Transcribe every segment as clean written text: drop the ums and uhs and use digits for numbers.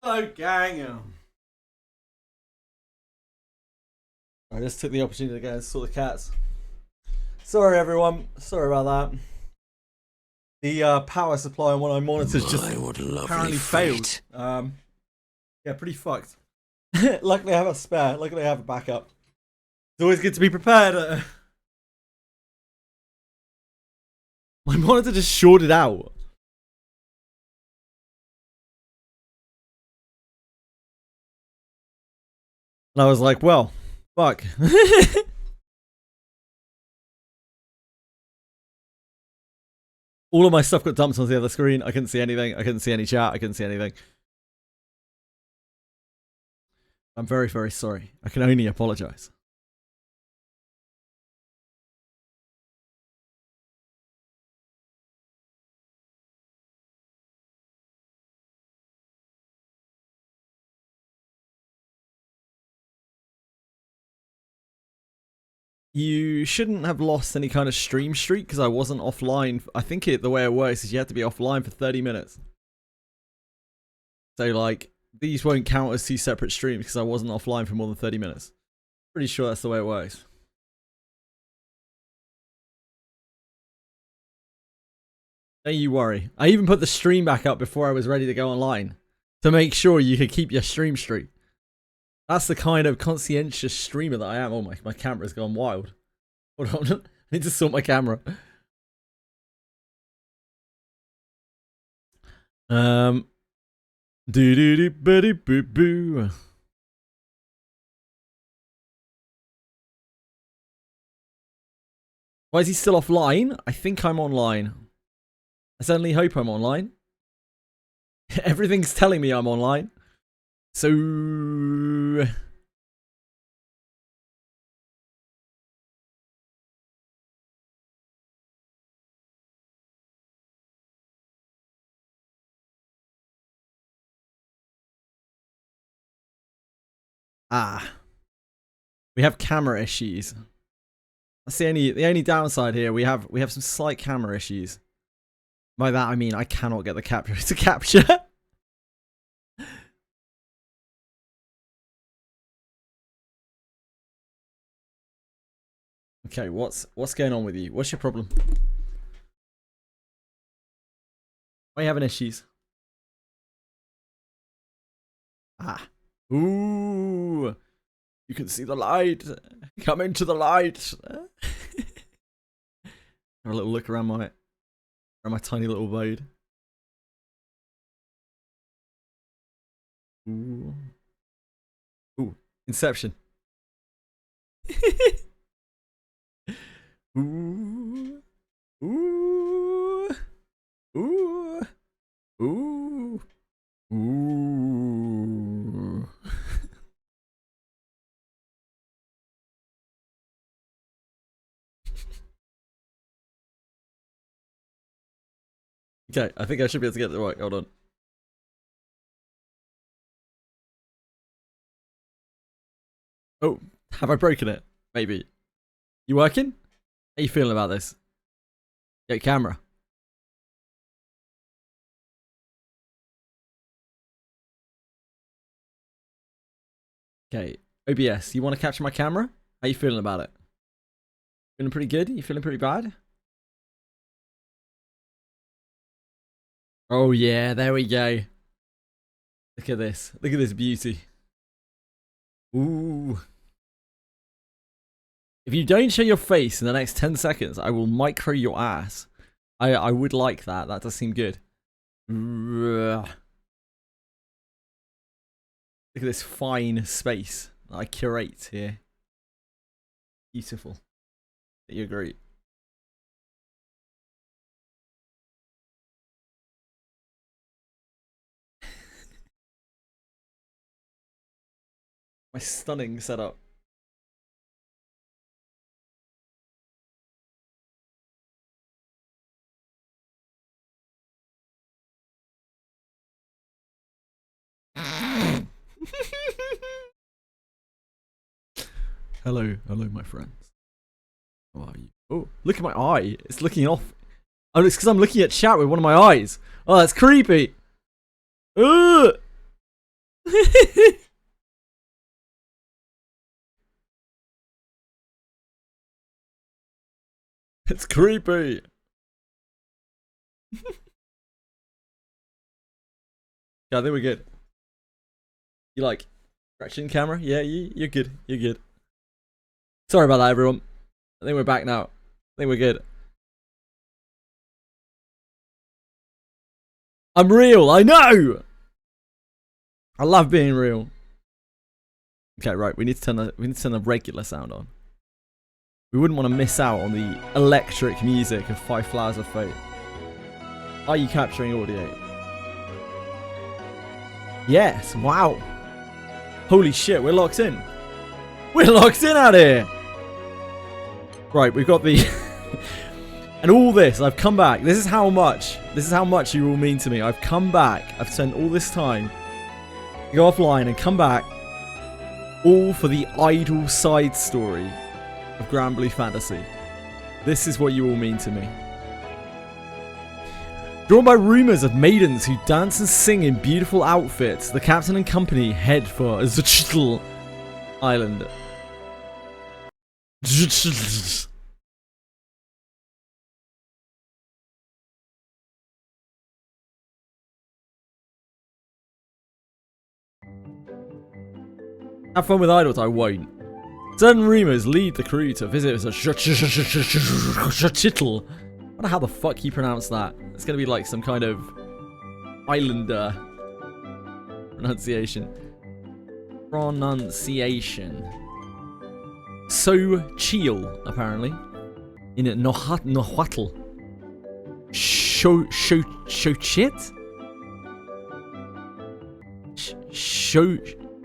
Oh, gang. I just took the opportunity to go and sort the cats. Sorry, everyone. Sorry about that. The power supply on one of my monitors just apparently failed. Yeah, pretty fucked. Luckily, I have a spare. Luckily, I have a backup. It's always good to be prepared. My monitor just shorted out. And I was like, well, fuck. All of my stuff got dumped onto the other screen. I couldn't see anything. I couldn't see any chat. I couldn't see anything. I'm very, very sorry. I can only apologize. You shouldn't have lost any kind of stream streak because I wasn't offline. I think the way it works is you have to be offline for 30 minutes. So, like, these won't count as two separate streams because I wasn't offline for more than 30 minutes. Pretty sure that's the way it works. Don't you worry. I even put the stream back up before I was ready to go online to make sure you could keep your stream streak. That's the kind of conscientious streamer that I am. Oh, my camera's gone wild. Hold on. I need to sort my camera. Boo. Why is he still offline? I think I'm online. I certainly hope I'm online. Everything's telling me I'm online. So... we have camera issues. That's the only downside here. We have some slight camera issues. By that I mean I cannot get the capture to capture. Okay, what's going on with you? What's your problem? Why are you having issues? Ooh. You can see the light. Come into the light. Have a little look around my tiny little abode. Ooh. Ooh. Inception. Ooh. Ooh. Ooh. Ooh. Ooh. Okay, I think I should be able to get it right. Hold on. Oh, have I broken it? Maybe. You working? How you feeling about this? Get camera. Okay, OBS, you want to capture my camera? How you feeling about it? Feeling pretty good? You feeling pretty bad? Oh yeah, there we go. Look at this. Look at this beauty. Ooh. If you don't show your face in the next 10 seconds, I will micro your ass. I would like that. That does seem good. Look at this fine space that I curate here. Beautiful. You agree? My stunning setup. Hello, my friends. How are you? Oh, look at my eye. It's looking off. Oh, it's because I'm looking at chat with one of my eyes. Oh, that's creepy. Ugh. It's creepy. Yeah, I think we're good. You like traction camera? Yeah, you're good. You're good. Sorry about that, everyone. I think we're back now. I think we're good. I'm real. I know. I love being real. Okay, right. We need to turn the regular sound on. We wouldn't want to miss out on the electric music of Five Flowers of Fate. Are you capturing audio? Yes. Wow. Holy shit, we're locked in. We're locked in out here. Right, we've got the... And all this, I've come back. This is how much you all mean to me. I've come back. I've spent all this time to go offline and come back. All for the idle side story of Granblue Fantasy. This is what you all mean to me. Drawn by rumours of maidens who dance and sing in beautiful outfits, the captain and company head for Zchtl Island. Have fun with idols, I won't. Certain rumours lead the crew to visit Zchtl. I wonder how the fuck you pronounce that. It's gonna be like some kind of islander pronunciation. So chill, apparently. In a Nohatl. Shochit?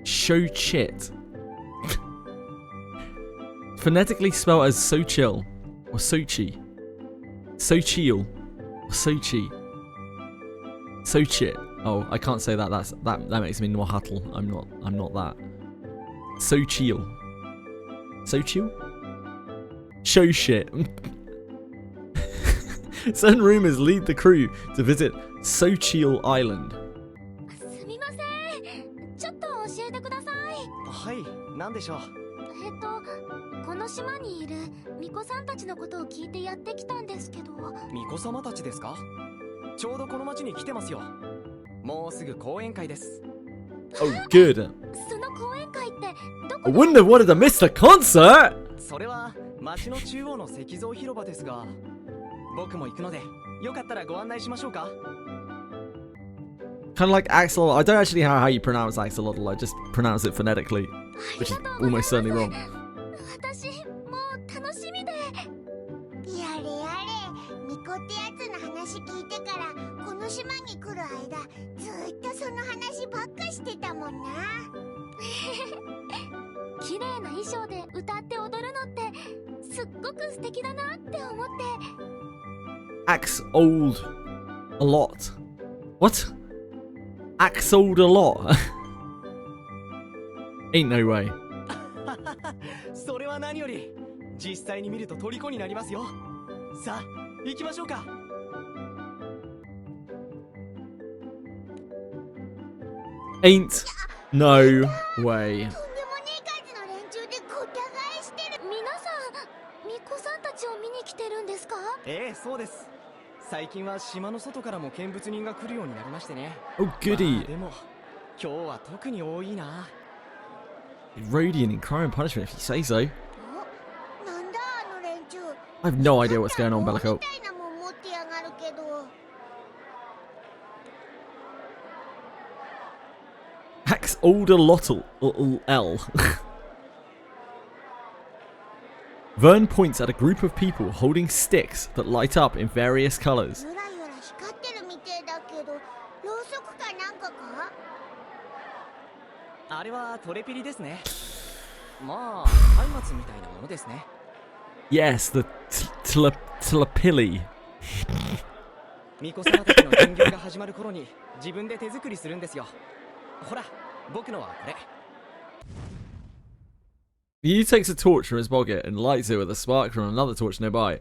Shochit. Phonetically spelled as so chill or Sochi. Sochiel or Sochi. Sochit. Oh, I can't say that. That makes me Nohatl. I'm not that. Sochiel. Sochiel? Show shit. Certain rumors lead the crew to visit Sochiel Island. すみません。ちょっと教えてください。はい、なんでしょう。この島にいる巫女さんたちのことを聞いてやってきたんですけど。巫女様たちですか？ちょうどこの町に来てますよ。もうすぐ講演会です。Oh, good. その講演会ってどこ？ I wouldn't have wanted to miss the concert. それは町の中央の石像広場ですが、僕も行くので、よかったらご案内しましょうか。Kind of like Axolotl. I don't actually know how you pronounce Axolotl. I just pronounce it phonetically, which is almost certainly wrong. 私もう楽しみで。やれやれ、巫女ってやつの話聞いてからこの島に来る間ずっとその話ばっかしてたもんな。綺麗な衣装で歌って踊るのってすっごく素敵だなって思って。Axe old a lot. What? Axe old a lot? Ain't no way. それは何より実際に見ると虜になりますよ。さあ行きましょうか。Ain't no way. とんでもねえ数の連中でごった返してる。皆さん巫女さんたちを見に来てるんですか？ええ、そうです。最近は島の外からも見物人が来るようになりましてね。Oh goody. まあでも今日は特に多いな。Radiant in crime and punishment if you say so. お、なんだあの連中。 I have no idea what's going on, Bellico. みたいなもん持ってやがるけど。Axe older lottle L. Vern points at a group of people holding sticks that light up in various colors. ゆらゆら光ってるみてえだけど、ろうそくかなんかか？あれはトレピリですね。まあ松明みたいなものですね。Yes, the telepili. 巫女様たちの巡業が始まる頃に自分で手作りするんですよ。ほら、僕のはこれ。He takes a torch from his pocket and lights it with a spark from another torch nearby.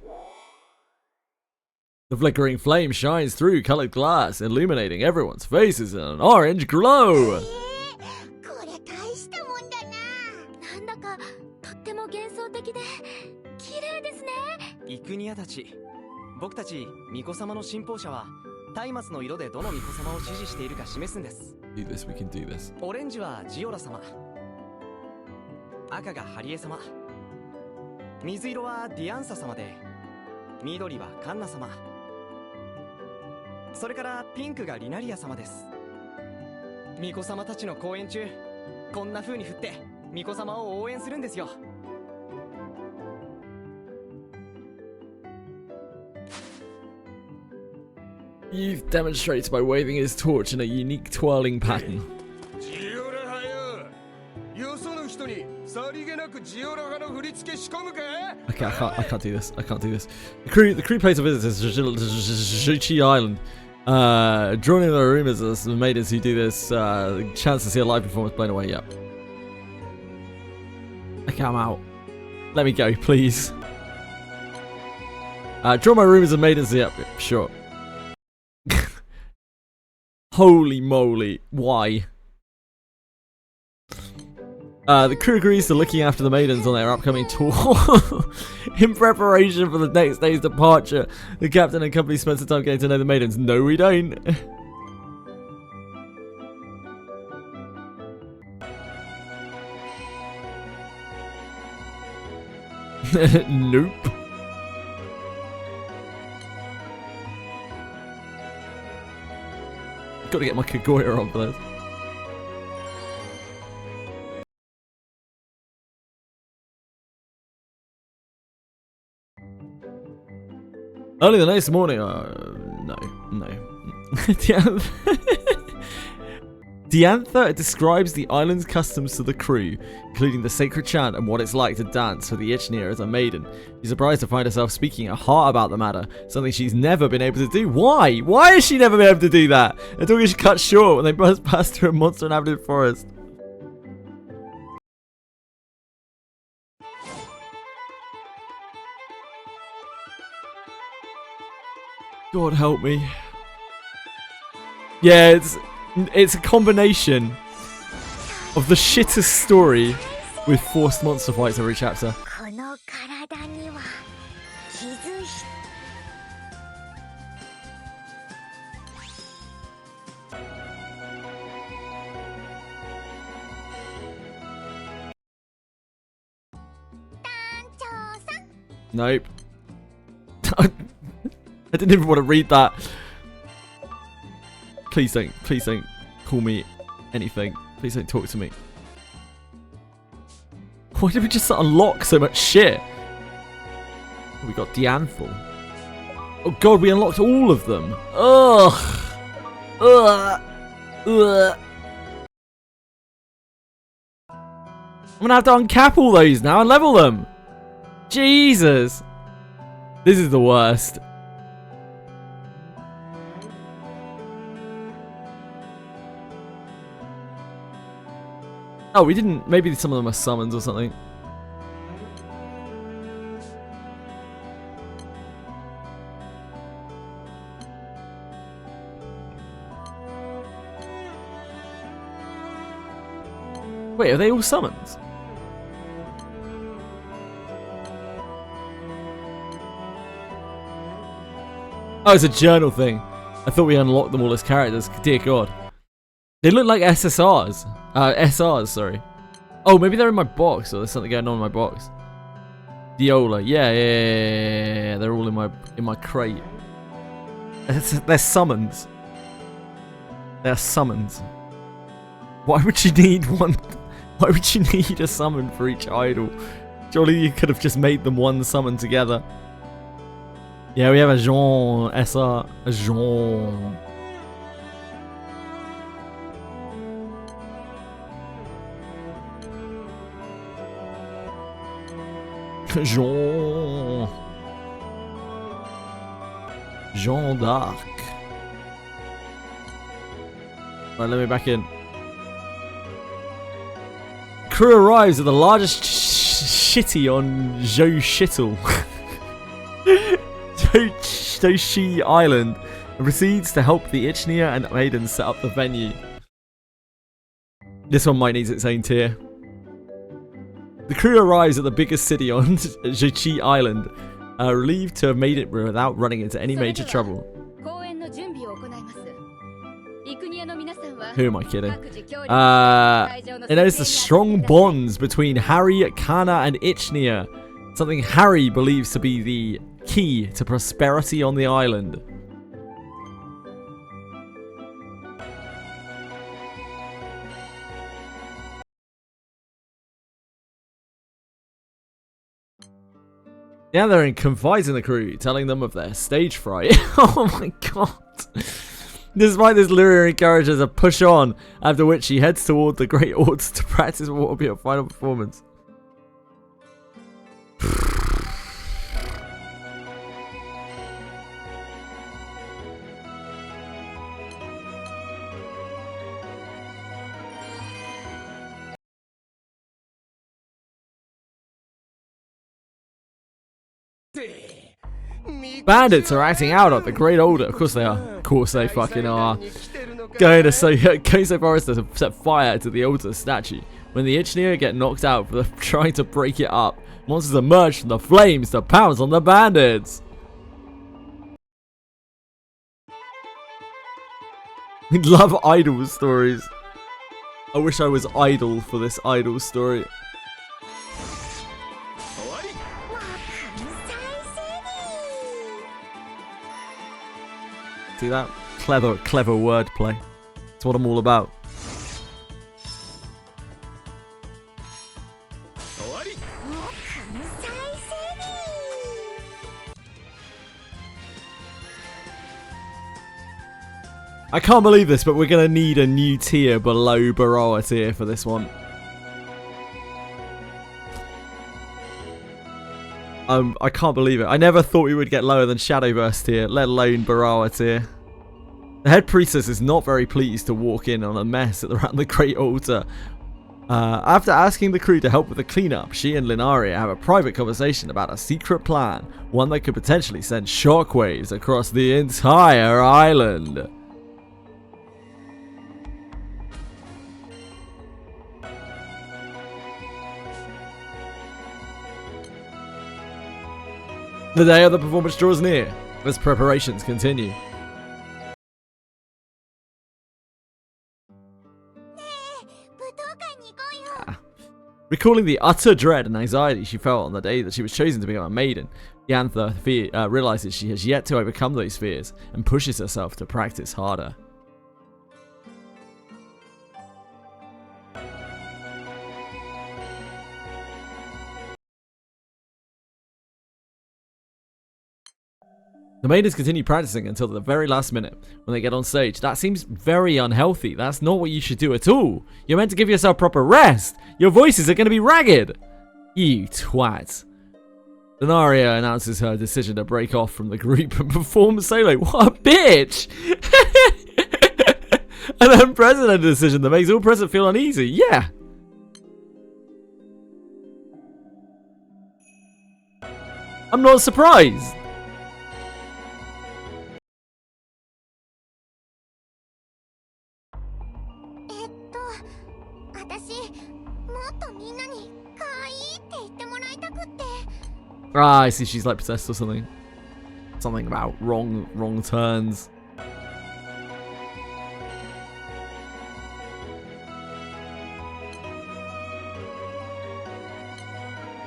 The flickering flame shines through colored glass, illuminating everyone's faces in an orange glow. あかとっても幻想的で綺麗ですね。幾宮たち、僕たち巫女様の信奉者は松明の色でどの巫女様を支持しているか示すんです。 Do this, we can do this. オレンジはジオラ様、赤がハリエ様、水色はディアンサ様で、緑はカンナ様、それからピンクがリナリア様です。巫女様たちの公演中、こんな風に振って巫女様を応援するんですよ。Youth demonstrates by waving his torch in a unique twirling pattern. Okay, I can't do this. I can't do this. The crew pays a visit to Zhuchi Island. Drawn in the rumors of the maidens who do this, the chance to see a live performance blown away. Yep. Okay, I'm out. Let me go, please. Draw my rumors of maidens. Yep, sure. Holy moly, why? The crew agrees to looking after the maidens on their upcoming tour. In preparation for the next day's departure, the captain and company spend some time getting to know the maidens. No, we don't. Nope. Gotta get my Kagoya on for this. Early the next morning, no. Diantha describes the island's customs to the crew, including the sacred chant and what it's like to dance for the Ichneer as a maiden. She's surprised to find herself speaking her heart about the matter, something she's never been able to do. Why? Why has she never been able to do that? Until she cut short when they burst past through a monster-inhabited forest. God help me. Yeah, it's a combination of the shittest story with forced monster fights every chapter. Nope. I didn't even want to read that. Please don't call me anything. Please don't talk to me. Why did we just unlock so much shit? We got Dianthal. Oh god, we unlocked all of them. Ugh. Ugh. Ugh. I'm gonna have to uncap all those now and level them. Jesus. This is the worst. Oh, we didn't. Maybe some of them are summons or something. Wait, are they all summons? Oh, it's a journal thing. I thought we unlocked them all as characters. Dear God. They look like SSRs. SRs, sorry. Oh, maybe they're in my box, or there's something going on in my box. Diola, yeah. They're all in my crate. They're summons. They're summons. Why would you need one? Why would you need a summon for each idol? Surely you could have just made them one summon together. Yeah, we have a Jean SR. A Jean. Jean d'Arc. Right, let me back in. Crew arrives at the largest shitty on Zhou Shittle. Zhou Island and proceeds to help the Ichneer and Maiden set up the venue. This one might need its own tier. The crew arrives at the biggest city on Jichi Island, relieved to have made it without running into any major trouble. Who am I kidding? It knows the strong bonds between Harry, Kana, and Ichnia, something Harry believes to be the key to prosperity on the island. Yeah, they're confides in the crew, telling them of their stage fright. Oh my god. Despite this, Lyria encourages a push on, after which she heads toward the Great Order to practice what will be her final performance. Bandits are acting out at the Great Order. Of course they are. Of course they fucking are. Going so far as to set fire to the altar statue. When the Ichneer get knocked out for trying to break it up, monsters emerge from the flames to pounce on the bandits. We love idol stories. I wish I was idol for this idol story. See that? Clever wordplay. That's what I'm all about. I can't believe this, but we're going to need a new tier below Baroa tier for this one. I can't believe it. I never thought we would get lower than Shadowburst tier, let alone Baroa tier. The head priestess is not very pleased to walk in on a mess around the Great Altar. After asking the crew to help with the cleanup, she and Linaria have a private conversation about a secret plan, one that could potentially send shockwaves across the entire island. The day of the performance draws near, as preparations continue. Recalling the utter dread and anxiety she felt on the day that she was chosen to become a maiden, Yantha realizes she has yet to overcome those fears and pushes herself to practice harder. The maidens continue practicing until the very last minute when they get on stage. That seems very unhealthy. That's not what you should do at all. You're meant to give yourself proper rest. Your voices are going to be ragged. You twat. Denaria announces her decision to break off from the group and perform solo. What a bitch! An unprecedented decision that makes all present feel uneasy. Yeah. I'm not surprised. Ah, I see she's like possessed or something. Something about wrong turns.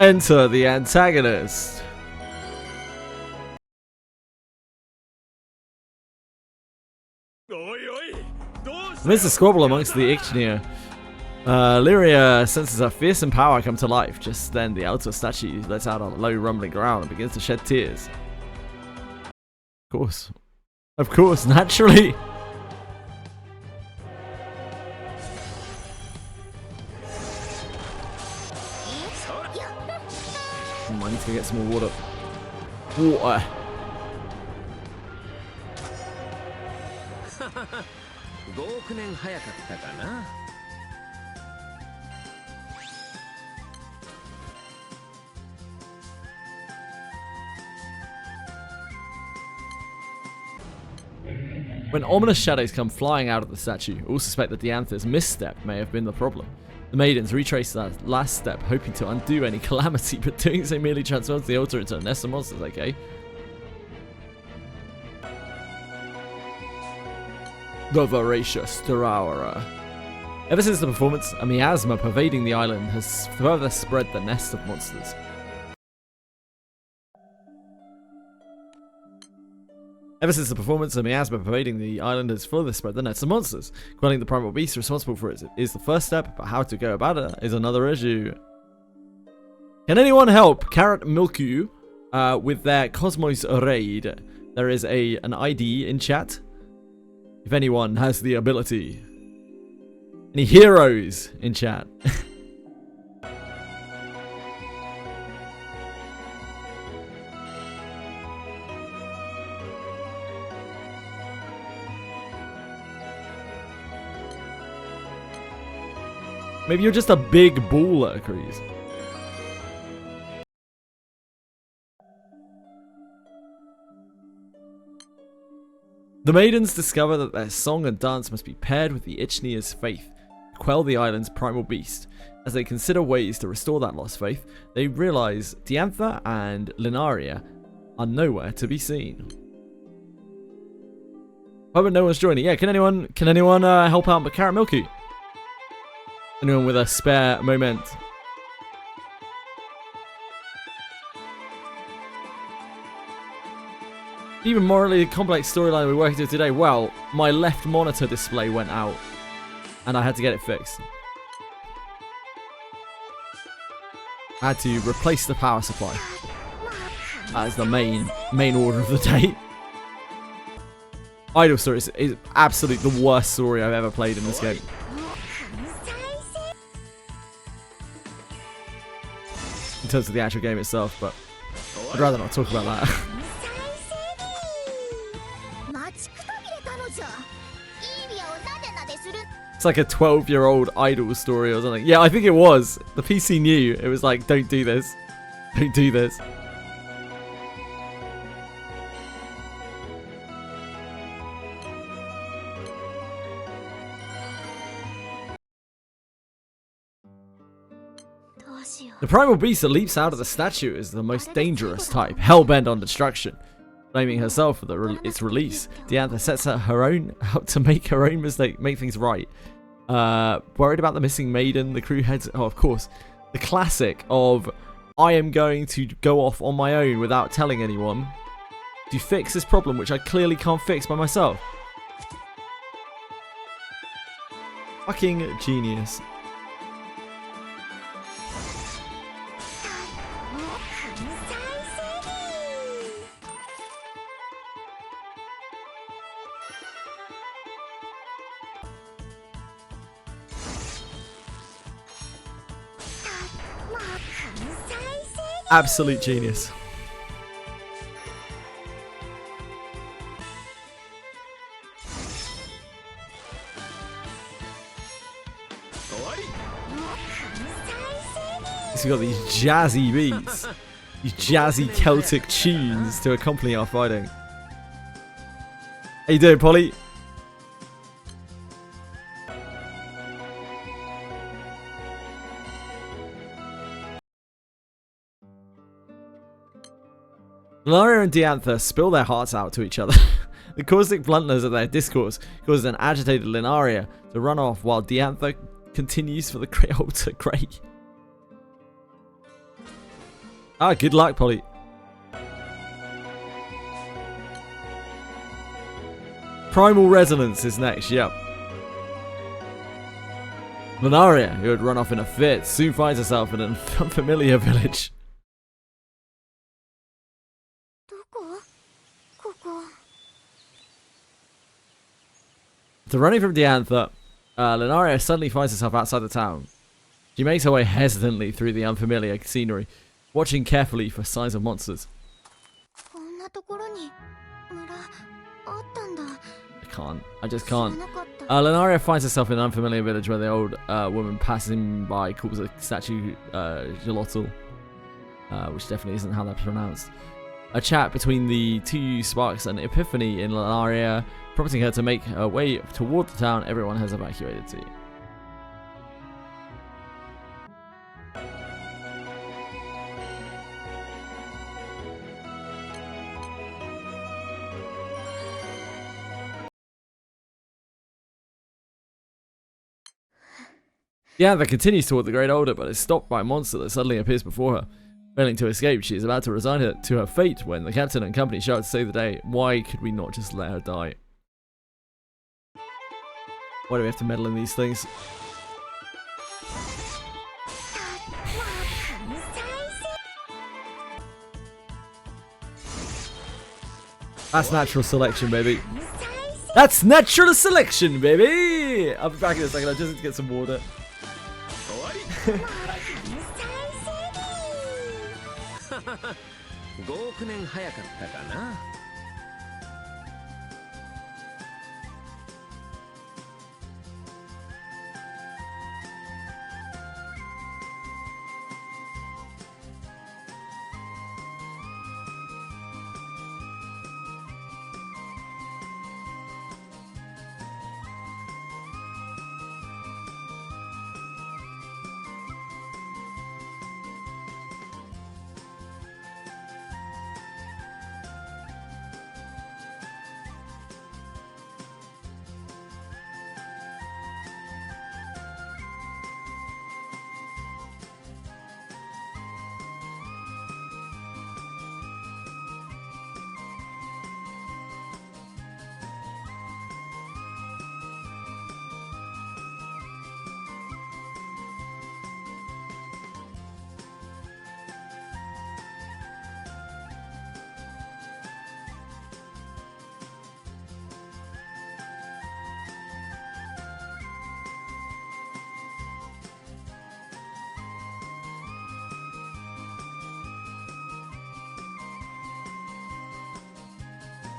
Enter the antagonist. Amidst the squabble amongst the Ichneer, Lyria senses her fearsome power come to life. Just then, the altar statue lets out a low rumbling growl and begins to shed tears. Of course, naturally. I need to go get some more water. Water. When ominous shadows come flying out of the statue, all suspect that Diantha's misstep may have been the problem. The maidens retrace that last step, hoping to undo any calamity, but doing so merely transforms the altar into a nest of monsters, okay? The voracious devourer. Ever since the performance, a miasma pervading the island has further spread the nest of monsters. Ever since the performance, a miasma pervading the island has further spread the nest of monsters. Quelling the primal beast responsible for it is the first step, but how to go about it is another issue. Can anyone help Carrot Milku with their Cosmos raid? There is an ID in chat. If anyone has the ability. Any heroes in chat? Maybe you're just a big baller, Kreese. The maidens discover that their song and dance must be paired with the Ichnea's faith to quell the island's primal beast. As they consider ways to restore that lost faith, they realize Diantha and Linaria are nowhere to be seen. Oh, but no one's joining. Yeah, can anyone help out Carrot Milky? Anyone with a spare moment? Even morally complex storyline we're working through today. Well, my left monitor display went out, and I had to get it fixed. I had to replace the power supply. That is the main order of the day. Idle Story is absolutely the worst story I've ever played in this game. In terms of the actual game itself, but I'd rather not talk about that. It's like a 12-year-old idol story or something. Yeah, I think it was. The PC knew. It was like, don't do this. Don't do this. The primal beast that leaps out of the statue is the most dangerous type, hell-bent on destruction. Blaming herself for its release, Diantha sets out to make her own mistake, make things right. Worried about the missing maiden, the crew heads... Oh, of course. The classic of, I am going to go off on my own without telling anyone to fix this problem, which I clearly can't fix by myself. Fucking genius. Absolute genius. We've got these jazzy beats, these jazzy Celtic tunes to accompany our fighting. How you doing, Polly? Linaria and Diantha spill their hearts out to each other. The caustic bluntness of their discourse causes an agitated Linaria to run off while Diantha continues for the Great Altar Great. Ah, good luck, Polly. Primal Resonance is next, yep. Linaria, who had run off in a fit, soon finds herself in an unfamiliar village. After running from Diantha, Linaria suddenly finds herself outside the town. She makes her way hesitantly through the unfamiliar scenery, watching carefully for signs of monsters. I just can't. Linaria finds herself in an unfamiliar village where the old woman passing by calls the statue Gelotl, which definitely isn't how that's pronounced. A chat between the two sparks an epiphany in Linaria, prompting her to make her way toward the town everyone has evacuated to. The anther continues toward the great older, but is stopped by a monster that suddenly appears before her. Failing to escape, she is about to resign her to her fate when the captain and company shout to save the day. Why could we not just let her die? Why do we have to meddle in these things? That's natural selection, baby. That's natural selection, baby! I'll be back in a second. I just need to get some water. 5億年早かったかな。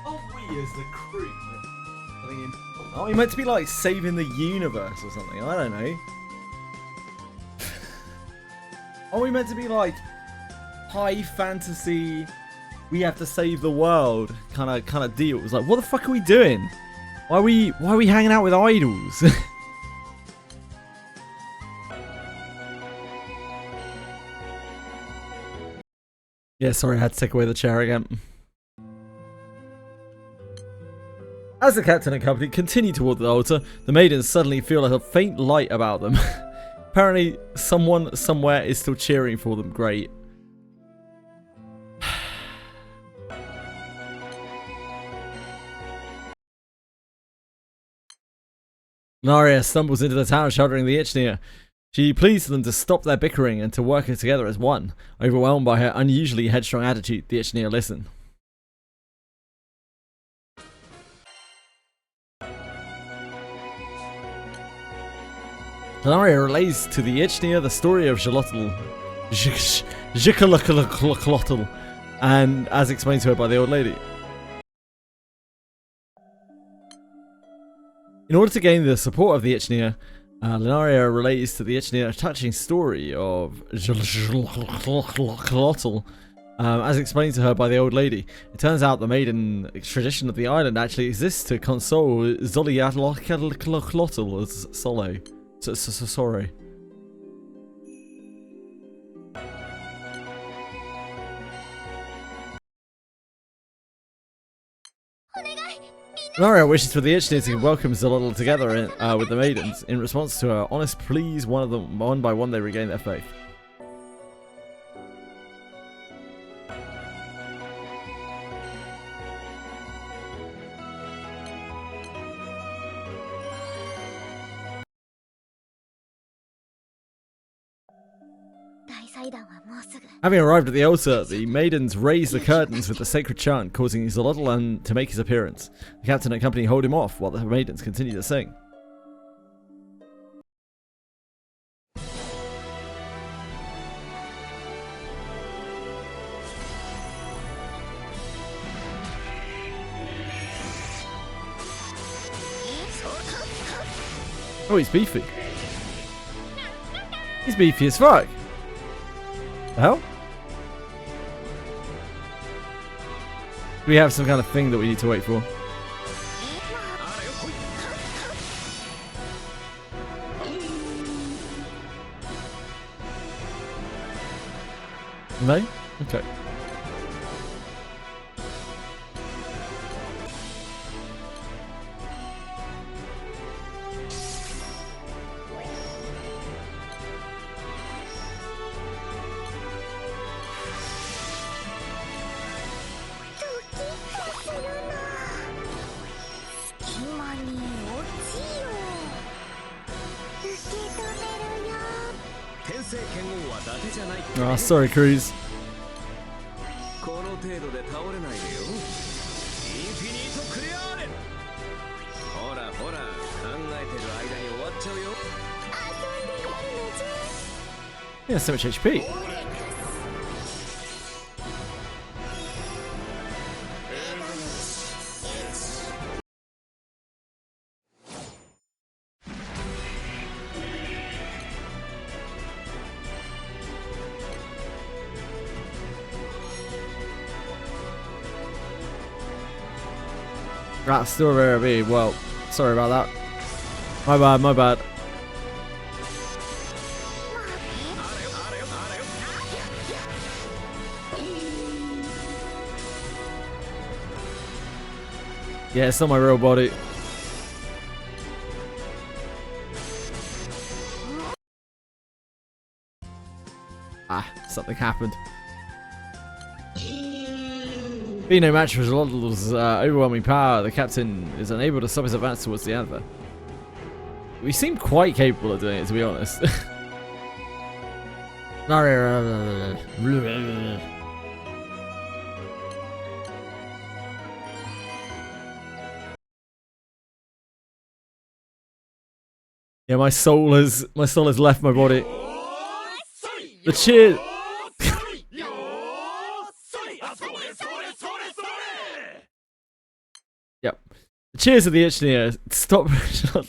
Aren't we as the crew? Aren't we meant to be like saving the universe or something? I don't know. Aren't we meant to be like high fantasy? We have to save the world kind of deal. It was like, what the fuck are we doing? Why are we hanging out with idols? Yeah, sorry, I had to take away the chair again. As the captain and company continue toward the altar, the maidens suddenly feel a faint light about them. Apparently, someone somewhere is still cheering for them. Great. Naria stumbles into the town shuddering the Ichneer. She pleads them to stop their bickering and to work together as one. Overwhelmed by her unusually headstrong attitude, the Ichneer listen. Naria relays to the Ichneer the story of Jalotl, and as explained to her by the old lady. In order to gain the support of the Ichneer, Lunaria relates to the Ichneer a touching story of Jalotl, as explained to her by the old lady. It turns out the maiden tradition of the island actually exists to console Zoliatlotl as Solo. Sorry. Naria wishes for the Ichneer to welcome Zolotl together with the maidens. In response to her honest pleas, one by one they regain their faith. Having arrived at the altar, the maidens raise the curtains with the sacred chant, causing Zolotl to make his appearance. The captain and company hold him off while the maidens continue to sing. Oh, he's beefy. He's beefy as fuck. The hell? Do we have some kind of thing that we need to wait for? No? Okay. Oh, sorry, Cruz. この程度で倒れないでよ。インフィニートクリアーレ。ほらほら、考えてる間に終わっちゃうよ。 Yeah, so much HP. That's still rare B. Well, sorry about that. My bad, my bad. Yeah, it's not my real body. Ah, something happened. Being no match for Xolotls' overwhelming power, the captain is unable to stop his advance towards the Anther. We seem quite capable of doing it, to be honest. Yeah, my soul has left my body. The cheer. Yep. The cheers of the Ichneer stop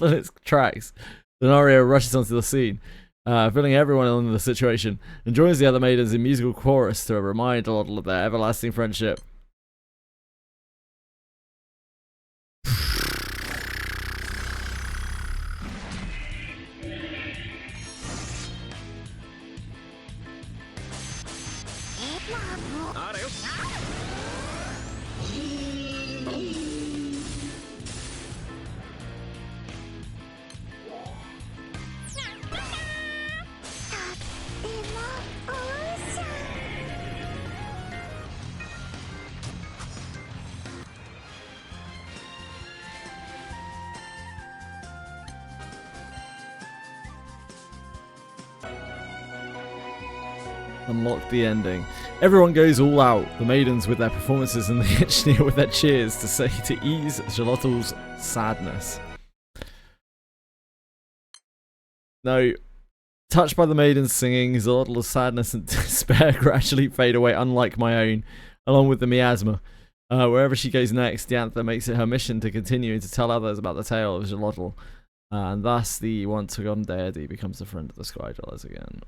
on its tracks. Denario rushes onto the scene, filling everyone in the situation, and joins the other maidens in musical chorus to remind Lotl of their everlasting friendship. Unlock the ending. Everyone goes all out, the maidens with their performances and the Ichneer with their cheers to ease Xolotl's sadness. No. Touched by the maidens singing, Xolotl's sadness and despair gradually fade away, unlike my own, along with the miasma. Wherever she goes next, the Anther makes it her mission to continue to tell others about the tale of Xolotl. And thus the once forgotten deity becomes a friend of the Sky Dwellers again.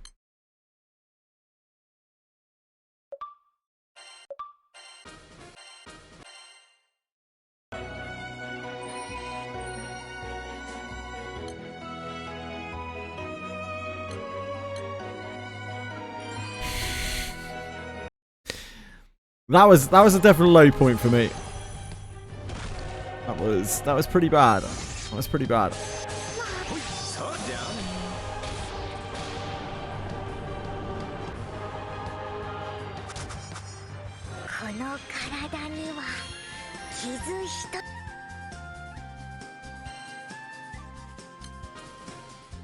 That was a definite low point for me. That was pretty bad. That was pretty bad.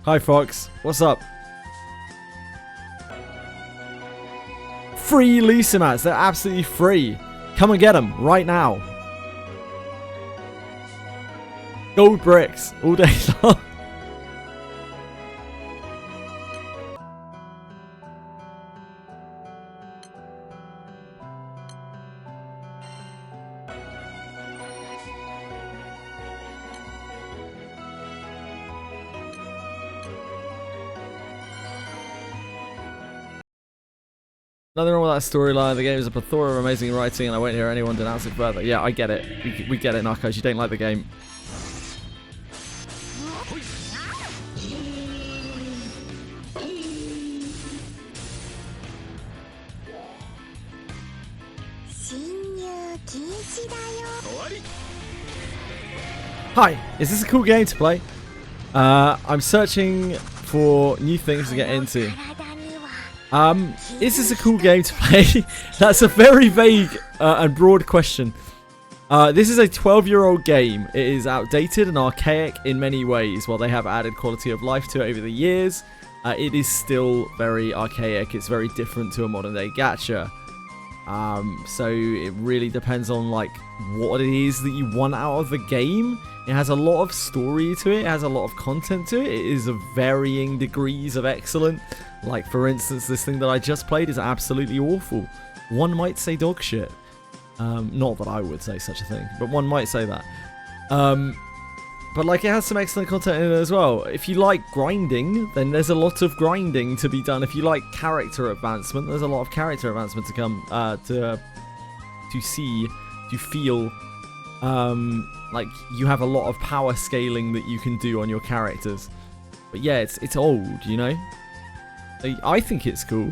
Hi Fox, what's up? Free Lisa mats, they're absolutely free. Come and get them right now. Gold bricks all day long. Nothing wrong with that storyline. The game is a plethora of amazing writing, and I won't hear anyone denounce it further. Yeah, I get it. We get it, Narcos. You don't like the game. Hi, is this a cool game to play? I'm searching for new things to get into. Is this a cool game to play? That's a very vague and broad question. This is a 12-year-old game. It is outdated and archaic in many ways, while they have added quality of life to it over the years. it is still very archaic. It's very different to a modern day gacha. So it really depends on like what it is that you want out of the game. It has a lot of story to it. It has a lot of content to it. It is of varying degrees of excellent. Like for instance, this thing that I just played is absolutely awful. One might say dog shit. Not that I would say such a thing, but one might say that. But like it has some excellent content in it as well. If you like grinding, then there's a lot of grinding to be done. If you like character advancement, there's a lot of character advancement to come to see, to feel. Like you have a lot of power scaling that you can do on your characters. But yeah, it's old, you know. I think it's cool.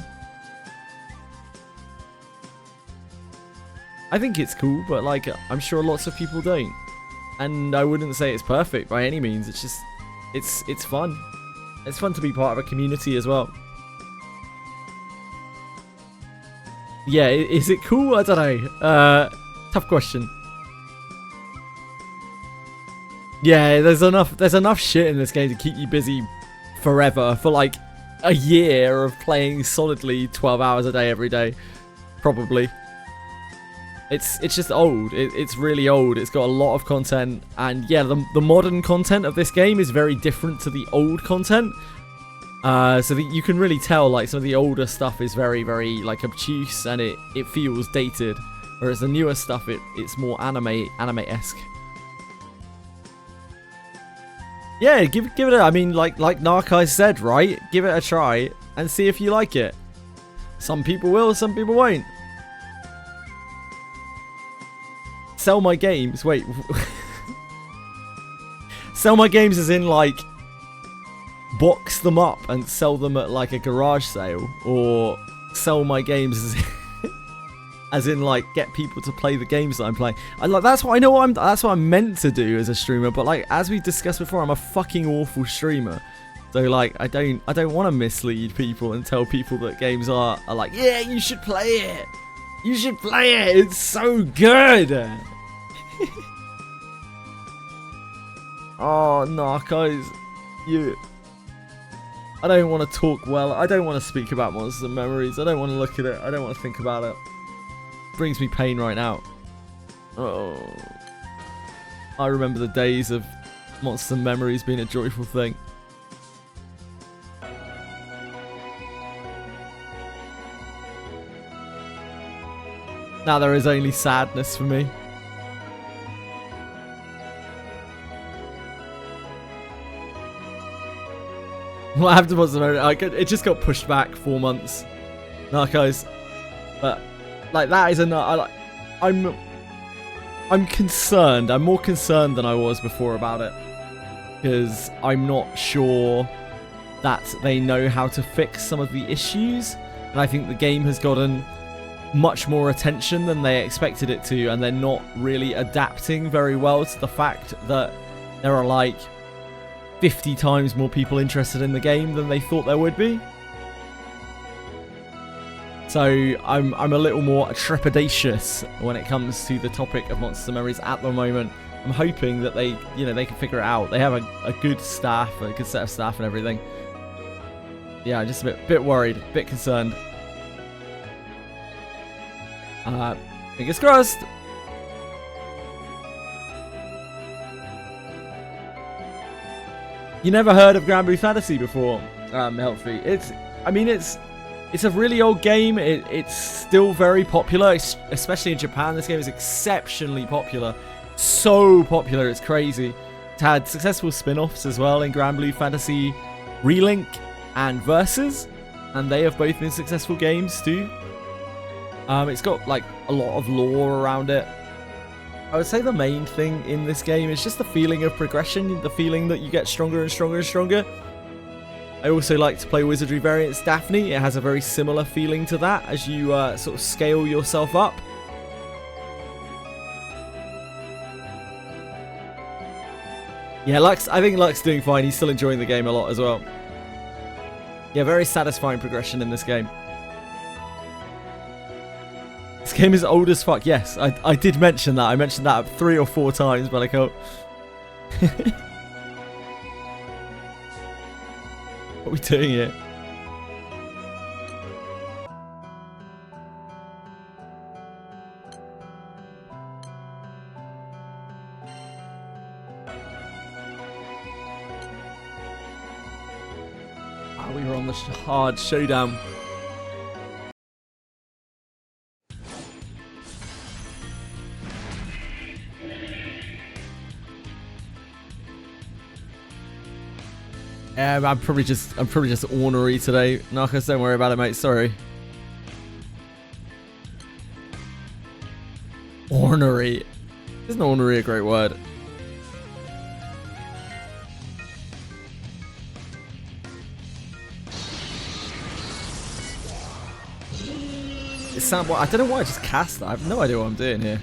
I think it's cool, but like I'm sure lots of people don't. And I wouldn't say it's perfect by any means. It's just, it's fun. It's fun to be part of a community as well. Yeah, is it cool? I don't know. Tough question. Yeah, there's enough shit in this game to keep you busy forever for like a year of playing solidly 12 hours a day every day, probably. It's just old. It's really old. It's got a lot of content, and yeah, the modern content of this game is very different to the old content. So that you can really tell like some of the older stuff is very, very like obtuse, and it feels dated, whereas the newer stuff it's more anime-esque. Yeah, give it a. I mean, like Narkai said, right? Give it a try and see if you like it. Some people will, some people won't. Sell my games. Wait. Sell my games as in like box them up and sell them at like a garage sale, or sell my games as in like get people to play the games that I'm playing. And like that's what I know. That's what I'm meant to do as a streamer. But like as we discussed before, I'm a fucking awful streamer. So like I don't want to mislead people and tell people that games are like, yeah, you should play it. You should play it. It's so good. Oh no, guys, I don't want to talk well. I don't want to speak about Monsters and Memories. I don't want to look at it. I don't want to think about it. It brings me pain right now. Oh, I remember the days of Monsters and Memories being a joyful thing. Now there is only sadness for me. What happened to Monsters and Memories? It just got pushed back 4 months. Narcos. But like that is enough. I'm concerned. I'm more concerned than I was before about it, because I'm not sure that they know how to fix some of the issues, and I think the game has gotten much more attention than they expected it to, and they're not really adapting very well to the fact that there are like 50 times more people interested in the game than they thought there would be. So I'm a little more trepidatious when it comes to the topic of Monsters and Memories at the moment. I'm hoping that they can figure it out. They have a good staff, a good set of staff and everything. Yeah, I'm just a bit worried, a bit concerned. Fingers crossed. You never heard of Granblue Fantasy before, Healthy? It's a really old game. It's still very popular, especially in Japan. This game is exceptionally popular. So popular, it's crazy. It's had successful spin-offs as well in Granblue Fantasy Relink and Versus, and they have both been successful games too. It's got like a lot of lore around it. I would say the main thing in this game is just the feeling of progression, the feeling that you get stronger and stronger and stronger. I also like to play Wizardry variants Daphne. It has a very similar feeling to that as you sort of scale yourself up. Yeah, I think Luck's doing fine. He's still enjoying the game a lot as well. Yeah, very satisfying progression in this game. This game is old as fuck. Yes, I did mention that. I mentioned that 3 or 4 times, but I can't. What are we doing here? Ah, we were on the hard showdown. Yeah, I'm probably just ornery today. Narcos, don't worry about it, mate. Sorry. Ornery. Isn't ornery a great word? It sound. I don't know why I just cast that. I have no idea what I'm doing here.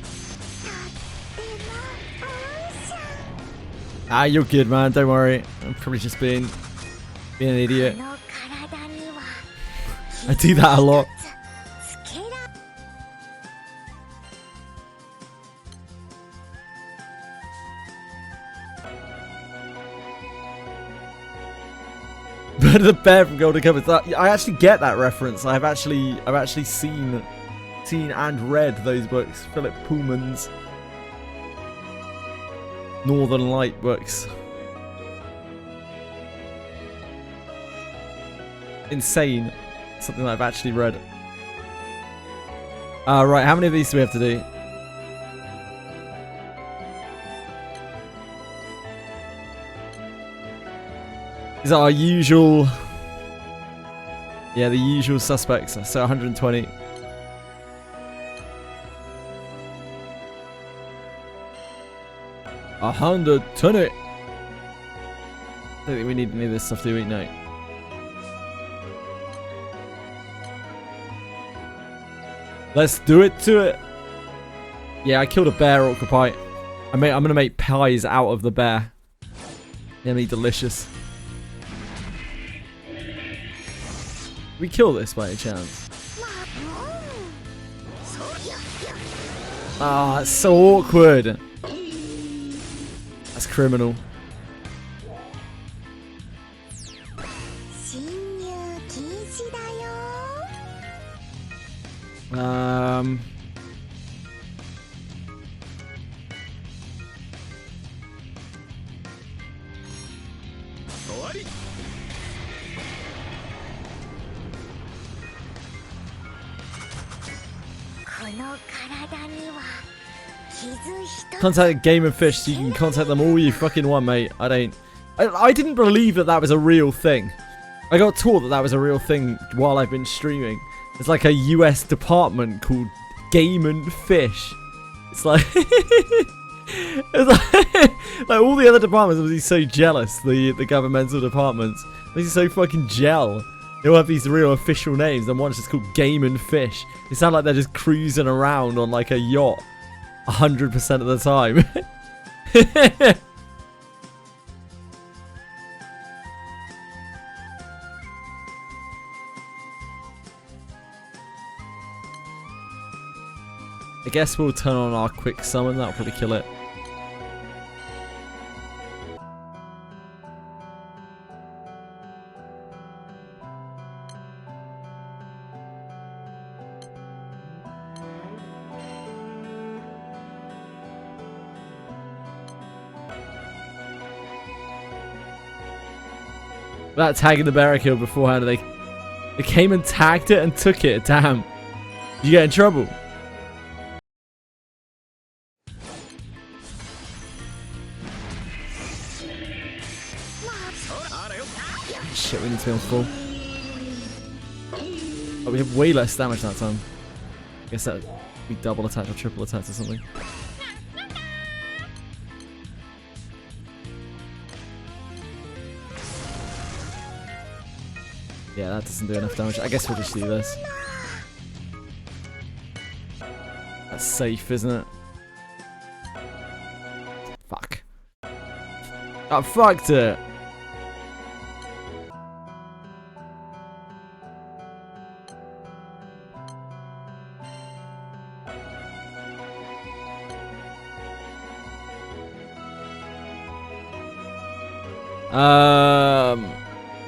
Ah, you're good, man. Don't worry. I'm probably just being an idiot. I do that a lot. But the bear from Golden Compass. I actually get that reference. I've actually seen and read those books. Philip Pullman's Northern Light books. Insane. Something that I've actually read. Right, how many of these do we have to do? Is that our usual? Yeah, the usual suspects. So 120. A 120. I don't think we need any of this stuff, do we? No. Let's do it to it. Yeah, I killed a bear octopi. I'm gonna make pies out of the bear. Yummy, delicious. We kill this by any chance? Ah, it's so awkward. That's criminal. Contact Game and Fish so you can contact them all you fucking want, mate. I didn't believe that was a real thing. I got taught that was a real thing while I've been streaming. It's like a US department called Game and Fish. It's like, like all the other departments are so jealous, the governmental departments. They're so fucking gel. They all have these real official names, and one's just called Game and Fish. It sounds like they're just cruising around on like a yacht 100% of the time. I guess we'll turn on our quick summon. That'll probably kill it. That tagging the bear I killed beforehand, they came and tagged it and took it. Damn. You get in trouble. Shit, we need to be on full. Oh, we have way less damage that time. I guess that would be double attack or triple attack or something. Yeah, that doesn't do enough damage. I guess we'll just do this. That's safe, isn't it? Fuck. I fucked it.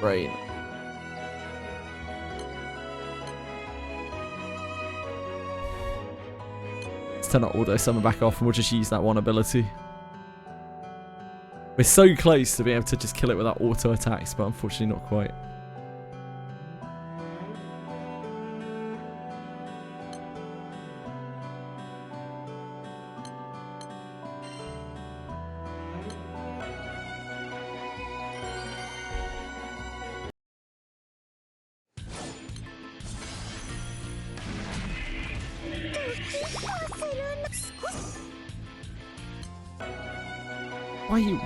Brain. Let's turn our auto summon back off and we'll just use that one ability. We're so close to being able to just kill it with our auto attacks, but unfortunately not quite.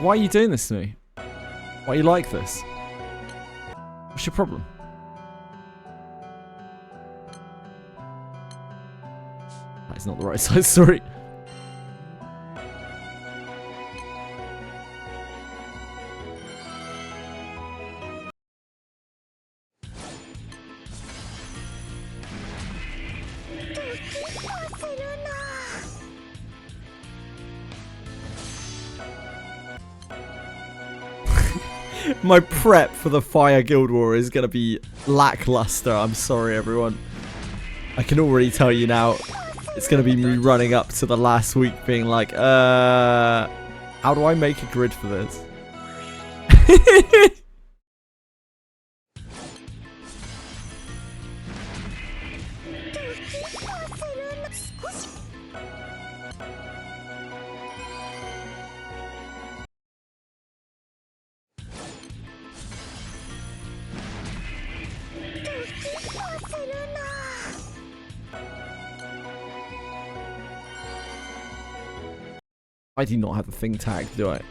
Why are you doing this to me? Why are you like this? What's your problem? That is not the right size, sorry. My prep for the Fire Guild War is going to be lackluster. I'm sorry, everyone. I can already tell you now. It's going to be me running up to the last week being like, how do I make a grid for this? I do not have the thing tagged, do I?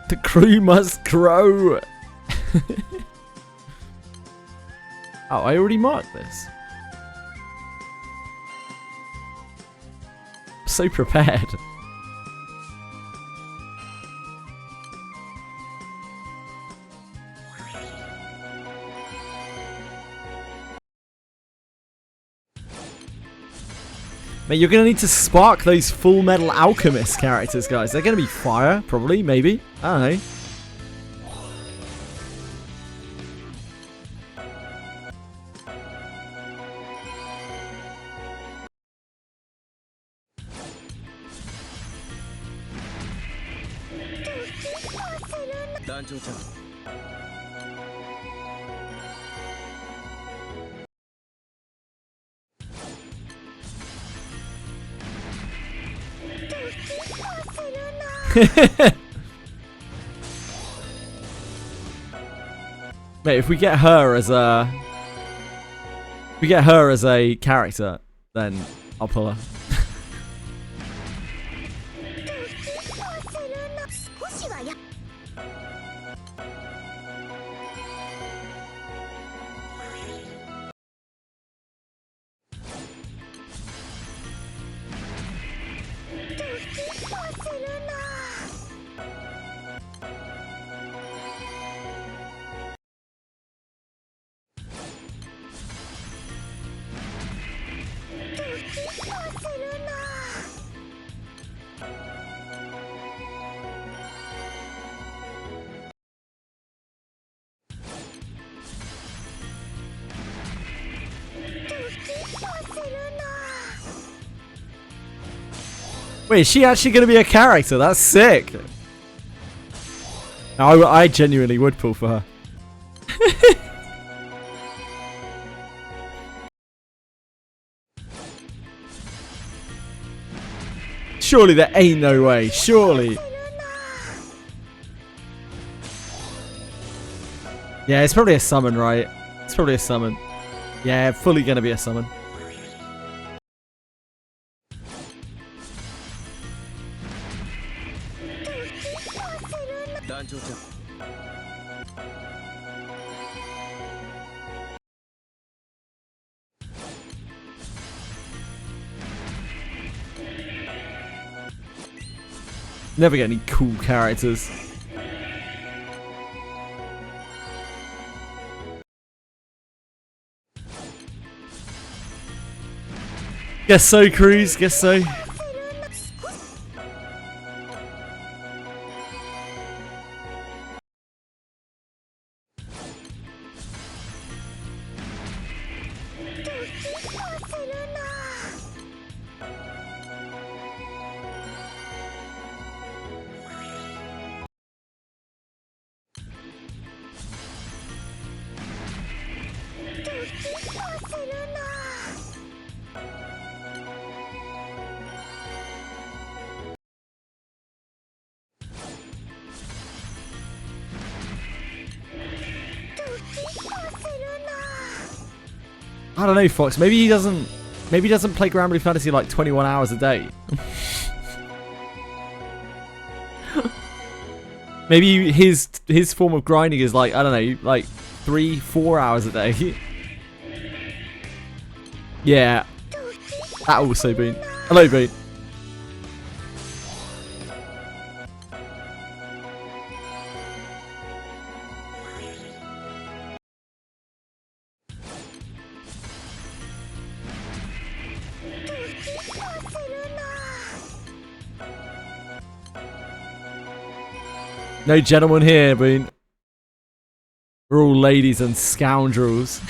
The crew must grow! Oh, I already marked this. I'm so prepared. Mate, you're going to need to spark those Full Metal Alchemist characters, guys. They're going to be fire, probably, maybe. I don't know. Mate, if we get her as a character, then I'll pull her. Wait, is she actually going to be a character? That's sick. I genuinely would pull for her. Surely there ain't no way. Surely. Yeah, it's probably a summon, right? It's probably a summon. Yeah, fully going to be a summon. Never get any cool characters. Guess so, Cruz. Guess so. I don't know, Fox. Maybe he doesn't play Granblue Fantasy like 21 hours a day. Maybe his form of grinding is like, I don't know, like 3-4 hours a day. Yeah. That also Bean. Hello, Bean. No gentlemen here, Bean. We're all ladies and scoundrels.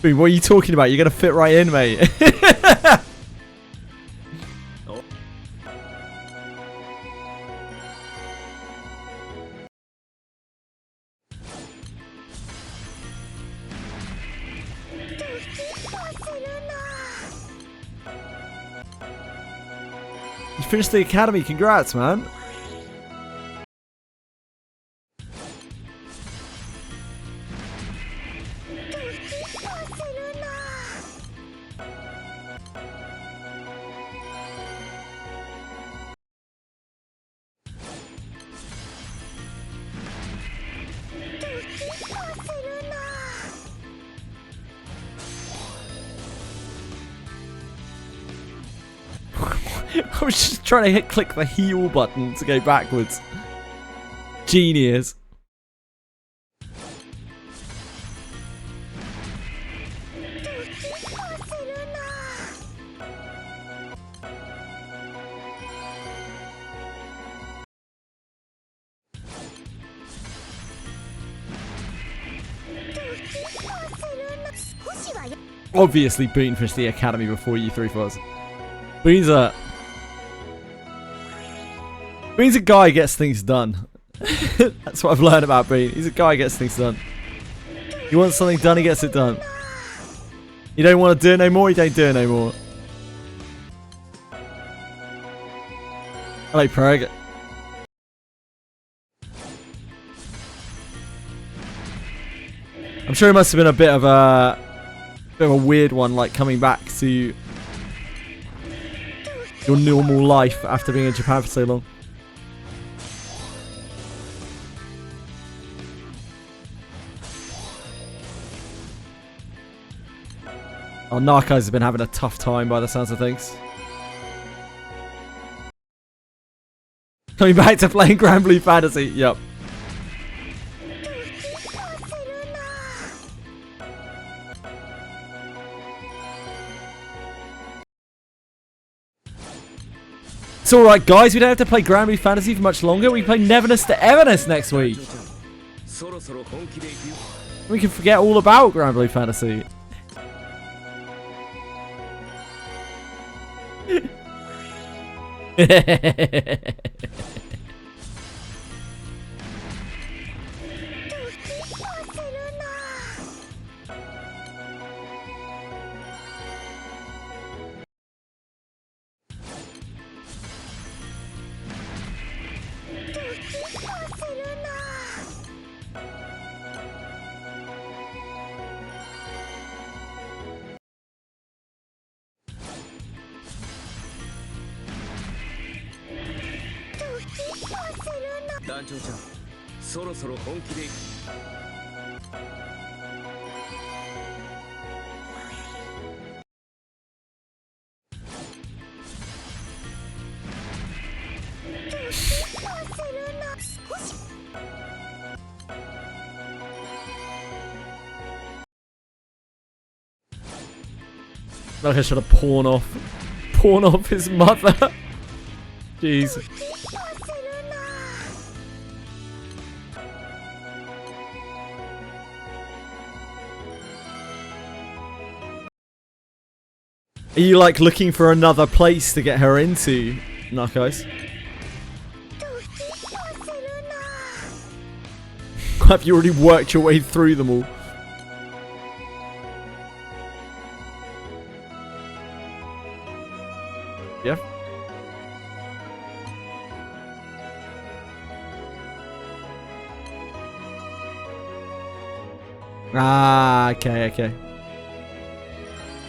Bean, what are you talking about? You're gonna fit right in, mate. You finished the academy, congrats, man. I was just trying to click the heal button to go backwards. Genius. Obviously, Boone finished the academy before you 3-4s. Boone's a guy who gets things done. That's what I've learned about Boone. He's a guy who gets things done. He wants something done, he gets it done. You don't want to do it no more, you don't do it no more. Hello, Preg. I'm sure it must have been a bit of a weird one, like coming back to your normal life after being in Japan for so long. Oh, Narcos has been having a tough time by the sounds of things. Coming back to playing Granblue Fantasy, yep. It's alright, guys, we don't have to play Granblue Fantasy for much longer. We play Neverness to Everness next week. We can forget all about Granblue Fantasy. Like I should have pawn off his mother. Jeez. Are you like looking for another place to get her into, Narcos? Have you already worked your way through them all? Yeah. Ah, okay.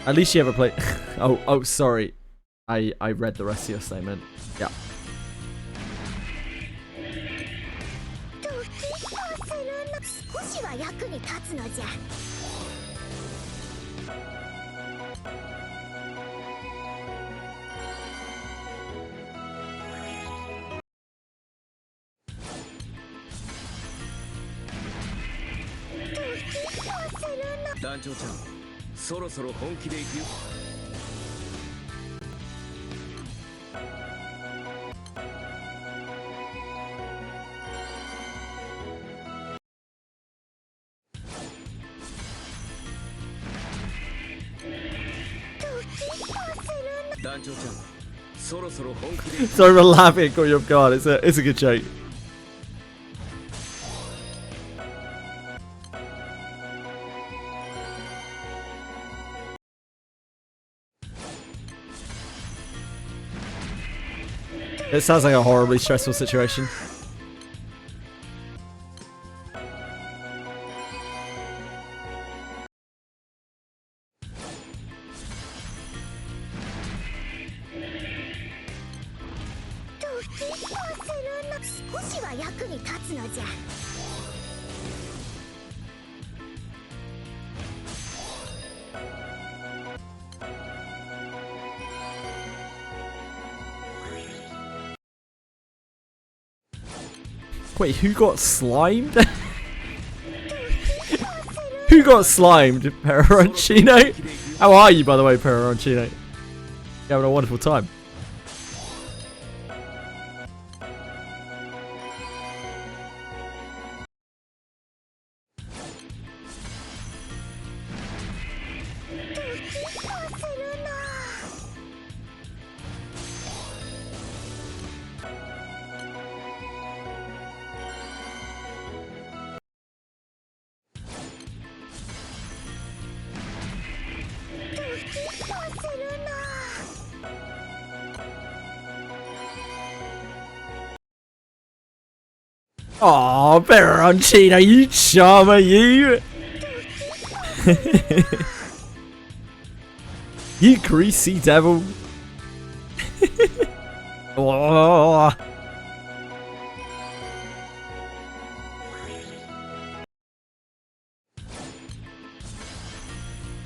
At least you ever played. oh, sorry. I read the rest of your statement. Yeah. Sorry for laughing, caught you off guard. It's a good joke. It sounds like a horribly stressful situation. Wait, who got slimed? Who got slimed? Peroncino? How are you, by the way, Peroncino? You having a wonderful time? Aw, Peroncino, you charmer, you! You greasy devil! Oh.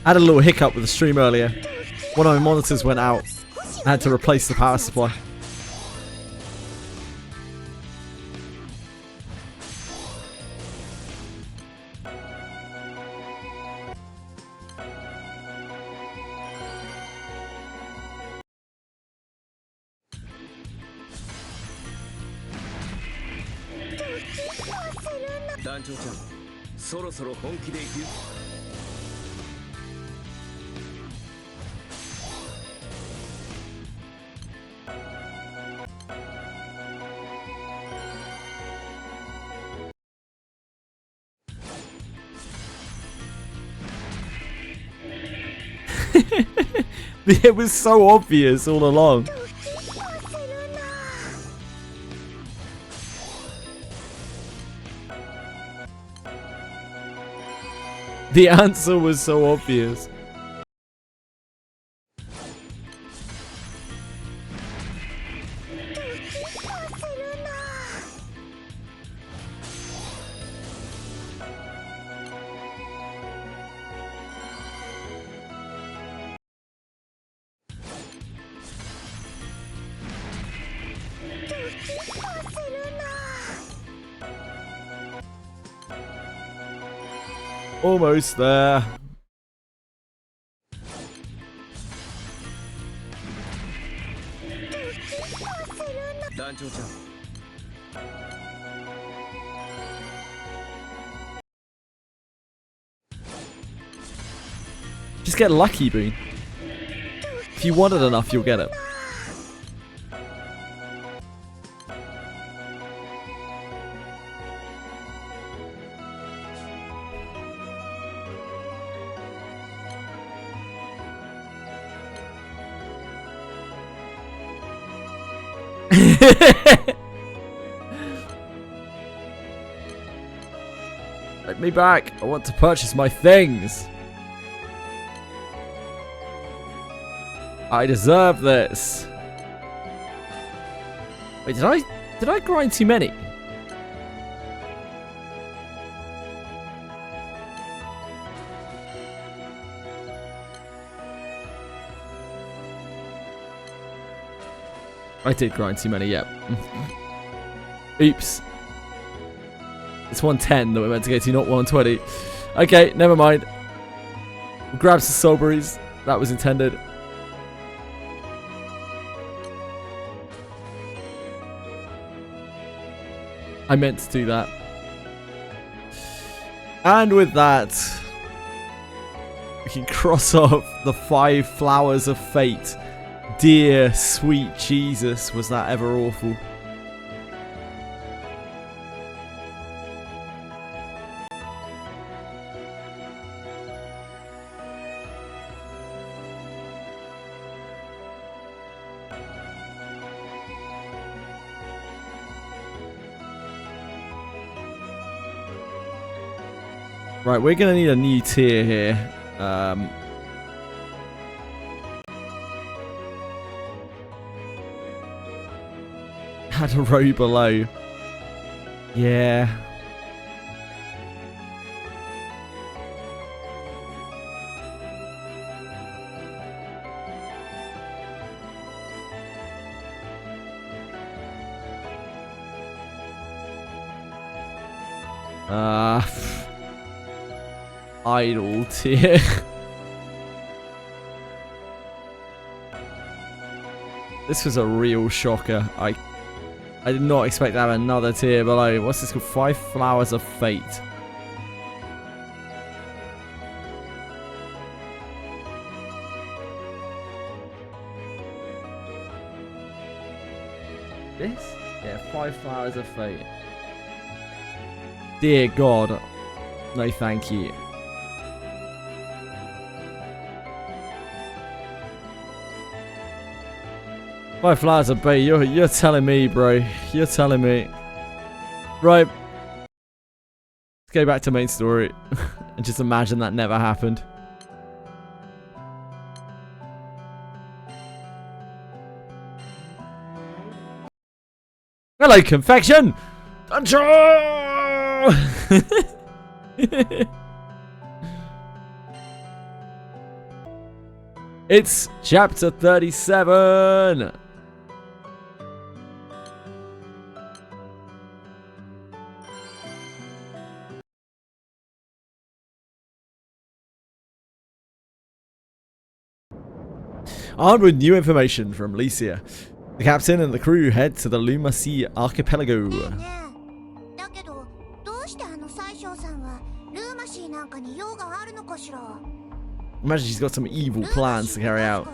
I had a little hiccup with the stream earlier. One of my monitors went out. I had to replace the power supply. It was so obvious all along. The answer was so obvious. Almost there. Just get lucky, Boone. If you want it enough, you'll get it. Let me back. I want to purchase my things. I deserve this. Wait, did I grind too many? I did grind too many, yep. Oops. It's 110 that we're meant to get to, not 120. Okay, never mind. We'll grab some soulberries. That was intended. I meant to do that. And with that, we can cross off the 5 flowers of fate. Dear sweet Jesus, was that ever awful? Right, we're gonna need a new tier here. Had a row below. Yeah. Idle tier. This was a real shocker. I did not expect to have another tier below. What's this called? 5 Flowers of Fate. This? Yeah, 5 Flowers of Fate. Dear God. No thank you. My flowers of fate. You're telling me, bro. You're telling me. Right. Let's go back to main story and just imagine that never happened. Hello, confection. It's chapter 37. Armed with new information from Licia, the captain and the crew head to the Limbus archipelago. Imagine she's got some evil plans to carry out.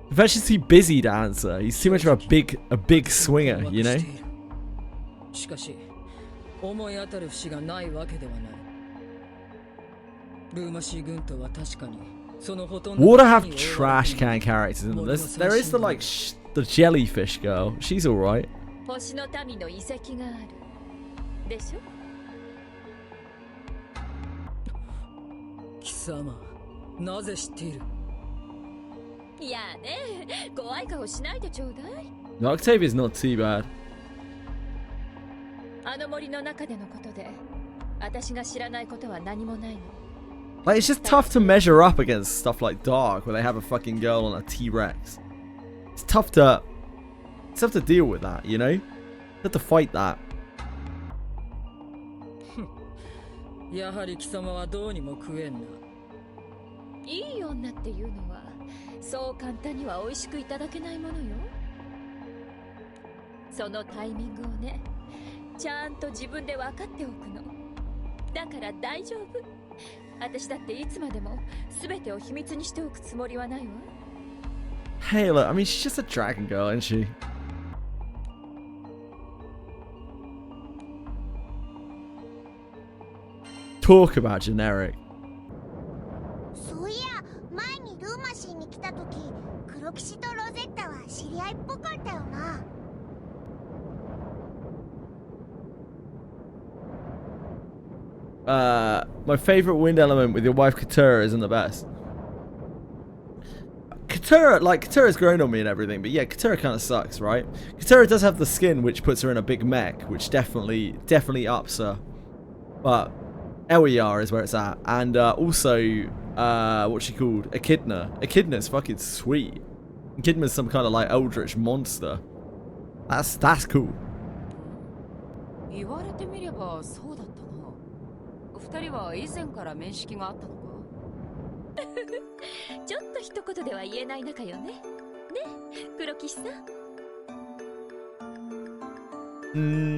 Confession's too busy to answer. He's too much of a big swinger, you know? Water have trash can characters in them. There is the jellyfish girl. She's alright. No, Octavia's not too bad. Like, it's just tough to measure up against stuff like Dark, where they have a fucking girl on a T-Rex. It's tough to deal with that, you know? You have to fight that. Halo. I mean, she's just a dragon girl, isn't she? Talk about generic. そういや、前にルーマシーに来た時、黒騎士とロゼッタは知り合いっぽかったよな。My favorite wind element with your wife Katura isn't the best. Katura's grown on me and everything, but yeah, Katura kind of sucks, right? Katura does have the skin which puts her in a big mech, which definitely ups her. But Eliar is where it's at, and also what's she called? Echidna. Echidna's fucking sweet. Echidna's some kind of like eldritch monster. That's cool. 言われてみればそうだったな。二人は以前から面識があったのか。ちょっと一言では言えない仲よね。ね、黒騎士さん。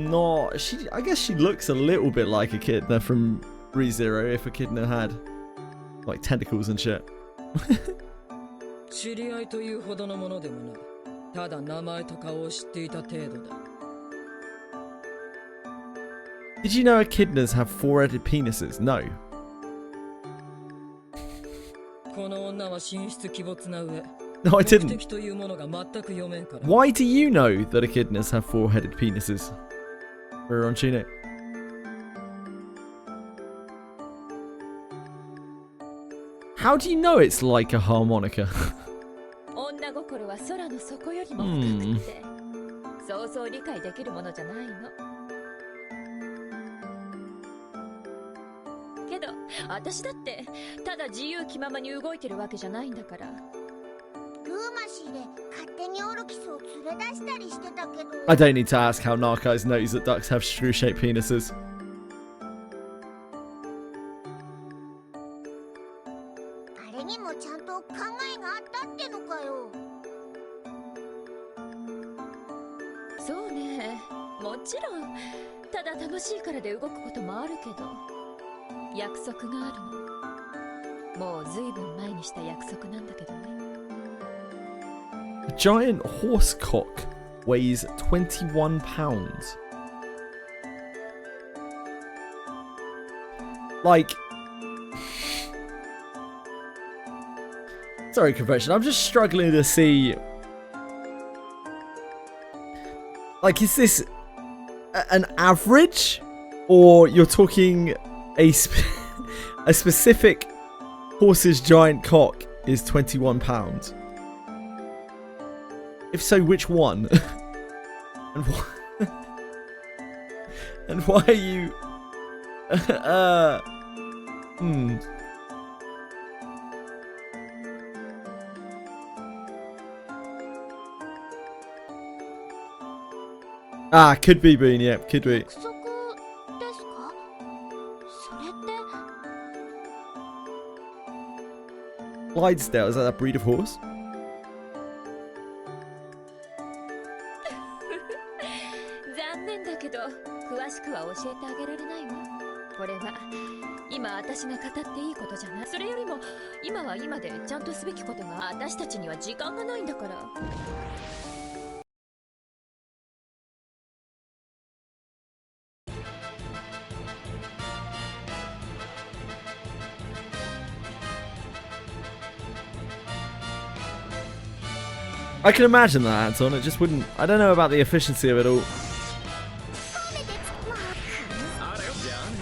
No, I guess she looks a little bit like Echidna from ReZero if Echidna had like tentacles and shit. 知り合いというほどのものでもない。ただ名前と顔を知っていた程度だ。Did you know echidnas have four-headed penises? No. この女は神出鬼没な上。 No, I 目 didn't. 的というものが全く読めんから。 Why do you know that echidnas have four-headed penises? We're on Tunic. How do you know it's like a harmonica? 女心は空の底よりも深くて、そうそう理解できるものじゃないの。けど、私だってただ自由気ままに動いてるわけじゃないんだから。ルーマシーで勝手にオルキスを連れ出したりしてたけど。I don't need to ask how Narcos knows that ducks have screw-shaped penises. あれにもちゃんと考えがあったってのかよ。そうね、もちろん。ただ楽しいからで動くこともあるけど、約束があるの。もうずいぶん前にした約束なんだけどね。A giant horse cock weighs 21 pounds. Like... Sorry, confession. I'm just struggling to see... Like, is this an average? Or you're talking a specific horse's giant cock is 21 pounds? If so, which one? And why? And why are you? Ah, could be Boone. Yeah, could be. 約束ですか？それって。Clydesdale, is that a breed of horse? 残念だけど、詳しくは教えてあげられないわ。これは今私が語っていいことじゃない。それよりも今は今でちゃんとすべきことが、私たちには時間がないんだから。I can imagine that, Anton. It just wouldn't. I don't know about the efficiency of it all. あらよじゃあね。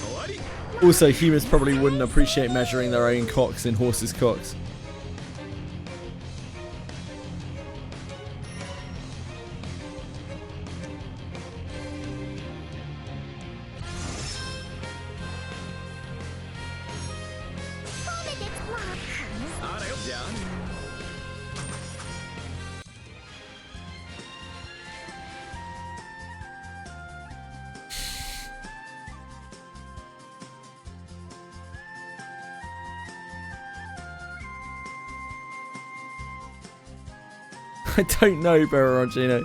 終わり。 Also, humans probably wouldn't appreciate measuring their own cocks in horses' cocks. I don't know, Berarangino.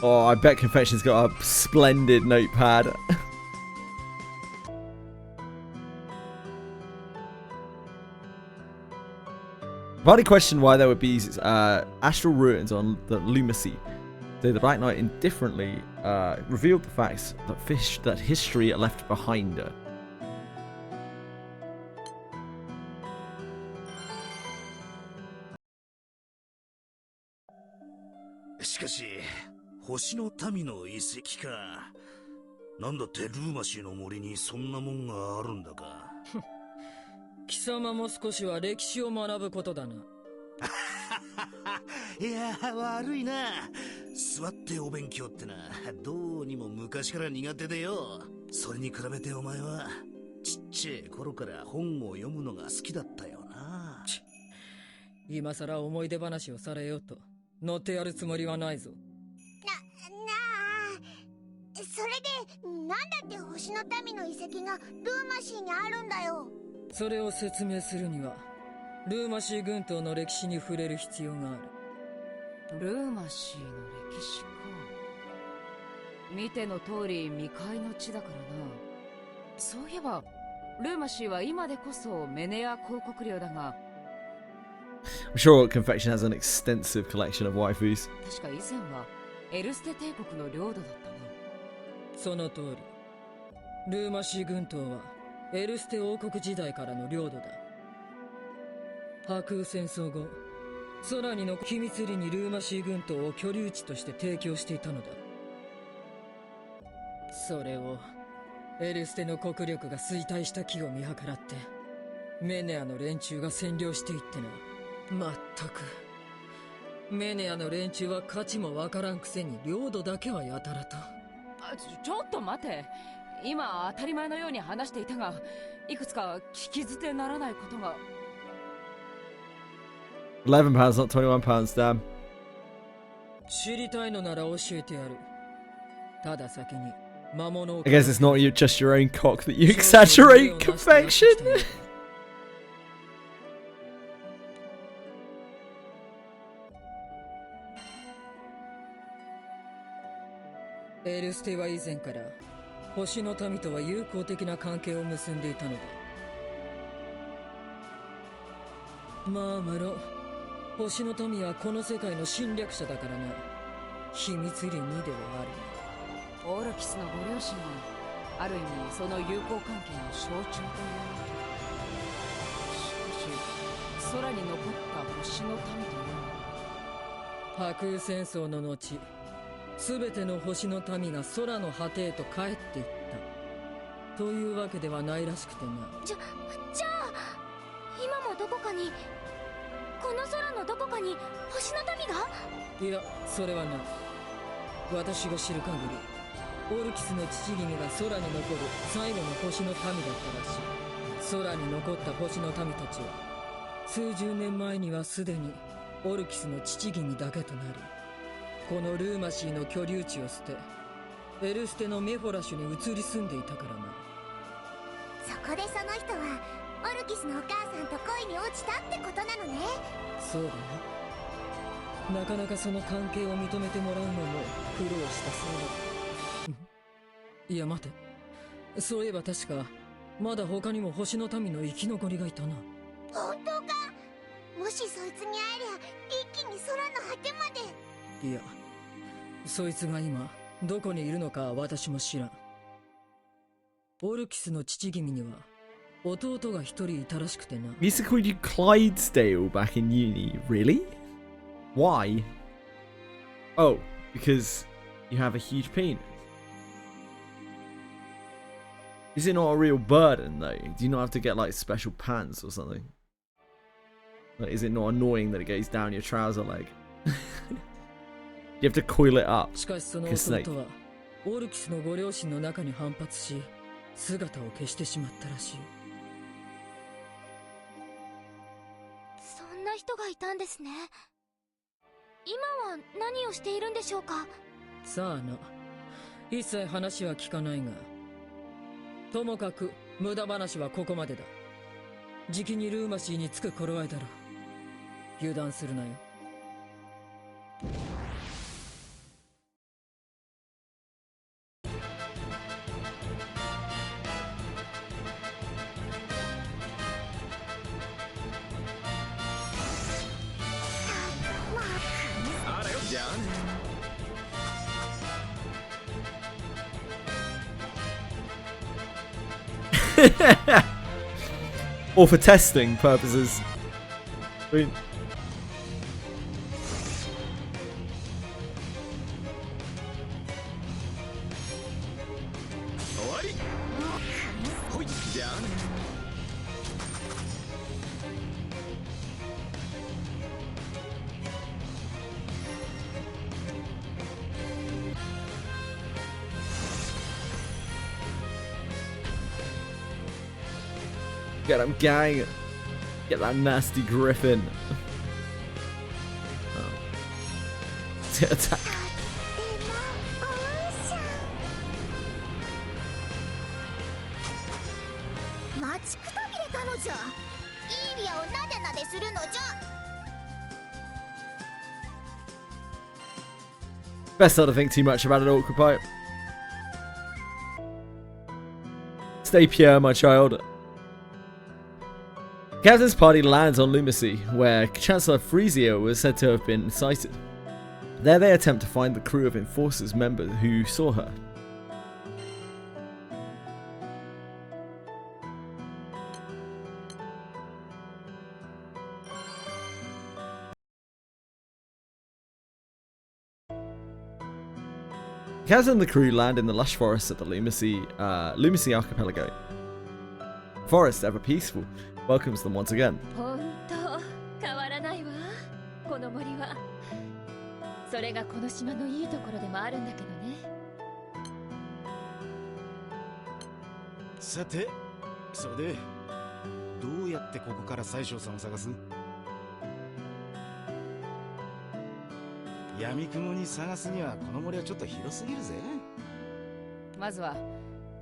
Oh, I bet Confection's got a splendid notepad. I've already questioned why there would be astral ruins on the Lumacy. So the Black Knight indifferently revealed the facts that history left behind her.それでなんだって星の民の遺跡がルーマシーにあるんだよ。それを説明するにはルーマシー群島の歴史に触れる必要がある。ルーマシーの歴史か。見ての通り未開の地だからな。そういえばルーマシーは今でこそメネア公国領だが、I'm sure Confection has an extensive collection of waifus. 確か以前はエルステ帝国の領土だったな。その通り、ルーマシー群島はエルステ王国時代からの領土だ。破空戦争後、空にの秘密裏にルーマシー群島を居留地として提供していたのだ。それをエルステの国力が衰退した機を見計らってメネアの連中が占領していってな。まったくメネアの連中は価値もわからんくせに領土だけはやたらと。ちょっと待て。今当たり前のように話していたが、いくつか聞き捨てならないことが。£11, not £21, damn. 知りたいのなら教えてやる。ただ先に魔物を。 I guess it's not just your own cock that you exaggerate, Confection. エルステは以前から星の民とは友好的な関係を結んでいたのだ。まあ無論星の民はこの世界の侵略者だからな。秘密裏にではある。オールキスのご両親はある意味その友好関係の象徴という。しかし空に残った星の民というのは。破空戦争の後、すべての星の民が空の果てへと帰っていったというわけではないらしくてな。じゃあ今もどこかに、この空のどこかに星の民が。いや、それはな。私が知る限りオルキスの父君が空に残る最後の星の民だったらしい。空に残った星の民たちは数十年前にはすでにオルキスの父君だけとなり、このルーマシーの居留地を捨てエルステのメフォラシュに移り住んでいたからな。そこでその人はオルキスのお母さんと恋に落ちたってことなのね。そうだな。なかなかその関係を認めてもらうのも苦労したそうだ。いや待て、そういえば確かまだ他にも星の民の生き残りがいたな。本当か。もしそいつに会えりゃ一気に空の果てまで。いや、そいつが今どこにいるのか私も知らん。オルキスの父君には弟が一人いたらしくてな。Lisa called you Clydesdale back in uni, really? Why? Oh, because you have a huge penis. Is it not a real burden though? Do you not have to get like special pants or something? Like, is it not annoying that it goes down your trouser leg? You have to coil it up. しかしその like a snake. 弟はオルキスのご両親の中に反発し姿を消してしまったらしい。そんな人がいたんですね。今は何をしているんでしょうか。さあな、一切話は聞かないが、ともかく無駄話はここまでだ。じきにルーマシーに着く頃合いだろう。油断するなよ。あらよ、じゃあね。Or for testing purposes. I mean, 終わり。ほい、じゃあね。get him, gang. Get that nasty griffin. Oh. Attack. 待ちくたびれたのじゃ。イーリアをなでなでするのじゃ。 Best not to think too much about it, awkward pipe. Stay pure, my child. Captain's party lands on Lumacy, where Chancellor Frezio was said to have been sighted. There they attempt to find the crew of Enforcers members who saw her. Captain and the crew land in the lush forests of the Lumacy archipelago. Forest, ever peaceful, welcomes them once again. 本当変わらないわ、この森は。それがこの島のいいところでもあるんだけどね。さて、それでどうやってここから宰相さんを探す？闇雲に探すにはこの森はちょっと広すぎるぜ。まずは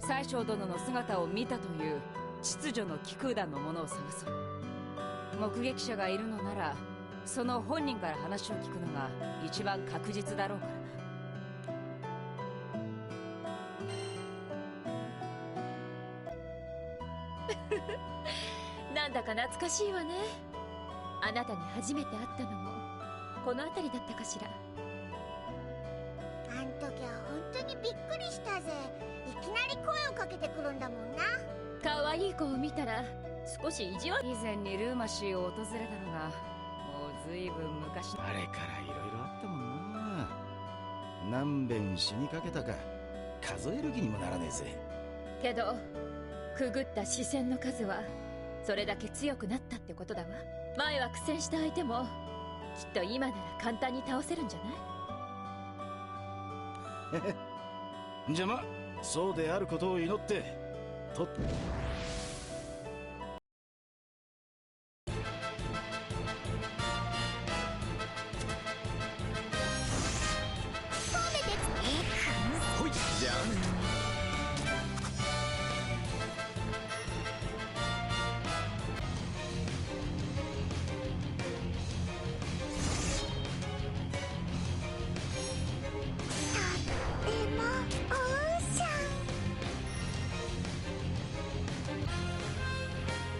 宰相殿の姿を見たという秩序の気空団のものを探そう。目撃者がいるのならその本人から話を聞くのが一番確実だろうからな。なんだか懐かしいわね。あなたに初めて会ったのもこの辺りだったかしら。あん時は本当にびっくりしたぜ。いきなり声をかけてくるんだもんな。可愛い子を見たら少し意地悪。以前にルーマシーを訪れたのがもうずいぶん昔の。あれからいろいろあったもんな。何遍死にかけたか数える気にもならねえぜ。けどくぐった視線の数はそれだけ強くなったってことだわ。前は苦戦した相手もきっと今なら簡単に倒せるんじゃない？じゃま、そうであることを祈ってと。ほい、じゃあね。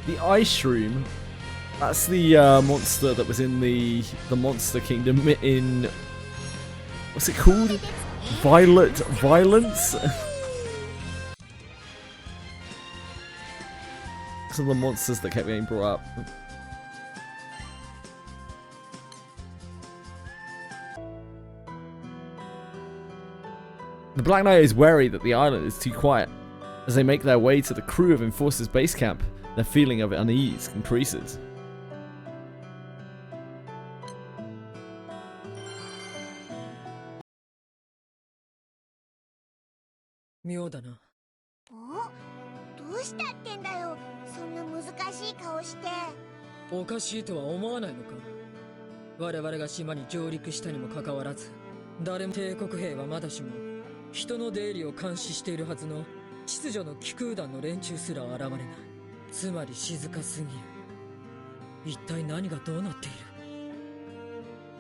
The Ice Shroom. That's the monster that was in the Monster Kingdom in... What's it called? Violet Violence? Some of the monsters that kept getting brought up. The Black Knight is wary that the island is too quiet. As they make their way to the crew of Enforcer's base camp, their feeling of unease increases. 妙だな。お、どうしたってんだよ。そんな難しい顔して。おかしいとは思わないのか。我々が島に上陸したにもかかわらず、誰も帝国兵はまだしも人の出入りを監視しているはずの秩序の気空団の連中すら現れない。つまり静かすぎる。一体何がどうなってい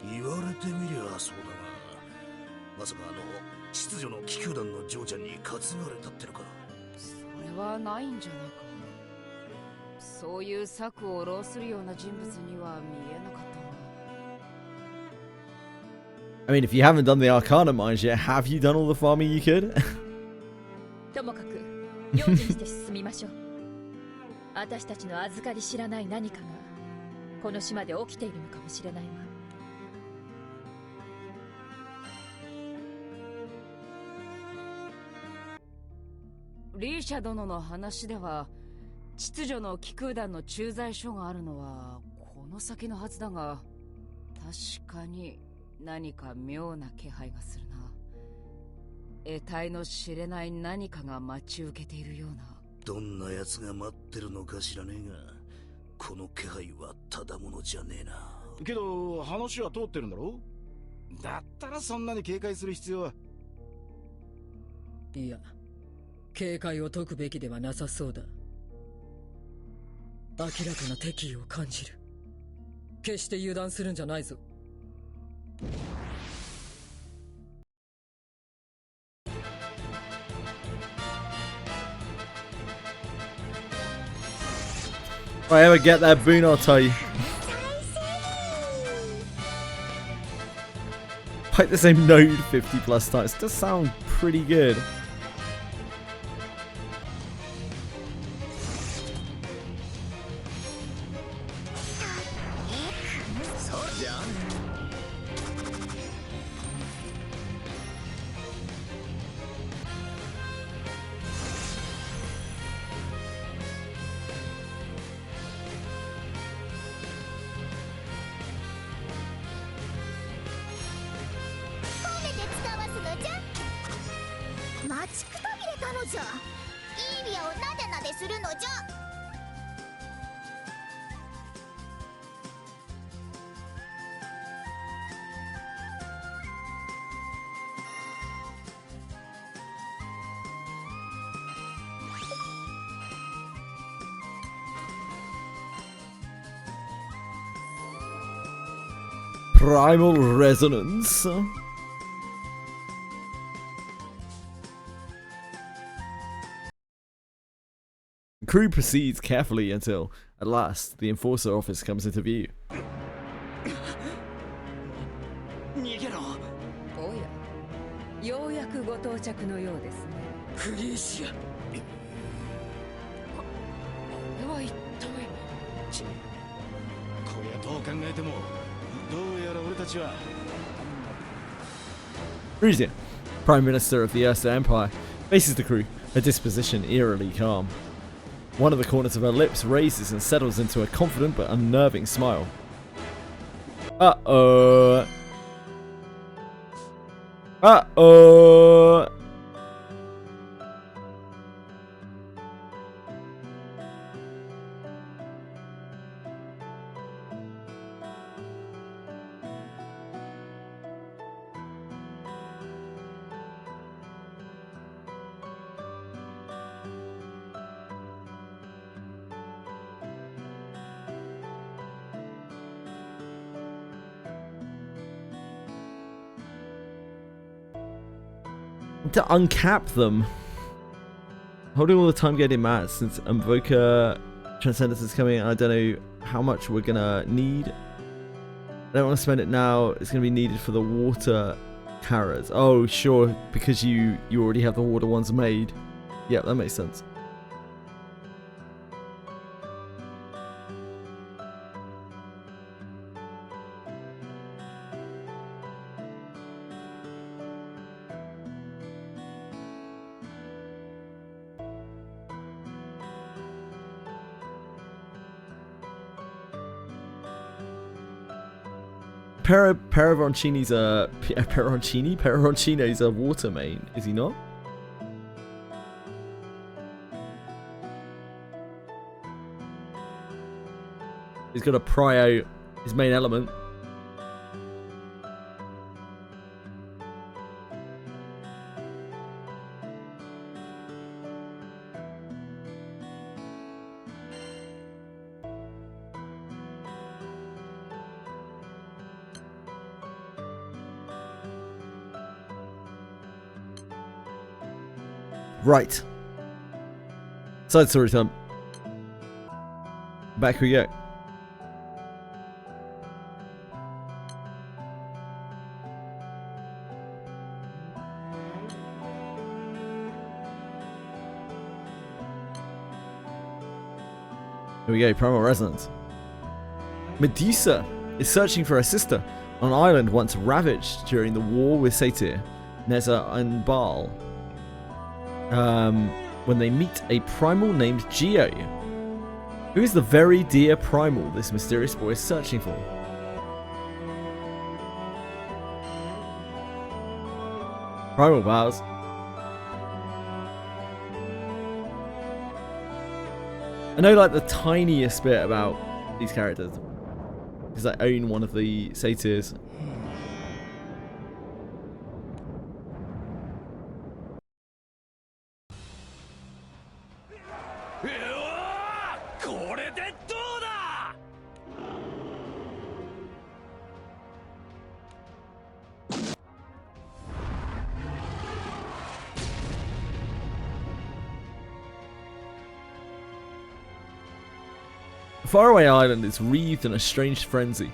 る。言われてみりゃそうだな。まさか秩序の気球団の嬢ちゃんに担がれたってのか。それはないんじゃないか。そういう策を浪するような人物には見えなかったな。 I mean, if you haven't done the Arcana mines yet, have you done all the farming you could? ともかく用心して進みましょう。私たちの預かり知らない何かがこの島で起きているのかもしれないわ。リーシャ殿の話では秩序の気空団の駐在所があるのはこの先のはずだが、確かに何か妙な気配がするな。得体の知れない何かが待ち受けているような。どんな奴が待ってるのか知らねえが、この気配はただものじゃねえな。けど話は通ってるんだろ。だったらそんなに警戒する必要は。いや、警戒を解くべきではなさそうだ。明らかな敵意を感じる。決して油断するんじゃないぞ。If I ever get that boon, I'll tell you. Pipe the same note 50 plus times. Does sound pretty good. Primal Resonance. Crew proceeds carefully until, at last, the Enforcer office comes into view. 逃げろ。おや、ようやくご到着のようですね。フリーシア。これは一体。こりゃどう考えてもどうやら俺たちは。Frisia, Prime Minister of the Ursa Empire, faces the crew, her disposition eerily calm. One of the corners of her lips raises and settles into a confident but unnerving smile. Uh-oh. Uh-oh. To uncap them. Holding all the time getting mad since Invoker Transcendence is coming. I don't know how much we're gonna need. I don't want to spend it now. It's gonna be needed for the water carrots. Oh, sure, because you already have the water ones made. Yeah, that makes sense. Peroncini's Peroncino's a water main, is he not? He's got to pry out his main element. Right. Side story time. Back we go. Here we go, Primal Resonance. Medusa is searching for her sister on an island once ravaged during the war with Satyr, Neza and Baal. When they meet a primal named Geo, who is the very dear primal this mysterious boy is searching for. Primal powers. I know like the tiniest bit about these characters because I own one of the satyrs. Faraway Island is wreathed in a strange frenzy,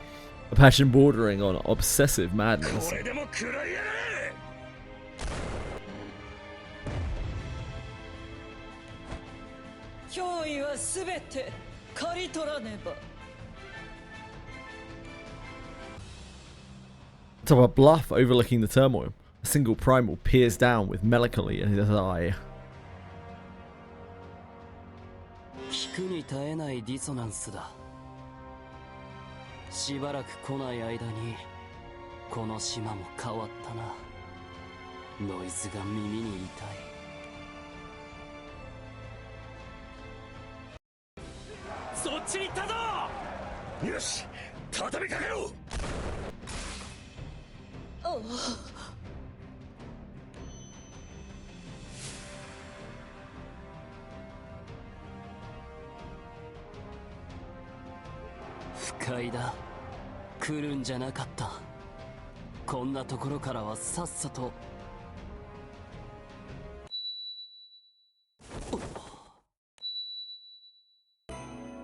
a passion bordering on obsessive madness. Atop a bluff overlooking the turmoil, a single primal peers down with melancholy in his eye. 聞くに耐えないディソナンスだ。しばらく来ない間にこの島も変わったな。ノイズが耳に痛い。そっちに行ったぞ。よし、畳みかけろ。不快だ。来るんじゃなかった。こんなところからはさっさと。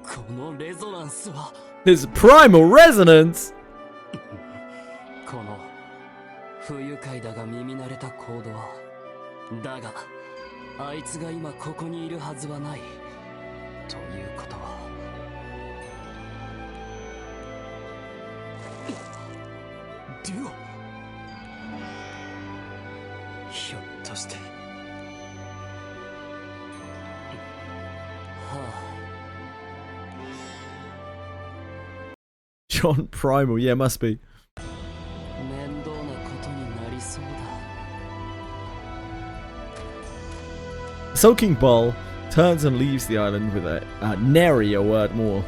このレゾナンスは His primal resonance! この不愉快だが耳慣れたコードは。だがあいつが今ここにいるはずはない。ということはデュオ。ひょっとして。はあ。John Primal, yeah, must be. 面倒なことになりそうだ。Sulking Ball turns and leaves the island with a nary a word more.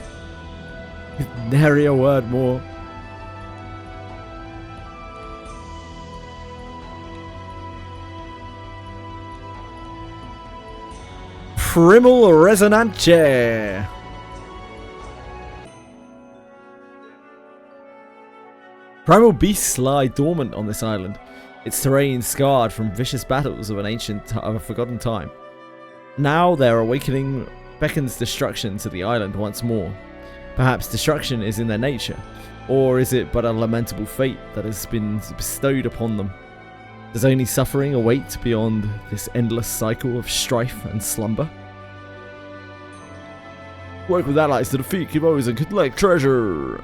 Nary a word more. Primal Resonance. Primal beasts lie dormant on this island, its terrain scarred from vicious battles of a forgotten time. Now their awakening beckons destruction to the island once more. Perhaps destruction is in their nature, or is it but a lamentable fate that has been bestowed upon them? Does only suffering await beyond this endless cycle of strife and slumber? Work with allies to defeat Kibos and collect treasure!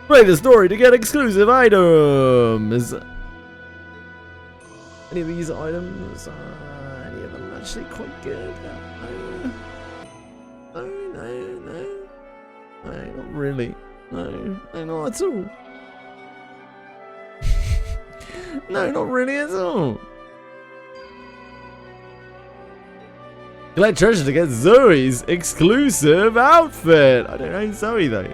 Play the story to get exclusive items! Any of these items, any of them actually quite good? No, not really. No, not at all. No, not really at all. Collect treasure to get Zoe's exclusive outfit. I don't own Zoe though.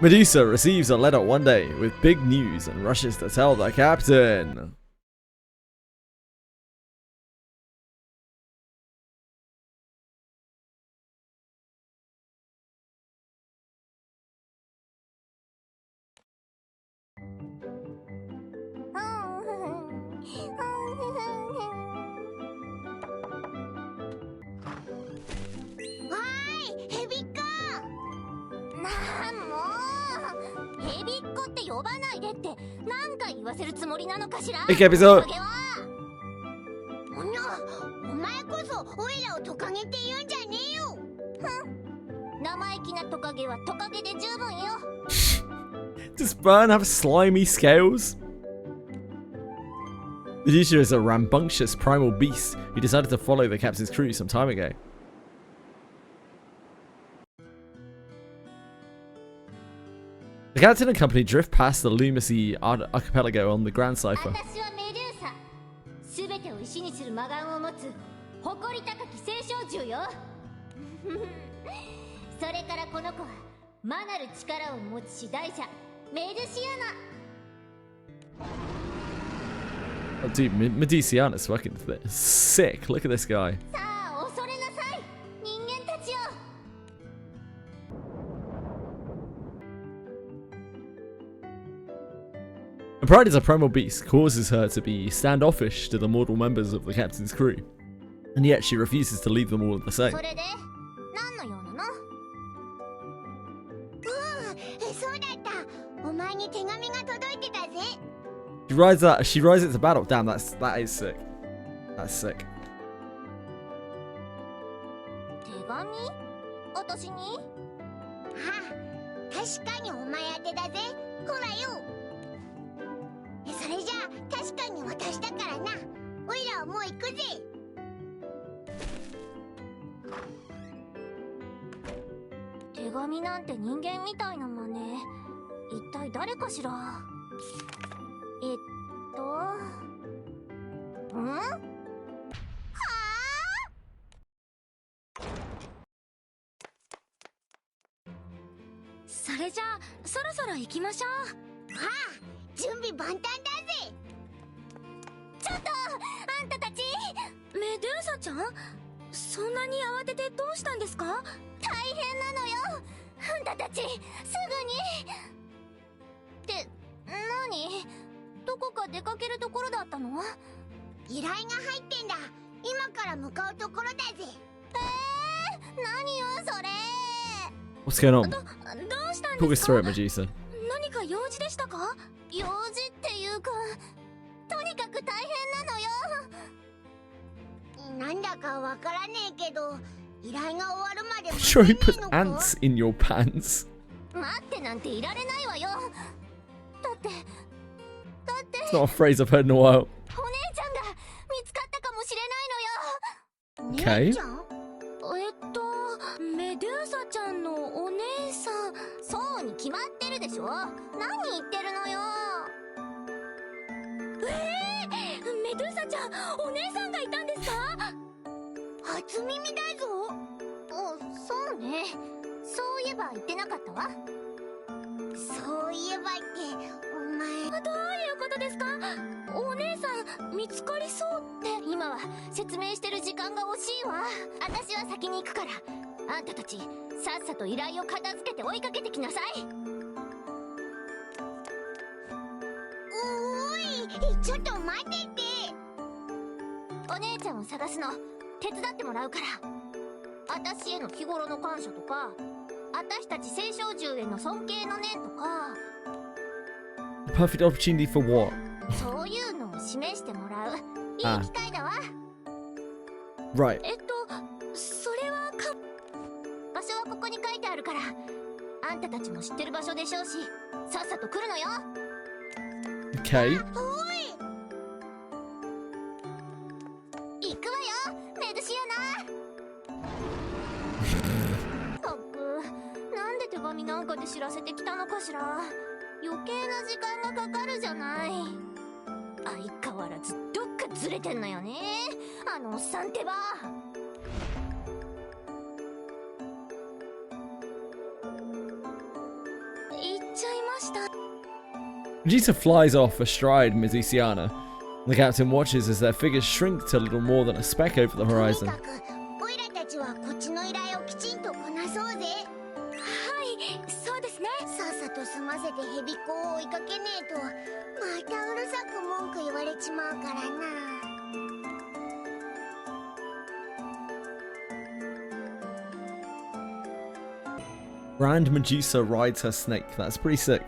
Medusa receives a letter one day with big news and rushes to tell the captain. ばないでって何回言わせるつもりなのかしら。Big episode. お前こそオイラをトカゲって言うんじゃねえよ。生意気なトカゲはトカゲで十分よ。Does Burn have slimy scales? Medusa is a rambunctious primal beast who decided to follow the captain's crew some time ago. The captain and company drift past the Limbus archipelago on the Grand Cipher. 私はメデューサ。すべてを石にする魔眼を持つ誇り高き聖少獣よ。それからこの子は魔なる力を持つ指導者メデュシアナ。 Oh, dude, Mediciana's fucking sick. Look at this guy. さあ恐れなさい人間たちよ。Her pride as a primal beast causes her to be standoffish to the mortal members of the captain's crew, and yet she refuses to leave them all the same. それで何の用なの？そうだった。お前に手紙が届いてたぜ。She rides it to battle. Damn, that is sick. That's sick. 手紙？私に？ああ、確かにお前宛てだぜ。ほらよ。それじゃあ確かに私だからな。おいらはもう行くぜ。手紙なんて人間みたいな真似。一体誰かしら。はあ？それじゃあそろそろ行きましょう。はあ、準備万端だぜ。ちょっとあんたたち。メデューサちゃん、そんなに慌ててどうしたんですか？大変なのよあんたたち。すぐにって何？どこか出かけるところだったの？依頼が入ってんだ。今から向かうところだぜ。何よそれ。 What's going on? どうしたん Talk で us すか？ through it, Medusa. 何か用事でしたか？用事っていうか、とにかく大変なのよ。なんだかわからねえけど、依頼が終わるまで I'm 待 sure て he ね put えのか？ ants in your pants. 待ってなんていられないわよ。だって It's not a phrase I've heard in a while. お姉ちゃんが見つかったかもしれないのよ。 Okay. 姉ちゃん？メデューサちゃんのお姉さん。そうに決まってるでしょ。何言ってるのよ。メデューサちゃん、お姉さんがいたんですか？初耳だぞ。そうね。そういえば言ってなかったわ。そういえばってお前。どういうことですか？お姉さん見つかりそうって。今は説明してる時間が惜しいわ。私は先に行くから、あんたたちさっさと依頼を片付けて追いかけてきなさい。おーい、ちょっと待ってって。お姉ちゃんを探すの手伝ってもらうから。私への日頃の感謝とか、私たち聖少獣への尊敬の念とか。 Perfect opportunity for what? そういうのを示してもらういい機会だわ。Right. それは場所はここに書いてあるから、あんたたちも知ってる場所でしょうし、さっさと来るのよ。 Okay. おい、行くわよメドシアナ。ったく、なんで手紙なんかで知らせてきたのかしら。余計な時間がかかるじゃない。相変わらずどっかずれてんのよね、あのおっさんってば。行っちゃいました。 Medusa flies off astride Mediciana. The captain watches as their figures shrink to little more than a speck over the とに horizon. かくオイラたちはこっちの依頼をきちんとこなそうぜ。はい、そうですね。さっさと済ませてヘビコを追いかけねえと、またうるさく文句言われちまうからな。 Grand Medusa rides her snake. That's pretty sick.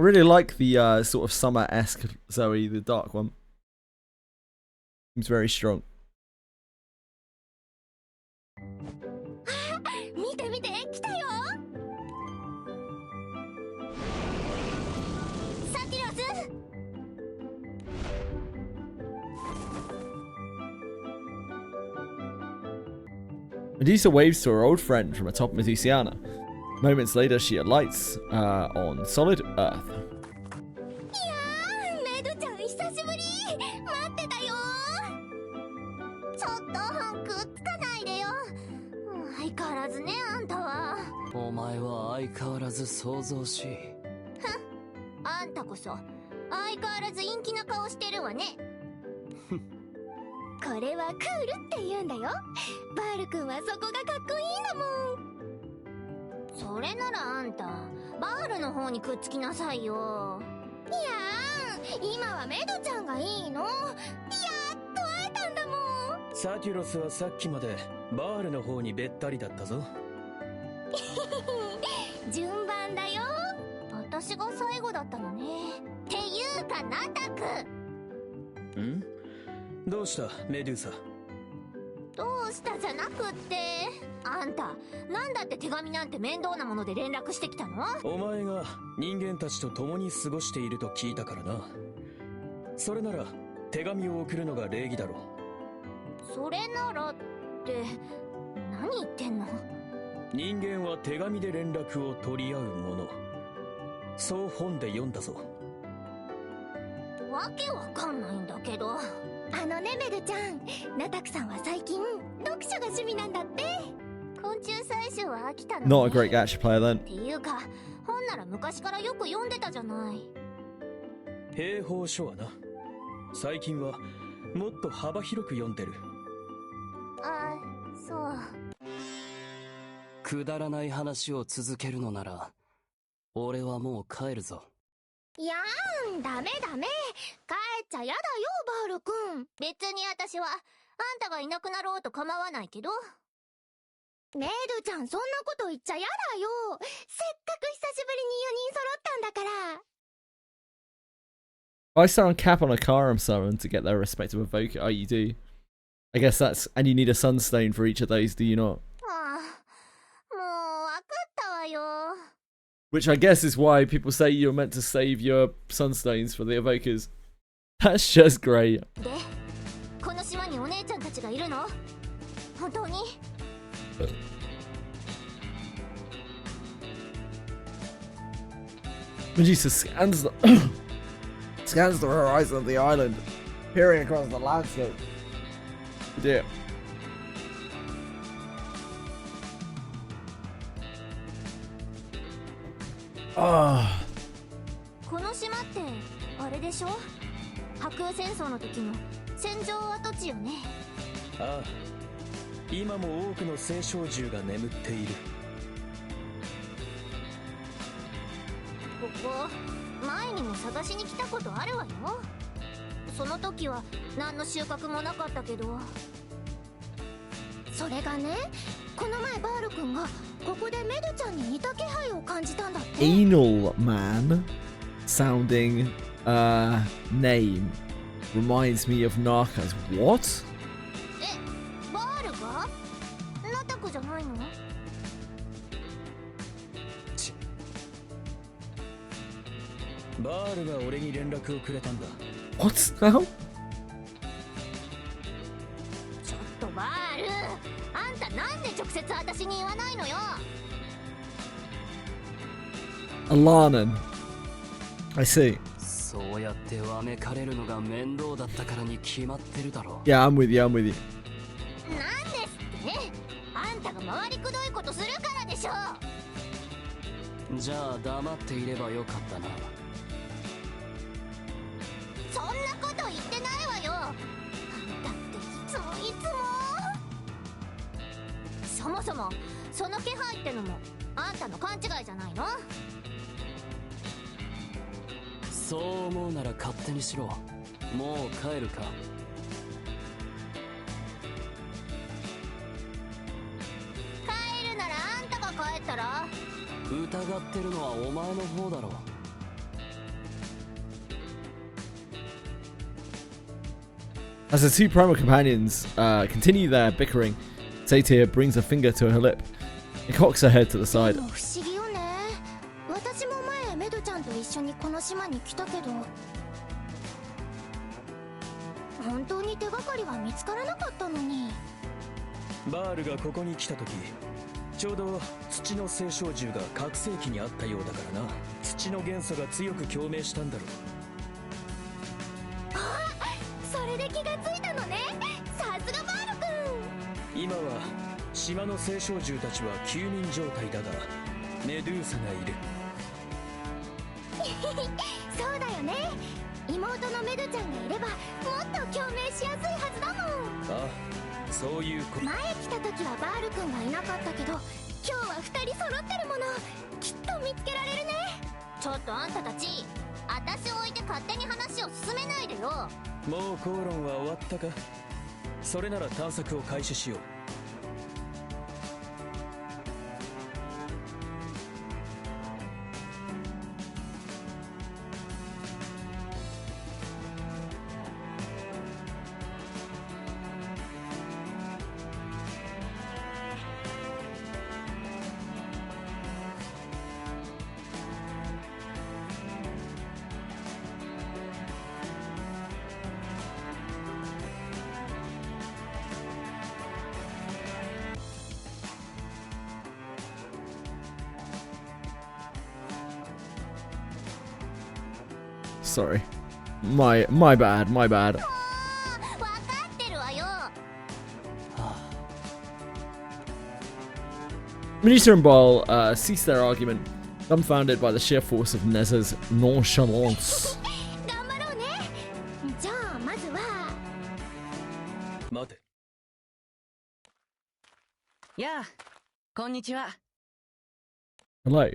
really like the sort of summer-esque Zoe, the dark one. Seems very strong. 見て見て、来たよ。サティロス。 Medusa waves to her old friend from atop Medusiana. Moments later, she alights on solid earth. いやー、メドちゃん久しぶり。待ってたよ。ちょっとくっつかないでよ。相変わらずね、あんたは。お前は相変わらず想像しい。あんたこそ相変わらず陰気な顔してるわね。これはクールって言うんだよ。バール君はそこがかっこいいんだもん。それならあんたバールの方にくっつきなさいよ。いやー、今はメドちゃんがいいの。やっと会えたんだもん。サティロスはさっきまでバールの方にべったりだったぞ。順番だよ。私が最後だったのね。っていうかナタク。ん？どうしたメデューサ？どうしたじゃなくって、あんたなんだって手紙なんて面倒なもので連絡してきたの？お前が人間たちと共に過ごしていると聞いたからな。それなら手紙を送るのが礼儀だろう。それならって何言ってんの？人間は手紙で連絡を取り合うもの、そう本で読んだぞ。わけわかんないんだけど。あのねメルちゃん、ナタクさんは最近読書が趣味なんだって。昆虫採集は飽きたのね。 Not a great gacha player っ then. ていうか本なら昔からよく読んでたじゃない。兵法書はな、最近はもっと幅広く読んでる。あ、そう。くだらない話を続けるのなら俺はもう帰るぞ。いやーん、ダメダメ。帰っちゃやだよバール君。別に私はあんたがいなくなろうと構わないけど。メイドちゃんそんなこと言っちゃやだよ。せっかく久しぶりに4人揃ったんだから。I sound cap on a Karam summon to get their respective evoker. Oh, you do. I guess that's, and you need a sunstone for each of those, do you not? ああ、もうわかったわよ。 Which I guess is why people say you're meant to save your sunstones for the evokers. That's just great. で、この島にお姉ちゃんたちがいるの？本当にMedusa scans the scans the horizon of the island, peering across the landscape. Dear. Ah. この島ってあれでしょ？白空戦争の時の戦場跡地よね。ああ、今も多くの青少獣が眠っている。ここ前にも探しに来たことあるわよ。その時は何の収穫もなかったけど。それがね、この前バール君がここでメドちゃんに似た気配を感じたんだって。 Anal man sounding name reminds me of Narcos. What? え、バールが？ナタクじゃないの？バールが俺に連絡をくれたんだ。 What now? ちょっとバール、あんたなんで直接私に言わないのよ。 Alanan. I see. そうやってわめかれるのが面倒だったからに決まってるだろう。 Yeah, I'm with you. I'm with you. なんですって？あんたが回りくどいことするからでしょ。じゃあ黙っていればよかったな。そんなこと言ってないわよ。あんたっていつもいつも。そもそもその気配ってのもあんたの勘違いじゃないの？そう思うなら勝手にしろ。もう帰るか。帰るならあんたが帰ったら？疑ってるのはお前の方だろう。As the two primal companions continue their bickering, Satyr brings a finger to her lip and cocks her head to the side. 不思議よね。私も前メドちゃんと一緒にこの島に来たけど、本当に手がかりは見つからなかったのに。バールがここに来た時、ちょうど土の青少獣が覚醒器にあったようだからな。土の元素が強く共鳴したんだろう。それで気がついたのね。さすがバール君。今は島の青少獣たちは休眠状態だが、メドゥーサがいる。そうだよね。妹のメドちゃんがいればもっと共鳴しやすいはずだもん。あ、そういうこと。前来た時はバール君がいなかったけど、今日は2人揃ってるもの。きっと見つけられるね。ちょっとあんたたち、私を置いて勝手に話を進めないでよ。もう口論は終わったか。それなら探索を開始しよう。Sorry. My bad, my bad. 分かってるわよ。Medusa and Ball cease their argument, dumbfounded by the sheer force of Neza's nonchalance. 頑張ろうね。じゃあまずは。待て。やあ、こんにちは。Hello.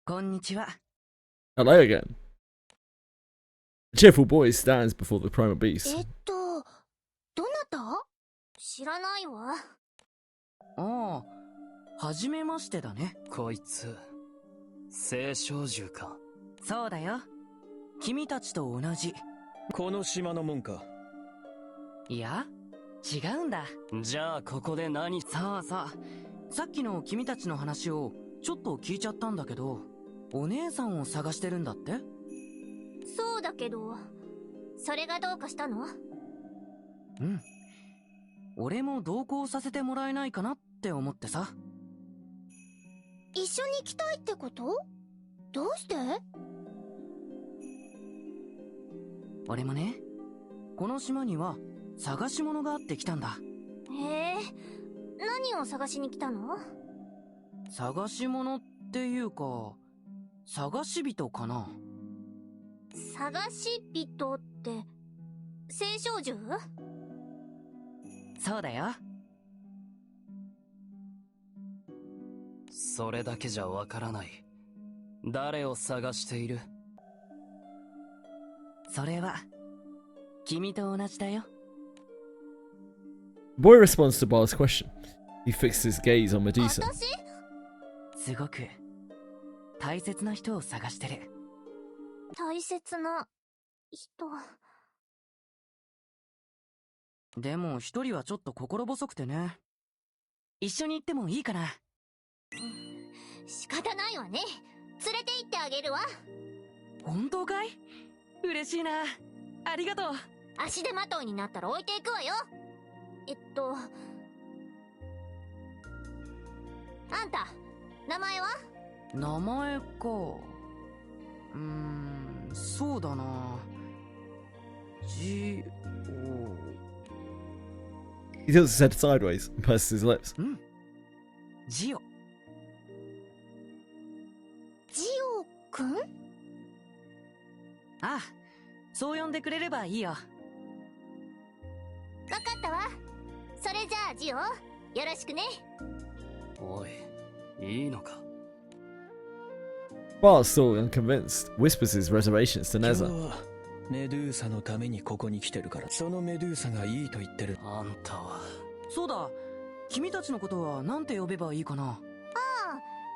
こんにちは。Hello again. A cheerful boy stands before the primal beast. どなた？知らないわ。ああ、はじめましてだね。こいつ、青少獣か。そうだよ。君たちと同じ。この島のもんか。いや、違うんだ。じゃあここで何？そうそう。さっきの君たちの話をちょっと聞いちゃったんだけど、お姉さんを探してるんだって？そうだけど、それがどうかしたの？うん。俺も同行させてもらえないかなって思ってさ。一緒に来たいってこと？どうして？俺もね、この島には探し物があって来たんだ。へえ、何を探しに来たの？探し物っていうか、探し人かな。探し人って、青少獣？そうだよ。それだけじゃわからない。誰を探している？それは、君と同じだよ。The boy responds to Ball's question. He fixes his gaze on Medusa. 私？すごく、大切な人を探してる。大切な人。でも一人はちょっと心細くてね。一緒に行ってもいいかな？仕方ないわね。連れて行ってあげるわ。本当かい？嬉しいな。ありがとう。足手まといになったら置いていくわよ。あんた、名前は？名前か。そうだな。He tilts his head sideways and purses his lips. ジオ。ジオくん？ああ、そう呼んでくれればいいよ。わかったわ。それじゃあジオ、よろしくね。おい、いいのか。Ball, still unconvinced, whispers his reservations to 今日 Neza. はメドゥーサのためにここに来てるから、そのメドゥーサがいいと言ってる。あんたは。そうだ、君たちのことは何て呼べばいいかな。ああ、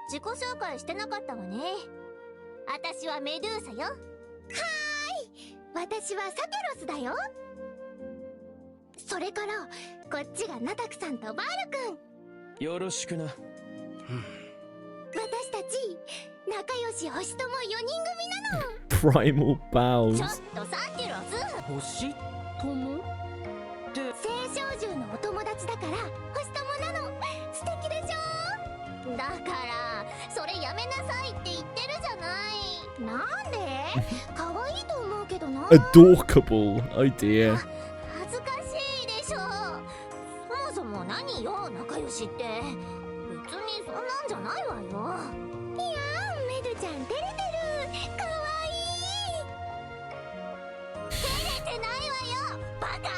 自己紹介してなかったわね。私はメドゥーサよ。はーい、私はサテロスだよ。それからこっちがナタクさんとバール君。よろしくな。私たち仲良し星とも4人組なの。 Primal ちょ Bows. っとサテロス、星友って青少獣のお友達だから星友なの。素敵でしょ。だからそれやめなさいって言ってるじゃない。なんで？可愛いと思うけどな。Adorkable. Oh dear. 恥ずかしいでしょ。そもそも何よ仲良しって。別にそんなんじゃないわよ。いやー、メドちゃん照れてる。かわいい。照れてないわよバカ。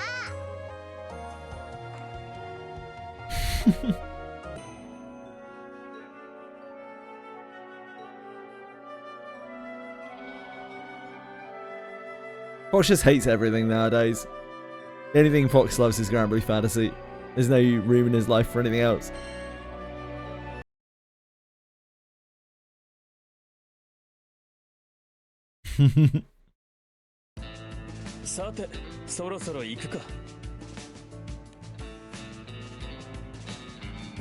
Fox just hates everything nowadays. The only thing Fox loves is Granblue Fantasy. There's no room in his life for anything else. さて、そろそろ行くか。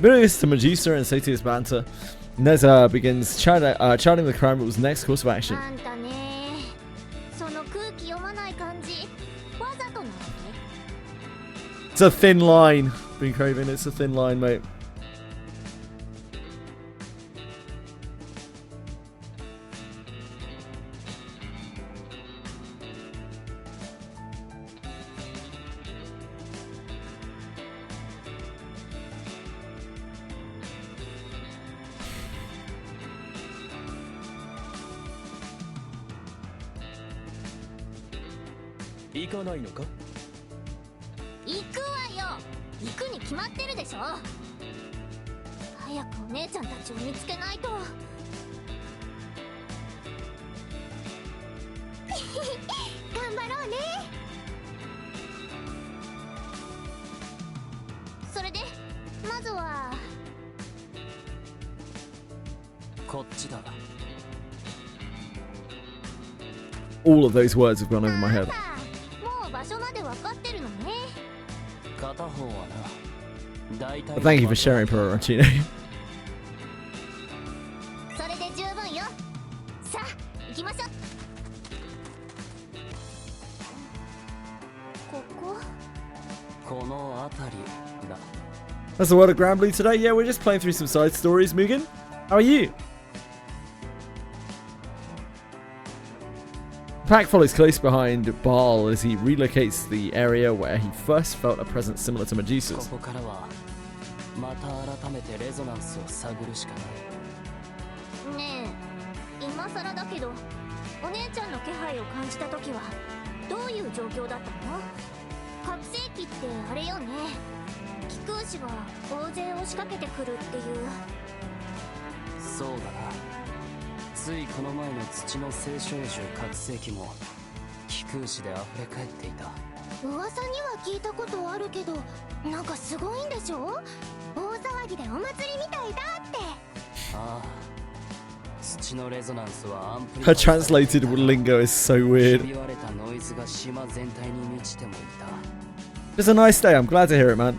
Bilious to Medusa and Satius banter. Neza begins charting the crime rule's next course of action. あんたね、その空気読まない感じわざとなのね。 It's a thin line, Been Craven. It's a thin line, mate.行かないのか？行くわよ。行くに決まってるでしょ。早くお姉ちゃんたちを見つけないと。頑張ろうね。それでまずはこっちだ。 All of those words have gone over my head. もう場所まで分かってるのね。片方はな、大体 Thank you for sharing, Perorantino. それで十分よ。さあ行きましょう。この辺りだ。 That's the word of Granblue today. Yeah, we're just playing through some side stories. Mugen, how are you? Pack follows close behind Baal as he relocates the area where he first felt a presence similar to Medusa's. ここからはまた改めてレゾナンスを探るしかない。ねえ、今更だけどお姉ちゃんの気配を感じた時はどういう状況だったの？覚醒器ってあれよね。気空士が大勢押しかけてくるっていう。そうだな。ついこの前の土の青少獣覚醒器も気空士で溢れ返っていた。噂には聞いたことあるけど、なんかすごいんでしょ？大騒ぎでお祭りみたいだって。ああ、土のレゾナンスはアンプリ Her translated lingo is so weird. ひび割れたノイズが島全体に満ちてもいた。 Just a nice day. I'm glad to hear it, man.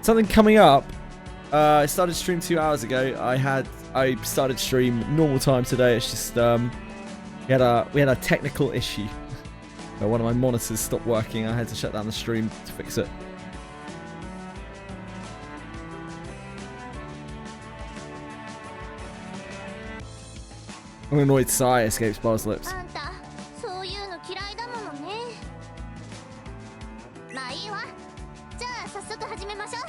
Something coming up. I started stream 2 hours ago. I started stream normal time today. It's just we had a technical issue. One of my monitors stopped working. I had to shut down the stream to fix it. An annoyed sigh escapes Bar's lips. あんた、そういうの嫌いだものね。まあいいわ。じゃあ早速始めましょ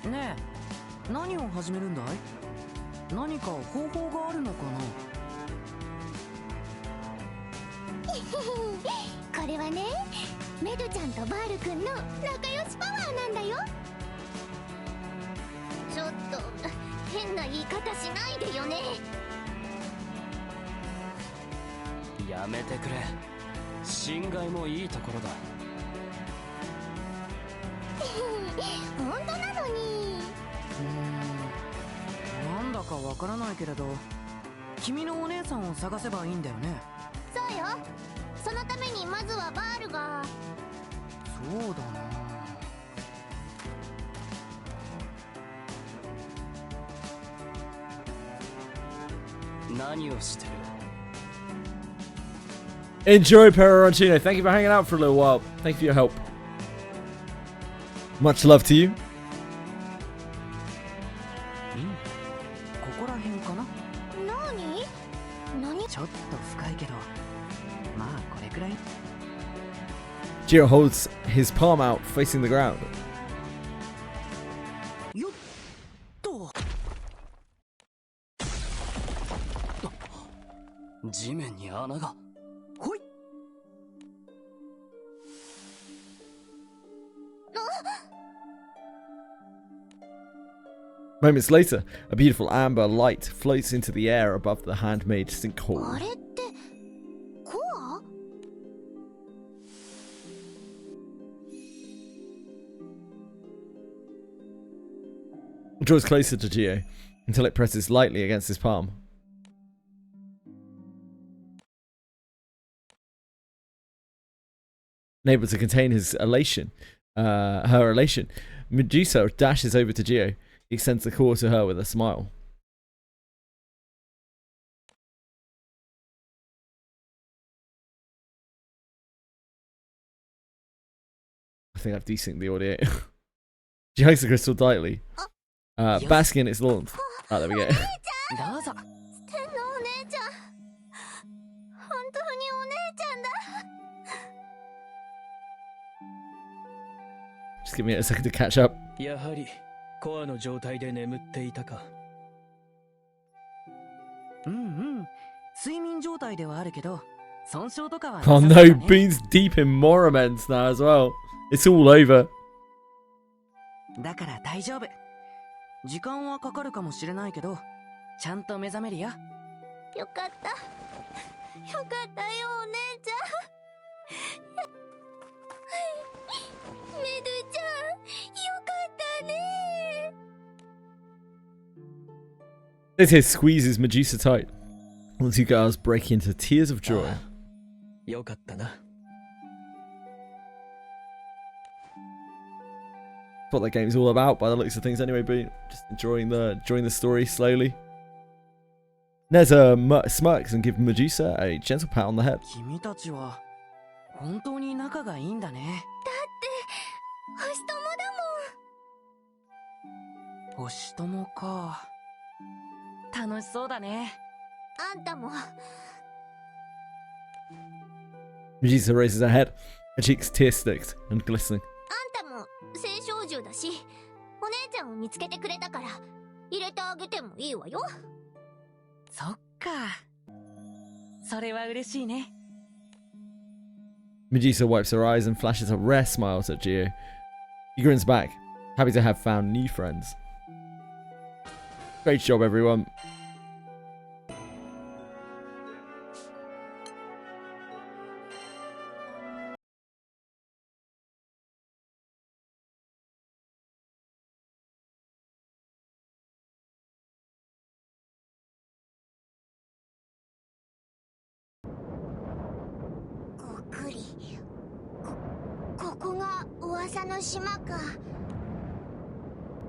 う。ねえ、何を始めるんだい？何か方法があるのかな？これはね、メドちゃんとバール君の仲良しパワーなんだよ。ちょっと変な言い方しないでよね。ややめてくれ。侵害もいいところだ。本当なのに。なんだかわからないけれど、君のお姉さんを探せばいいんだよね。そうよ。そのためにまずはバールが。そうだな。何をしてる？ Enjoy, Perroncino. Thank you for hanging out for a little while. Thank you for your help. Much love to you. ここら辺かな。何ちょっと深いけど、まあこれくらい。Gio holds his palm out, facing the ground. よっと。地面に穴が。ほい。Moments later, a beautiful amber light floats into the air above the handmade あ sinkhole. れってコア？ It draws closer to Gio until it presses lightly against his palm. Unable to contain his elation, her elation, Medusa dashes over to Gio. He extends the claw to her with a smile. I think I've desynced the audio. She hugs the crystal tightly, basking in its warmth. Oh, there we go. どうぞ。天のお姉ちゃん。本当にお姉ちゃんだ。 Just give me a second to catch up. やはりコアの状態で眠っていたか。睡眠状態ではあるけど、損傷とかは。Oh no, Bean's deep in Moraments now as well. It's all over. だから大丈夫。時間はかかるかもしれないけど、ちゃんと目覚めるよ。よかった。よかったよお姉ちゃん。メドゥちゃん、よかったね。 This here squeezes Medusa tight. The two girls break into tears of joy. よかったな。That's what that game's all about by the looks of things anyway, Bean. Just enjoying the story slowly. Neza smirks and gives Medusa a gentle pat on the head. 君たちは本当に仲がいいんだね。星友だもん。星友か。楽しそうだね。あんたも。 Medusa raises her head, her cheeks tear-sticked and glistening. あんたも青少獣だし、お姉ちゃんを見つけてくれたから入れてあげてもいいわよ。そっか。それは嬉しいね。Medusa wipes her eyes and flashes a rare smile at Gio. He grins back, happy to have found new friends. Great job, everyone.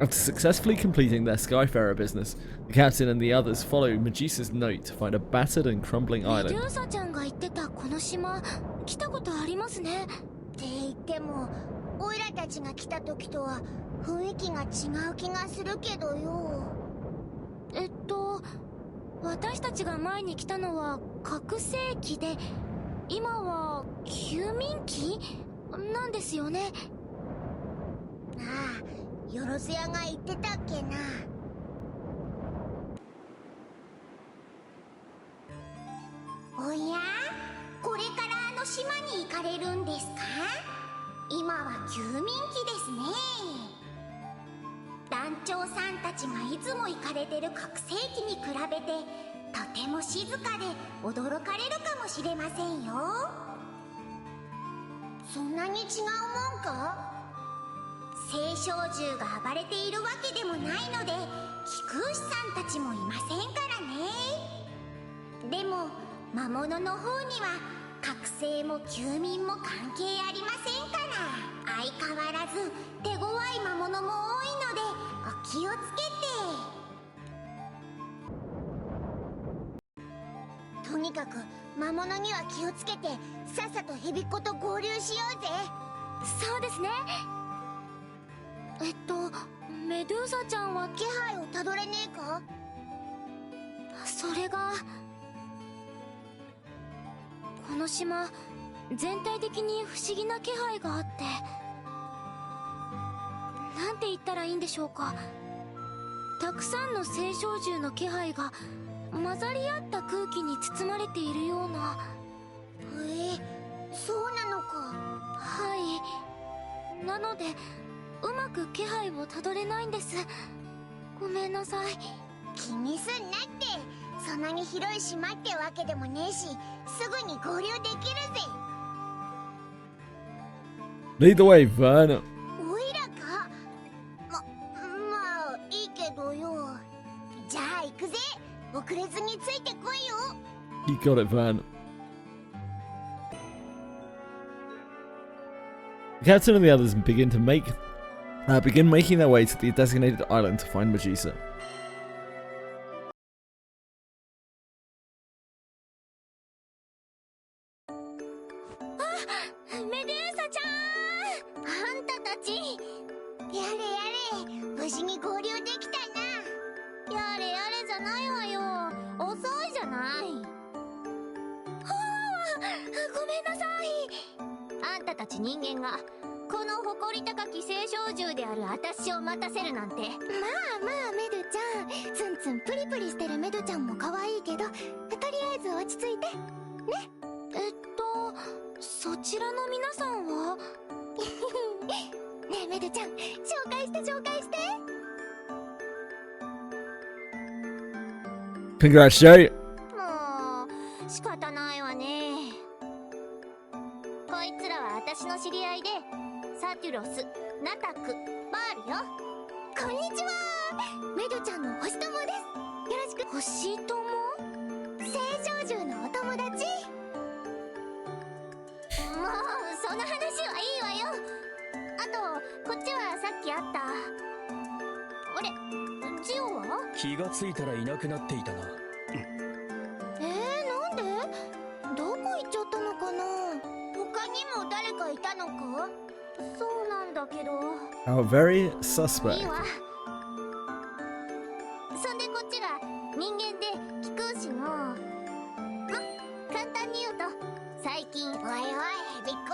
After successfully completing their Skyfarer business, the captain and the others follow Medusa's note to find a battered and crumbling メ island. ドゥーサちゃんが言ってたこの島、来たことありますね。って言っても、オイラたちが来た時とは雰囲気が違う気がするけどよ。私たちが前に来たのは覚醒期で、今は休眠期なんですよね。ああ、よろずやが言ってたっけな。おや、これからあの島に行かれるんですか？今は休眠期ですね。団長さんたちがいつも行かれてる覚醒期に比べてとても静かで驚かれるかもしれませんよ。そんなに違うもんか？青少獣が暴れているわけでもないので貴空士さんたちもいませんからね。でも魔物の方には覚醒も休眠も関係ありませんから、相変わらず手強い魔物も多いのでお気をつけて。とにかく魔物には気をつけて、さっさとヘビっ子と合流しようぜ。そうですね。メドゥーサちゃんは気配をたどれねえか？それが、この島全体的に不思議な気配があって、なんて言ったらいいんでしょうか。たくさんの青少獣の気配が混ざり合った空気に包まれているような。そうなのか。はい。なのでうまく気配をたどれないんです。ごめんなさい。気にすんなって。そんなに広い島ってわけでもねえし、すぐに合流できるぜ。Lead the way, Vern. おいらか？まあいいけどよ。じゃあ行くぜ。遅れずについてこいよ。You got it, Vern. The captain and the others begin making their way to the designated island to find Medusa. メデューサちゃん、あんたたち。やれやれ、無事に合流できたな。やれやれじゃないわよ。遅いじゃない。ごめんなさい。あんたたち人間がこの誇り高き青少獣である私を待たせるなんて。まあメドちゃん、ツンツンプリプリしてるメドちゃんも可愛いけど、とりあえず落ち着いてね。そちらの皆さんは？ねえメドちゃん、紹介して紹介して。Congrats, Joe. もう仕方ないわね。こいつらは私の知り合いで、サテュロス、ナタク、バールよ。こんにちは。メドちゃんの星友です。よろしく。星友？青少獣のお友達？もうその話はいいわよ。あとこっちはさっき会った、あれ、ジオは？気がついたらいなくなっていたな。なんで？どこ行っちゃったのかな。他にも誰かいたのか？そうなんだけど。How very suspect. いいわ。そんでこっちが人間で貴空士の、簡単に言うと、最近。おいおいヘビっ子、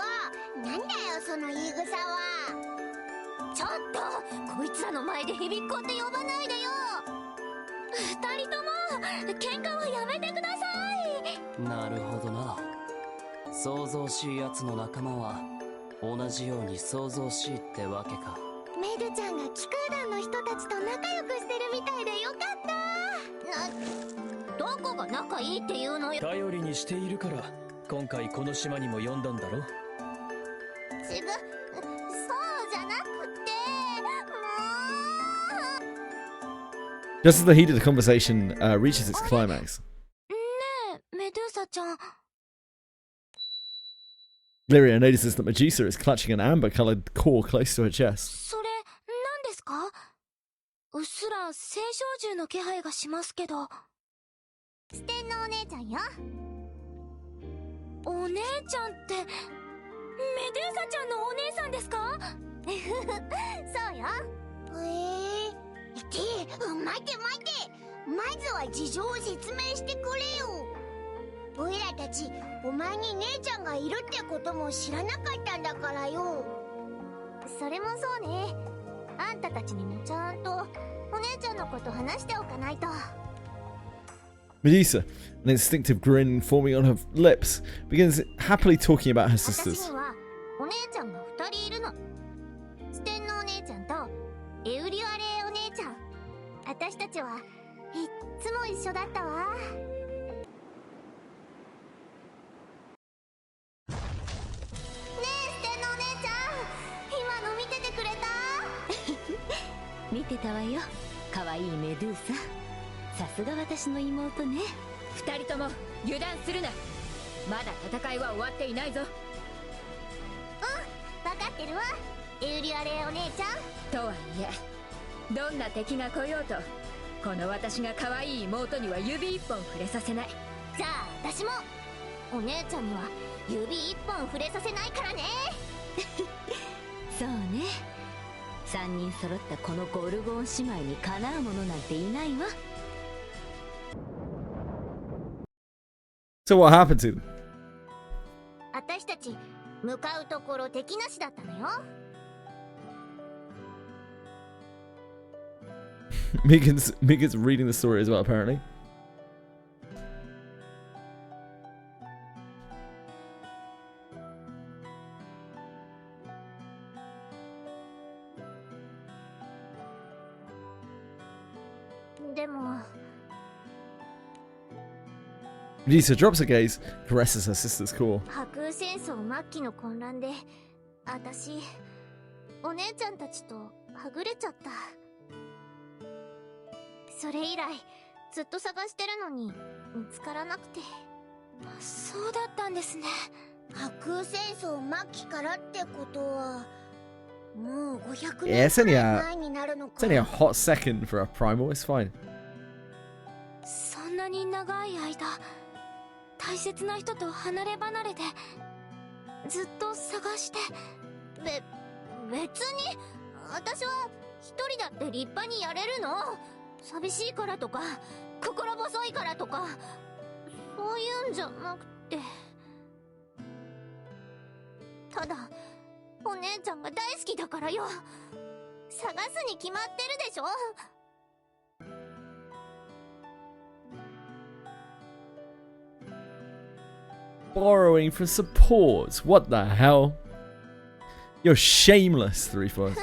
なんだよその言い草は。ちょっとこいつらの前でヘビっ子って呼ばないでよ。二人とも喧嘩はやめてください。なるほどな。騒々しい奴の仲間は同じように騒々しいってわけか。メドちゃんが気空団の人たちと仲良くしてるみたいでよかった。どこが仲いいっていうのよ。頼りにしているから今回この島にも呼んだんだろ。そうじゃなくて、Just as the heat of the conversation reaches its climax, ねえメドゥーサちゃん。Lyria notices that Medusa is clutching an amber-colored core close to her chest. それ何ですか？うっすら青少獣の気配がしますけど。四天王お姉ちゃんよ。お姉ちゃんってメドゥーサちゃんのお姉さんですか？そうよ。待て待て、まずは事情を説明してくれよ。おいらたちお前に姉ちゃんがいるってことも知らなかったんだからよ。それもそうね。あんたたちにもちゃんとお姉ちゃんのこと話しておかないと。 Medusa, an instinctive grin forming on her lips, begins happily talking about her 私 sisters. にはお姉ちゃんが2人いるの。四天王お姉ちゃんとエウリオアレお姉ちゃん。私たちはいっつも一緒だったわ。見てたわよ、可愛いメドゥーサ。さすが私の妹ね。二人とも油断するな。まだ戦いは終わっていないぞ。分かってるわ、エウリアレお姉ちゃん。とはいえ、どんな敵が来ようとこの私が可愛い妹には指一本触れさせない。じゃあ私もお姉ちゃんには指一本触れさせないからね。そうね、3人揃ったこのゴルゴン姉妹にかなうものなんていないわ。 So what happened to them? 私たち向かうところ敵なしだったのよ。Megan's reading the story as well, apparently. でも Lisa drops her gaze, caresses her sister's core. 白空戦争末期の混乱で私お姉ちゃんたちとはぐれちゃった。それ以来ずっと探してるのに見つからなくて。そうだったんですね。白空戦争末期からってことはもう500 Yeah, 年くらい前になるのか。 it's only a hot second for a primal, it's fine. そんなに長い間大切な人と離れ離れでずっと探して。別に私は一人だって立派にやれるの。寂しいからとか心細いからとかそういうんじゃなくて、ただお姉ちゃんが大好きだからよ。探すに決まってるでしょ。Borrowing for support. What the hell? You're shameless, 3-4.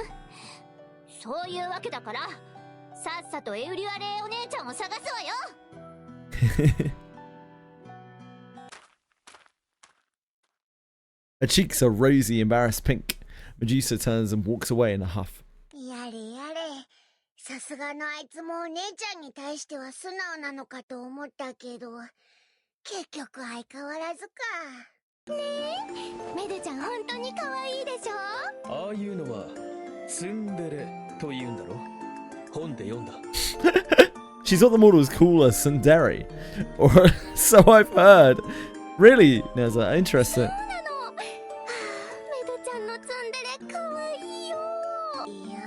そういうわけだからさっさとエウリアレお姉ちゃんを探すわよ。Her cheeks are rosy, embarrassed pink. Medusa turns and walks away in a huff. やれやれ、さすがのあいつもお姉ちゃんに対しては素直なのかと思ったけど、結局相変わらずか。ねえ、メデちゃん本当に可愛いでしょ。ああいうのはツンデレと言うんだろ。本で読んだ。She thought the model was cool as Sundari. Or so I've heard. Really, Neza? Interesting. メドちゃんのツンデレ可愛いよ。いや、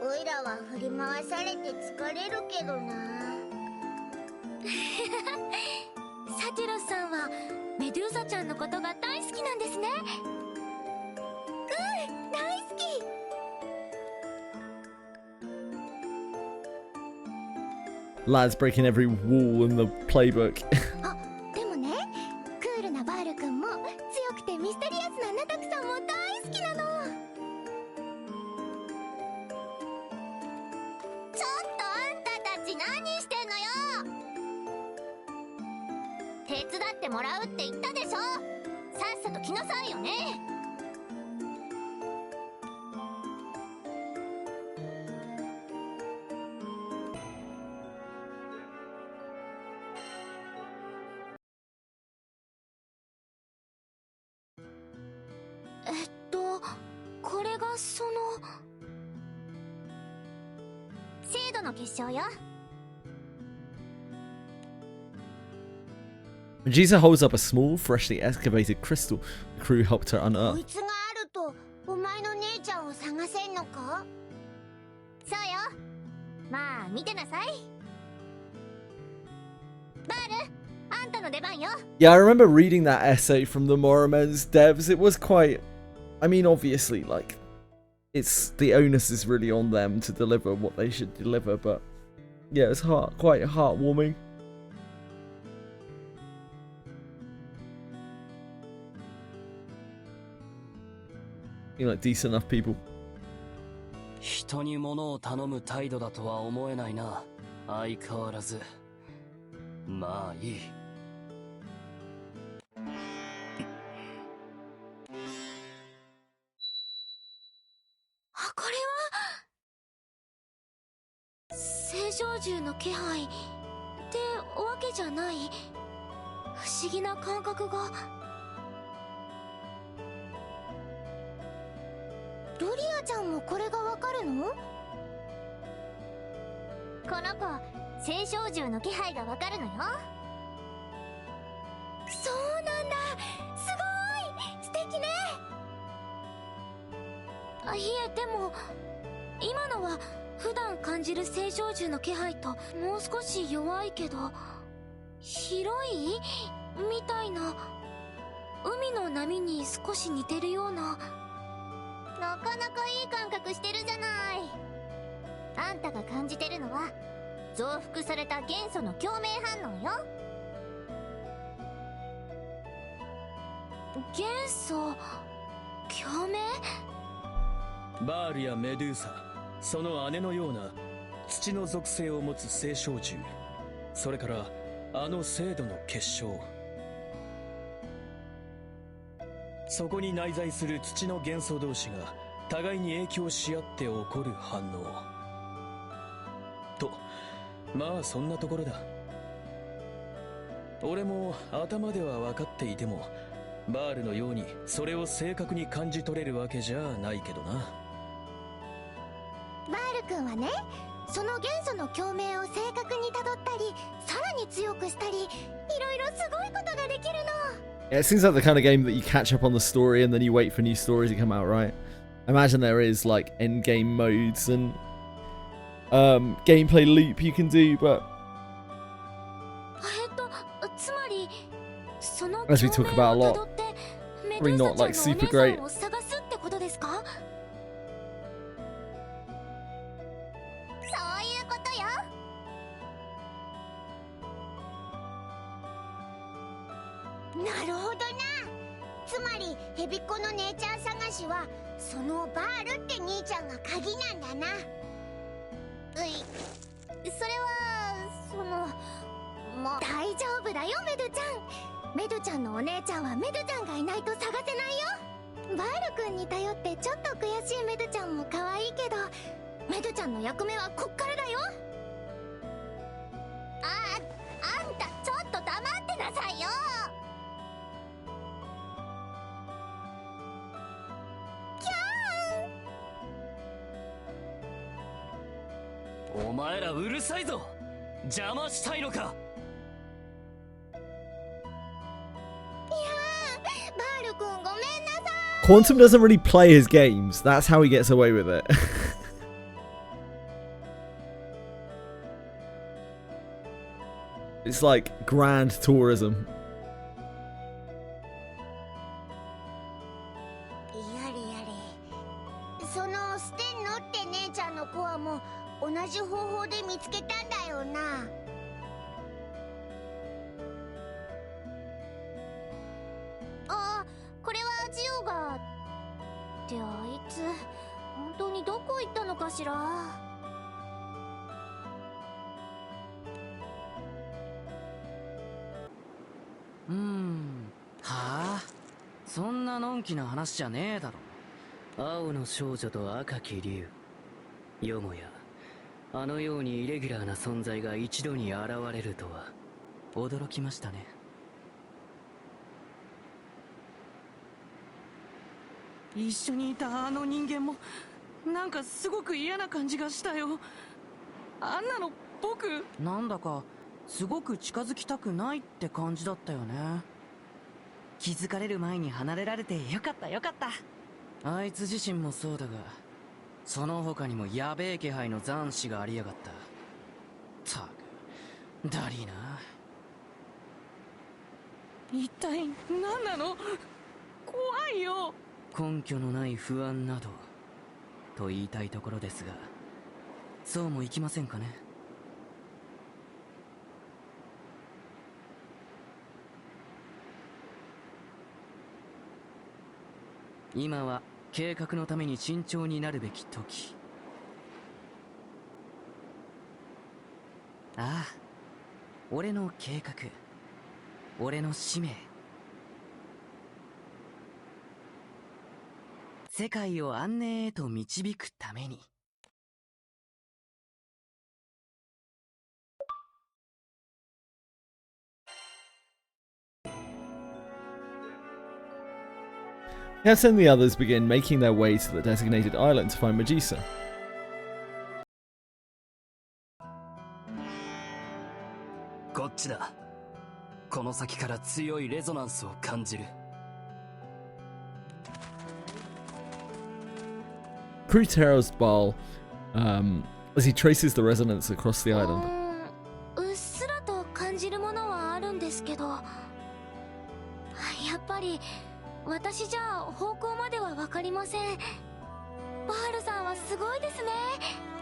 おいらは振り回されて疲れるけどな。サティロスさんはメドゥーサちゃんのことが大好きなんですね。うん、大好き。Lads breaking every wall in the playbook. あ、でもね、クールなバール君も強くてミステリアスなナタクさんも大好きなの。ちょっとあんたたち何してんのよ。手伝ってもらうって言ったでしょ。さっさと来なさいよね。これがその精度の結晶よ。Medusa holds up a small, freshly excavated crystal the crew helped her こ unearth. いつがあるとお前の姉ちゃんを探せんのか。そうよ、まあ見てなさい。バール、あんたの出番よ。 Yeah, I remember reading that essay from the Moramen's devs. It was quite... I mean, obviously, like, it's the onus is really on them to deliver what they should deliver, but yeah, it's quite heartwarming. You know, like decent enough people. 人に物を頼む態度だとは思えないな。相変わらず。まあいい。これは少獣の気配ってわけじゃない。不思議な感覚が。ロリアちゃんもこれがわかるの？この子、青少獣の気配がわかるのよ。そうなんだ。すごい素敵ね。いえ、でも今のは普段感じる青少獣の気配ともう少し弱いけど、広いみたいな、海の波に少し似てるような。なかなかいい感覚してるじゃない。あんたが感じてるのは増幅された元素の共鳴反応よ。元素共鳴？バールやメドゥーサ、その姉のような土の属性を持つ青少獣、それからあの精度の結晶、そこに内在する土の元素同士が互いに影響し合って起こる反応と、まあそんなところだ。俺も頭では分かっていても、バールのようにそれを正確に感じ取れるわけじゃないけどな。バール君はね、その元素の共鳴を正確にたどったり、さらに強くしたり、いろいろすごいことができるの。Yeah, it seems like the kind of game that you catch up on the story and then you wait for new stories to come out, right? I imagine there is like end game modes and gameplay loop you can do, but つまりその as we talk about a lot, probably not like super great. を探すってことですか？そういうことよ。なるほどな。つまりヘビっ子の姉ちゃん探しはそのバールって兄ちゃんが鍵なんだな。それはそのもう大丈夫だよ、メドちゃん。メドちゃんのお姉ちゃんはメドちゃんがいないと探せないよ。バール君に頼ってちょっと悔しいメドちゃんも可愛いけど、メドちゃんの役目はこっからだよ。あんたちょっと黙ってなさいよ。お前らうるさいぞ。邪魔したいのか。バール君ごめんなさい。 Quantum doesn't really play his games. That's how he gets away with it. It's like grand tourism. やれやれ。そのステンノって姉ちゃんの子はもう同じ方法で見つけたんだよな。これはジオが。ってあいつ本当にどこ行ったのかしら。はあ、そんなのんきな話じゃねえだろ。青の少女と赤き竜、よもやあのようにイレギュラーな存在が一度に現れるとは驚きましたね。一緒にいたあの人間もなんかすごく嫌な感じがしたよ。あんなの僕なんだかすごく近づきたくないって感じだったよね。気づかれる前に離れられてよかったよかった。あいつ自身もそうだが、その他にもやべえ気配の残滓がありやがった。たくダリーな。一体何なの？怖いよ。根拠のない不安などと言いたいところですが、そうもいきませんかね。今は計画のために慎重になるべき時。ああ、俺の計画、俺の使命。世界を安寧へと導くために。Captain and the others begin making their way to the designated island to find Medusa. こっちだ。この先から強いレゾナンスを感じる。Crew tells Bal as he traces the resonance across the island. うっすらと感じるものはあるんですけど、やっぱり私じゃ方向までは分かりません。バールさんはすごいですね。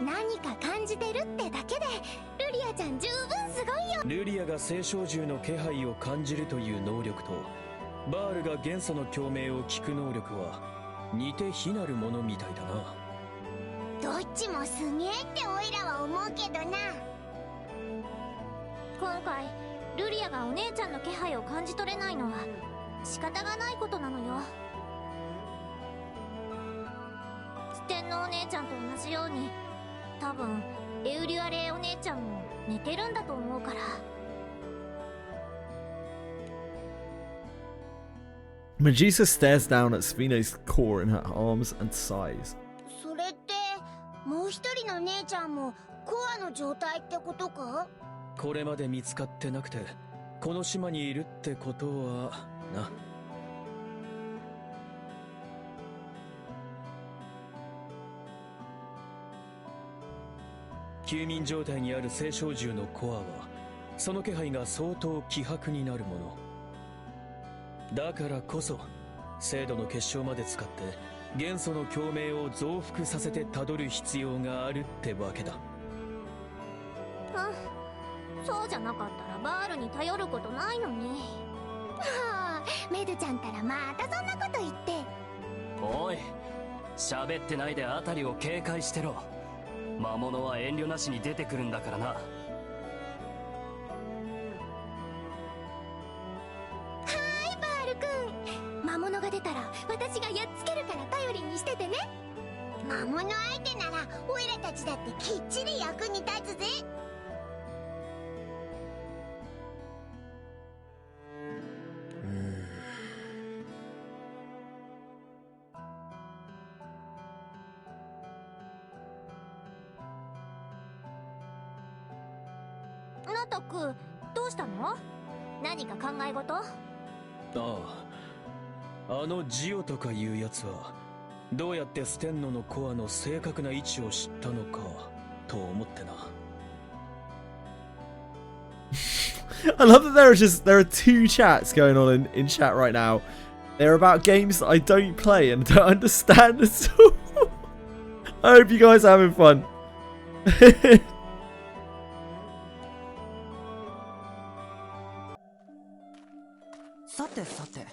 何か感じてるってだけでルリアちゃん十分すごいよ。ルリアが聖照獣の気配を感じるという能力とバールが元素の共鳴を聞く能力は似て非なるものみたいだな。どっちもすげえってオイラは思うけどな。今回ルリアがお姉ちゃんの気配を感じ取れないのは仕方がないことなのよ。天皇お姉ちゃんと同じように多分エウリュアレイお姉ちゃんも寝てるんだと思うから。Medusa stares down at Spheno's core in her arms and sighs. それってもう一人の姉ちゃんもコアの状態ってことか？これまで見つかってなくてこの島にいるってことはな。休眠状態にある聖照獣のコアはその気配が相当希薄になるものだからこそ精度の結晶まで使って元素の共鳴を増幅させてたどる必要があるってわけだ。そうじゃなかったらバールに頼ることないのに。はあ、メドちゃんたらまたそんなこと言って。おい、喋ってないであたりを警戒してろ。魔物は遠慮なしに出てくるんだからな。魔物が出たら私がやっつけるから頼りにしててね。魔物相手ならオイラたちだってきっちり役に立つぜ。ナトク、どうしたの？何か考え事？あのジオとかいうやつはどうやってステンノのコアの正確な位置を知ったのかと思ってな。I love that there are two chats going on in chat right now. They're about games that I don't play and don't understand at all. I hope you guys are having fun. さてさて、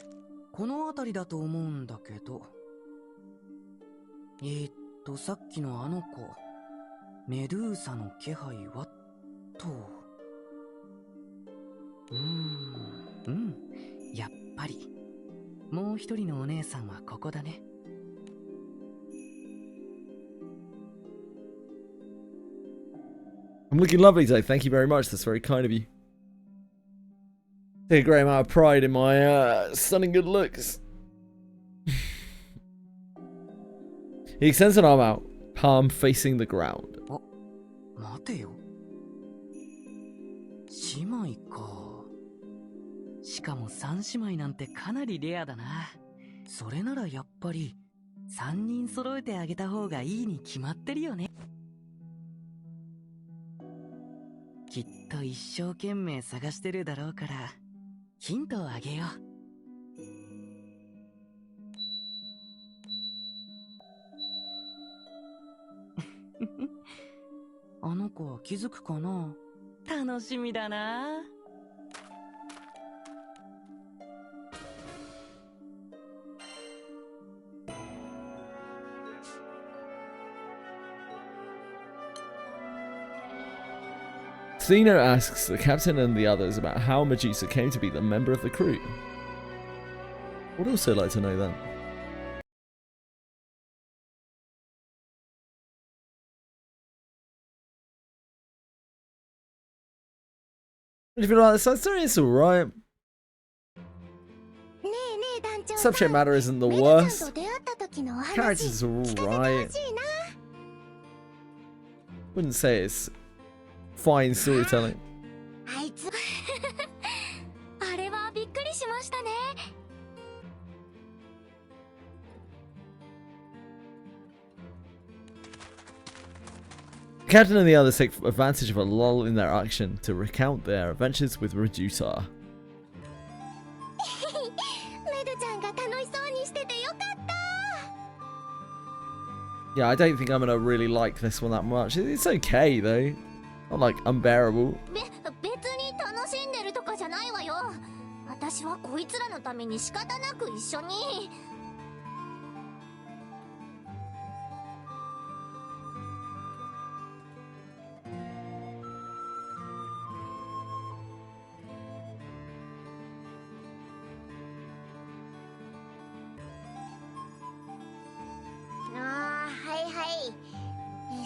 この辺りだと思うんだけど。さっきのあの子、メドゥーサの気配はと。やっぱり。もう一人のお姉さんはここだね。I'm looking lovely today. Thank you very much. That's very kind of you. Take a great amount of pride in my stunning good looks. He extends an arm out, palm facing the ground. 待てよ。姉妹か。しかも三姉妹なんてかなりレアだな。それならやっぱり三人揃えてあげた方がいいに決まってるよね。きっと一生懸命探してるだろうからヒントをあげよう。あの子は気づくかな。楽しみだな。Zeno asks the captain and the others about how Medusa came to be the member of the crew. Would also like to know that. If you like the side story, it's alright. subject matter isn't the worst. Characters are alright. Wouldn't say it's fine storytelling. あいつあれはびっくりしましたね。 The captain and the others take advantage of a lull in their action to recount their adventures with Reducer. メルちゃんが楽しそうにしててよかった。 Yeah, I don't think I'm gonna really like this one that much. It's okay though. Not like unbearable. 別に楽しんでるとかじゃないわよ。私はこいつらのために仕方なく一緒に。 はいはい。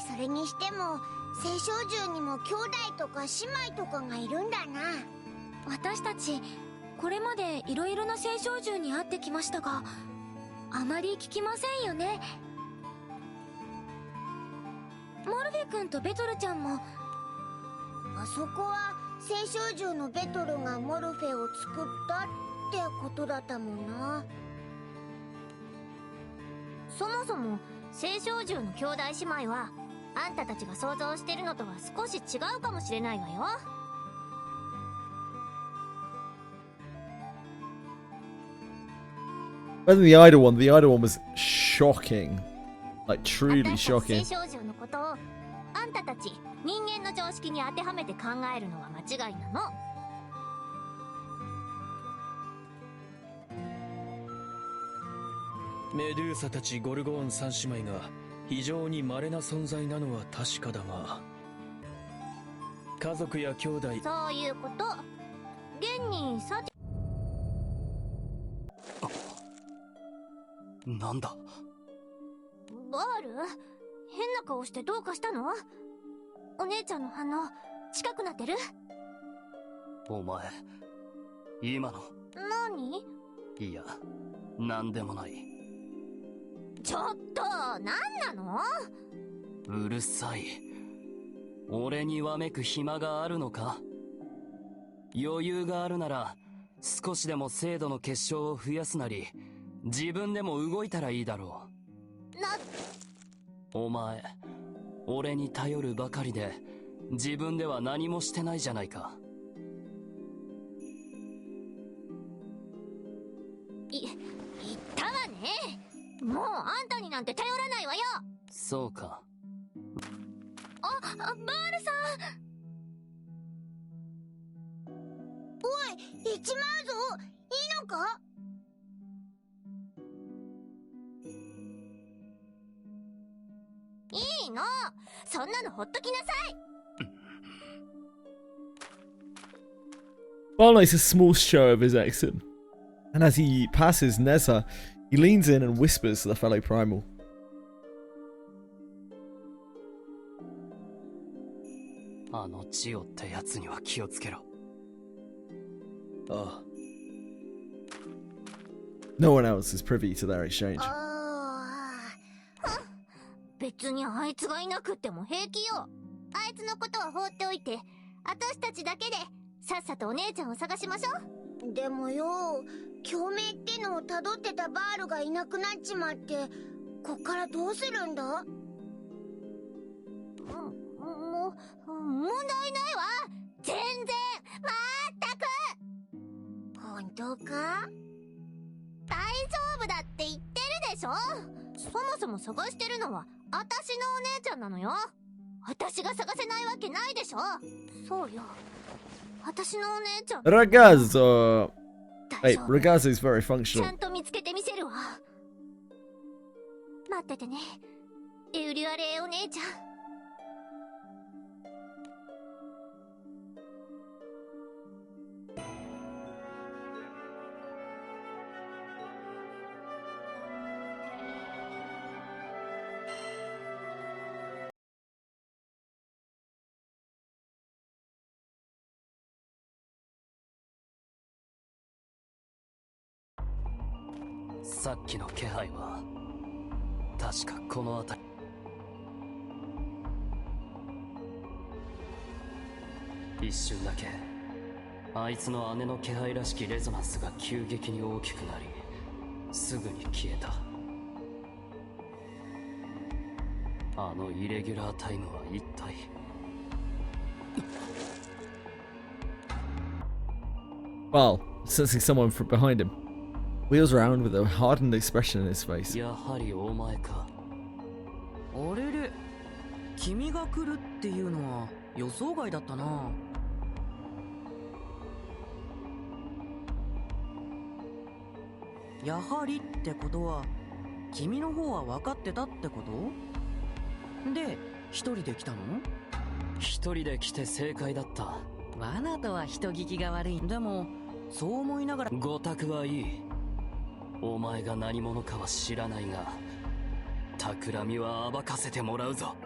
それにしても青少獣にも兄弟とか姉妹とかがいるんだな。私たちこれまでいろいろな青少獣に会ってきましたが、あまり聞きませんよね。モルフェ君とベトルちゃんも。あそこは青少獣のベトルがモルフェを作ったってことだったもんな。そもそも青少獣の兄弟姉妹はあんたたちが想像してるのとは少し違うかもしれないわよ。 Better than the idol one was shocking. Like truly shocking. 青少獣のことをあんたたち人間の常識に当てはめて考えるのは間違いなの。 メドゥーサたちゴルゴーン三姉妹が非常に稀な存在なのは確かだが、家族や兄弟、そういうこと。現にさて、なんだバール、変な顔してどうかしたの？お姉ちゃんの反応近くなってる？お前今の何？いや、なんでもない。ちょっと、なんなの？うるさい。俺にわめく暇があるのか？余裕があるなら少しでも精度の結晶を増やすなり、自分でも動いたらいいだろう。お前、俺に頼るばかりで自分では何もしてないじゃないか。言ったわね。もうあんたになんて頼らないわよ。そうか。バールさん。おい、行っちまうぞ。いいのか？いいの。そんなのほっときなさい。 Barlow makes a small show of his accent, and as he passes Neza, he leans in and whispers to the fellow primal. あのジオってやつには気をつけろ。ああ。No one else is privy to their exchange. 別にあいつがいなくっても平気よ。あいつのことは放っておいて、私たちだけでさっさとお姉ちゃんを探しましょう。でもよ、共鳴ってのを辿ってたバールがいなくなっちまって、こっからどうするんだ？問題ないわ。全然。まったく。本当か？大丈夫だって言ってるでしょ。そもそも探してるのは私のお姉ちゃんなのよ。私が探せないわけないでしょ。そうよ。私のお姉ちゃん。Ragazzo. Hey, Ragazzo is very functional. ちゃんと見つけてみせるわ。待っててね。エウリアレお姉ちゃん。さっきの気配は確かこの辺り。一瞬だけあいつの姉の気配らしきレゾナンスが急激に大きくなり、すぐに消えた。あのイレギュラータイムは一体。Well, sensing someone from behind him, wheels around with a hardened expression in his face. やはりお前か。あれれ、君が来るっていうのは予想外だったな。やはりってことは、君の方は分かってたってこと？で、一人で来たの？一人で来て正解だった。罠とは人聞きが悪い。でも、そう思いながら。ごたくはいい。お前が何者かは知らないが、企みは暴かせてもらうぞ。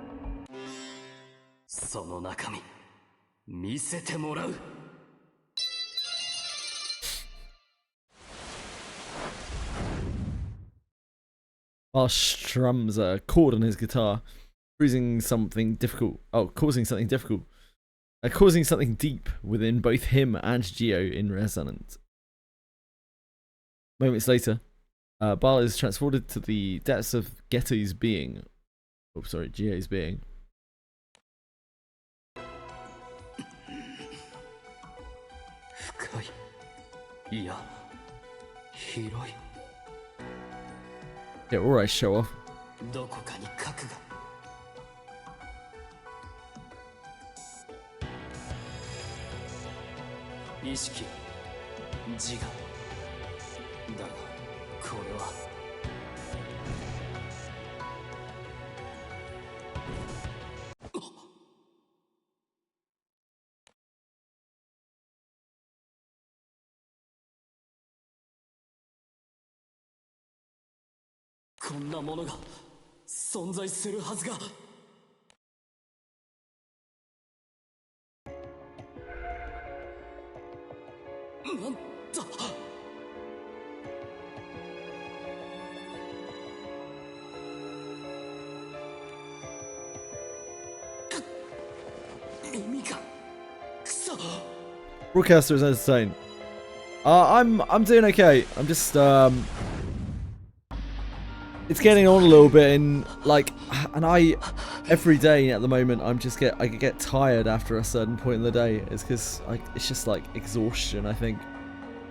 その中身、見せてもらう。While strums a chord on his guitar, causing something difficult. Causing something difficult. Causing something deep within both him and Geo in resonance. Moments later, Bal is transported to the depths of Geto's being. Oh, sorry, Geo's being. Yeah, alright, show off. どこかに核が。意識、自我。だが、これは。こんなものが存在するはずが。なんだ。耳がくそ。 Broadcaster is entertained. I'm doing okay. I'm just it's getting on a little bit, and like, and every day at the moment I get tired after a certain point in the day. It's because it's just like exhaustion, I think,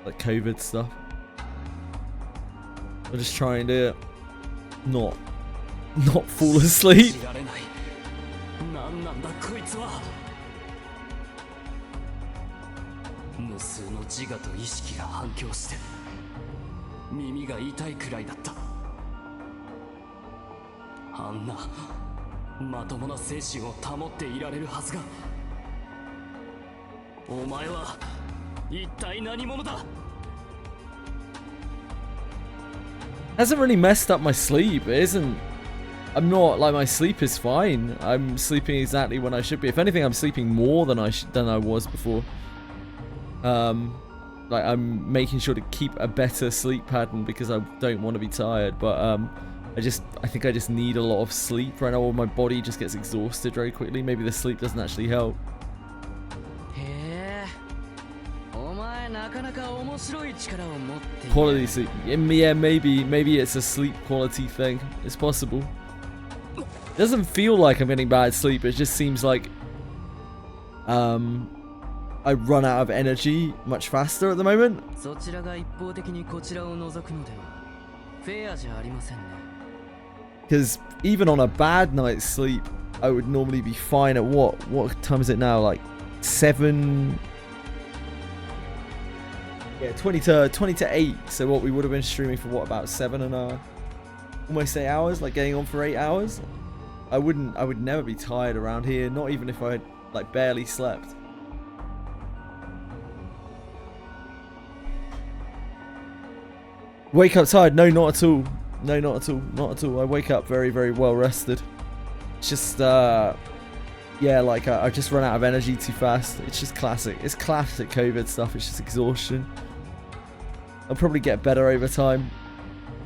like COVID stuff. I'm just trying to not fall asleep. なんなんだこいつは。無数の自我と意識が反響して耳が痛いくらいだった。あんなまともな精神を保っていられるはずが。お前は一体何者だ。 Hasn't really messed up my sleep. It isn't. I'm not like my sleep is fine. I'm sleeping exactly when I should be. If anything, I'm sleeping more than I was before. Like I'm making sure to keep a better sleep pattern because I don't want to be tired. But I think I just need a lot of sleep right now, or my body just gets exhausted very quickly. Maybe the sleep doesn't actually help. Quality sleep. Yeah, maybe it's a sleep quality thing. It's possible. It doesn't feel like I'm getting bad sleep. It just seems like I run out of energy much faster at the moment. Because even on a bad night's sleep, I would normally be fine at what time is it now? Like 7. Yeah, 20 to 8. So what, we would have been streaming for what, about 7 and almost 8 hours, like getting on for 8 hours. I would never be tired around here, not even if I had like barely slept. Wake up tired? No, not at all. No, not at all. Not at all. I wake up very, very well rested. It's just, yeah, like I just run out of energy too fast. It's just classic. It's classic COVID stuff. It's just exhaustion. I'll probably get better over time.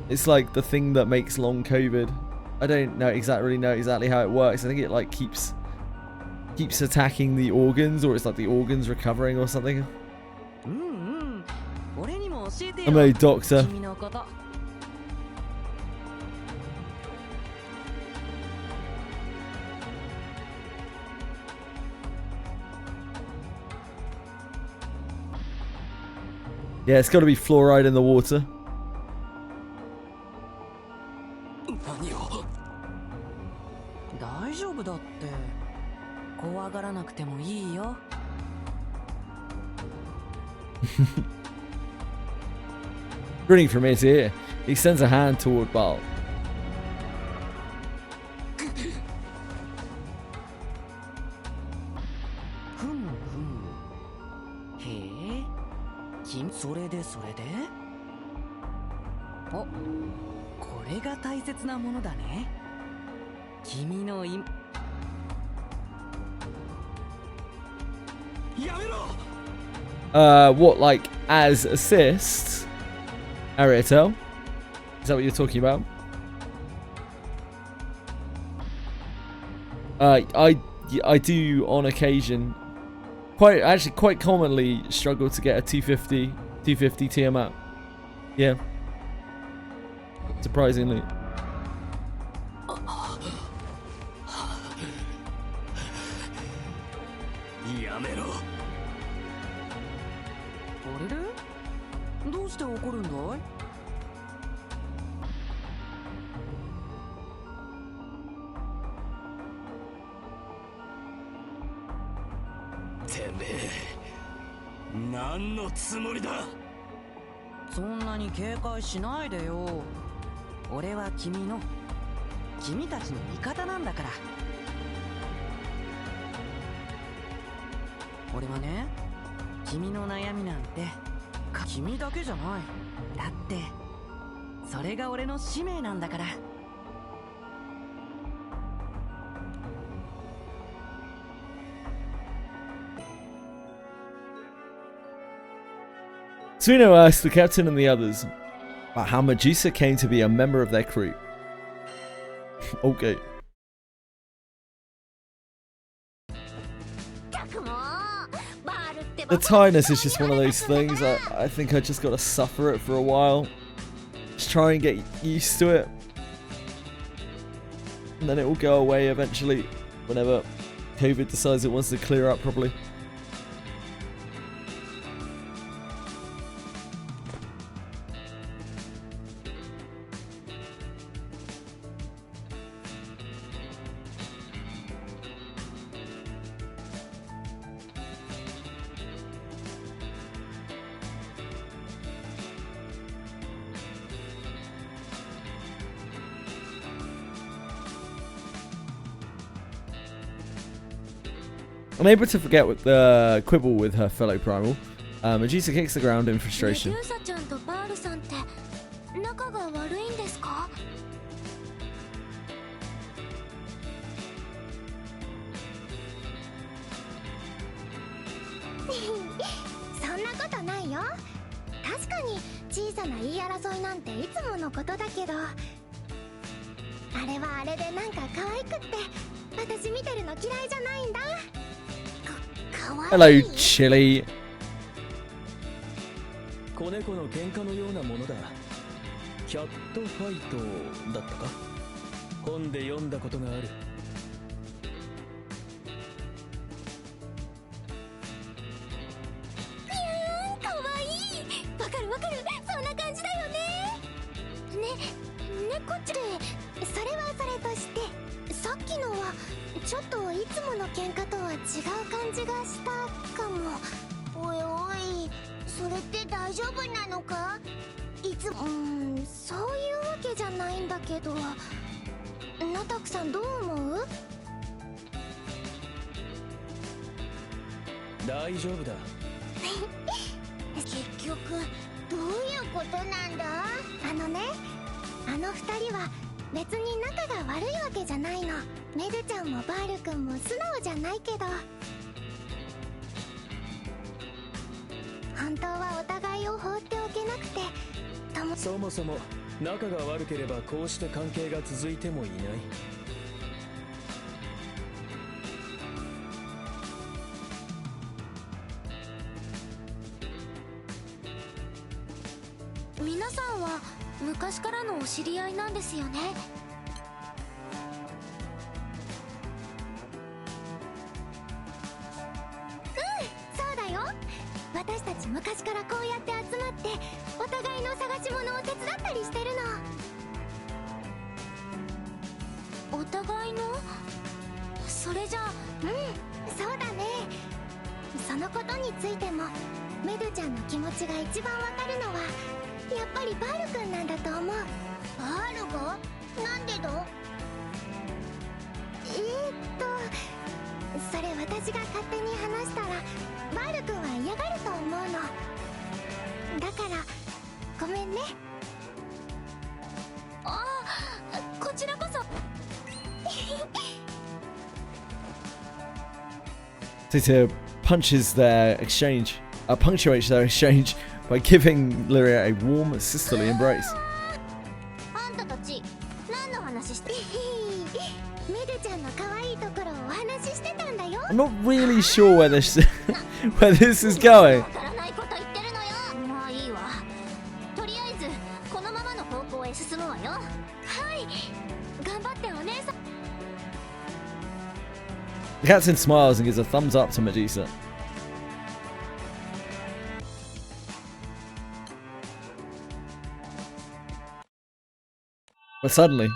It's like the thing that makes long COVID. I don't know exactly how it works. I think it like keeps attacking the organs, or it's like the organs recovering or something. I'm a doctor. Yeah, it's got to be fluoride in the water. Grinning from ear to ear, he extends a hand toward Bal. What, like, as assists? Ariatel? Is that what you're talking about? I do on occasion, quite commonly struggle to get a 250 Tiamat. Yeah. Surprisingly. Suino asks the captain and the others about how Medusa came to be a member of their crew. Okay. The tiredness is just one of those things. I think I just got to suffer it for a while. Just try and get used to it. And then it will go away eventually whenever COVID decides it wants to clear up properly. I'm able to forget with the quibble with her fellow primal. Medusa kicks the ground in frustration. Hello, Chili. 子猫の喧嘩のようなものだ。キャットファイトだったか？本で読んだことがある。かわいい。わかるわかる。そんな感じだよね。猫ってそれはそれとして、さっきのはちょっといつもの喧嘩とは違う感じがしたかも。おいおい、それって大丈夫なのか？いつもそういうわけじゃないんだけど。ナタクさんどう思う？大丈夫だ。結局どういうことなんだ？あの二人は別に仲が悪いわけじゃないの。メルちゃんもバール君も素直じゃないけど、本当はお互いを放っておけなくて。そもそも仲が悪ければこうして関係が続いてもいない。皆さんは昔からのお知り合いなんですよね。そうだよ。私たち昔からこうやって集まってお互いの探し物を手伝ったりしてるの。お互いの？それじゃあ、そうだね。そのことについてもメドちゃんの気持ちが一番わかるのはやっぱりバール君なんだと思う。バールが？なんでだ？それ私が勝手に話したらバール君は嫌がると思うの。だからごめんね。ああ、こちらこそ。Tito punctuates their exchange by giving Lyria a warm, sisterly embrace. あんたたち何の話してメルちゃんの可愛いところをお話ししてたんだよ。 I'm not really sure where this is going. わからないこと言ってるのよ。まあいいわ。とりあえずこのままの方向へ進むわよ。はい、頑張ってお姉さん。 The captain smiles and gives a thumbs up to Medusa. But suddenly,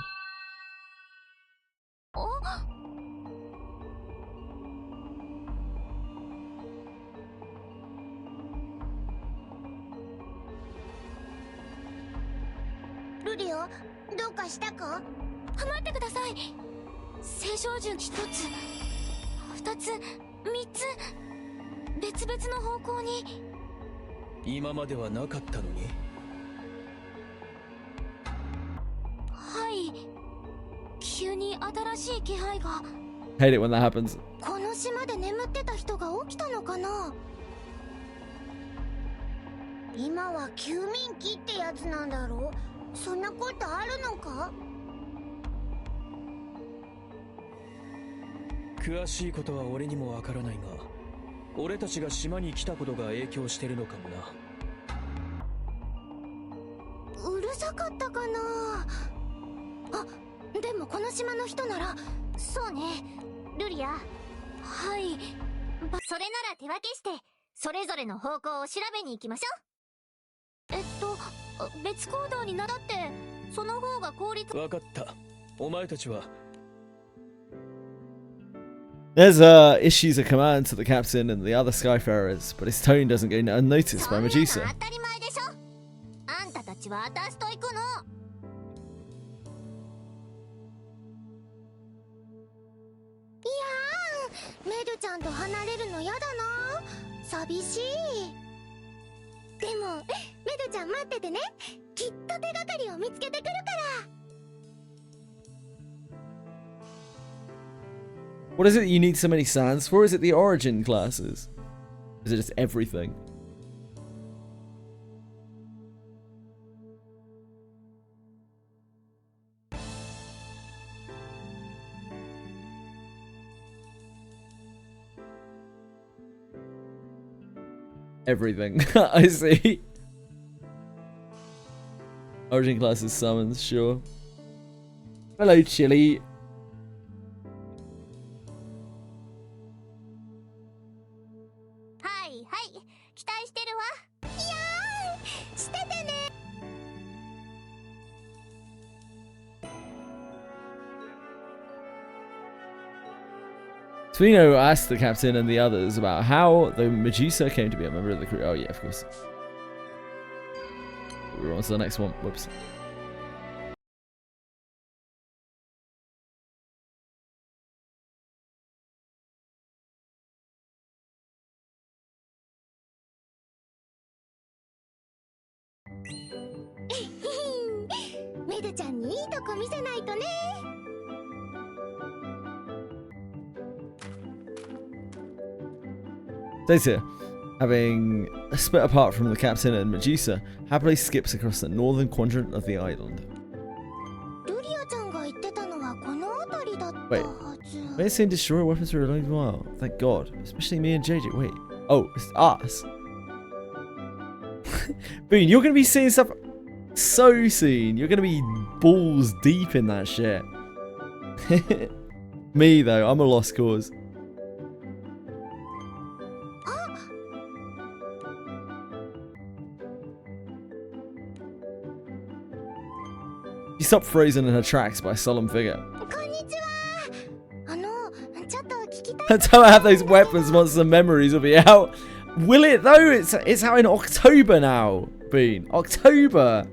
ルリオ、どうかしたか？待ってください。青少獣一つ、二つ、三つ、別々の方向に。今まではなかったのに。はい。急に新しい気配が。 hate it when that happens. この島で眠ってた人が起きたのかな？今は休眠期ってやつなんだろう。そんなことあるのか？詳しいことは俺にもわからないが、俺たちが島に来たことが影響してるのかもな。うるさかったかな。あ、でもこの島の人なら。そうね、ルリア。はい。それなら手分けしてそれぞれの方向を調べに行きましょう。別行動になだってその方が効率。わかった。お前たちは。 There's issues of command to the captain and the other Skyfarers, but his tone doesn't go unnoticed by Medusa. 当たり前でしょ。あんたたちは私と行くの。いやー、メルちゃんと離れるのやだな。寂しい。でもメルちゃん待っててね。きっと手がかりを見つけてくるから。 What is it that you need so many sands for? Is it the origin classes? Is it just everything? Everything. I see. Origin classes summons, sure. Hello, Chili. 期待してるわ。いやー、しててね。 Twino asked the captain and the others about how the Medusa came to be a member of the crew. Oh yeah, of course. We're on to the next one. Whoops. Stays here. having split apart from the captain and Medusa, happily skips across the northern quadrant of the island. Wait, may saying destroy weapons for a long while. Thank God, especially me and JJ. Wait, oh, it's us. Boone, you're gonna be seeing stuff so soon. You're gonna be balls deep in that shit. Me though, I'm a lost cause. She stopped frozen in her tracks by a solemn figure. Until I have those weapons, once the memories will be out. Will it though? It's out in October now, Bean. October.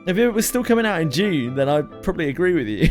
If it was still coming out in June, then I'd probably agree with you.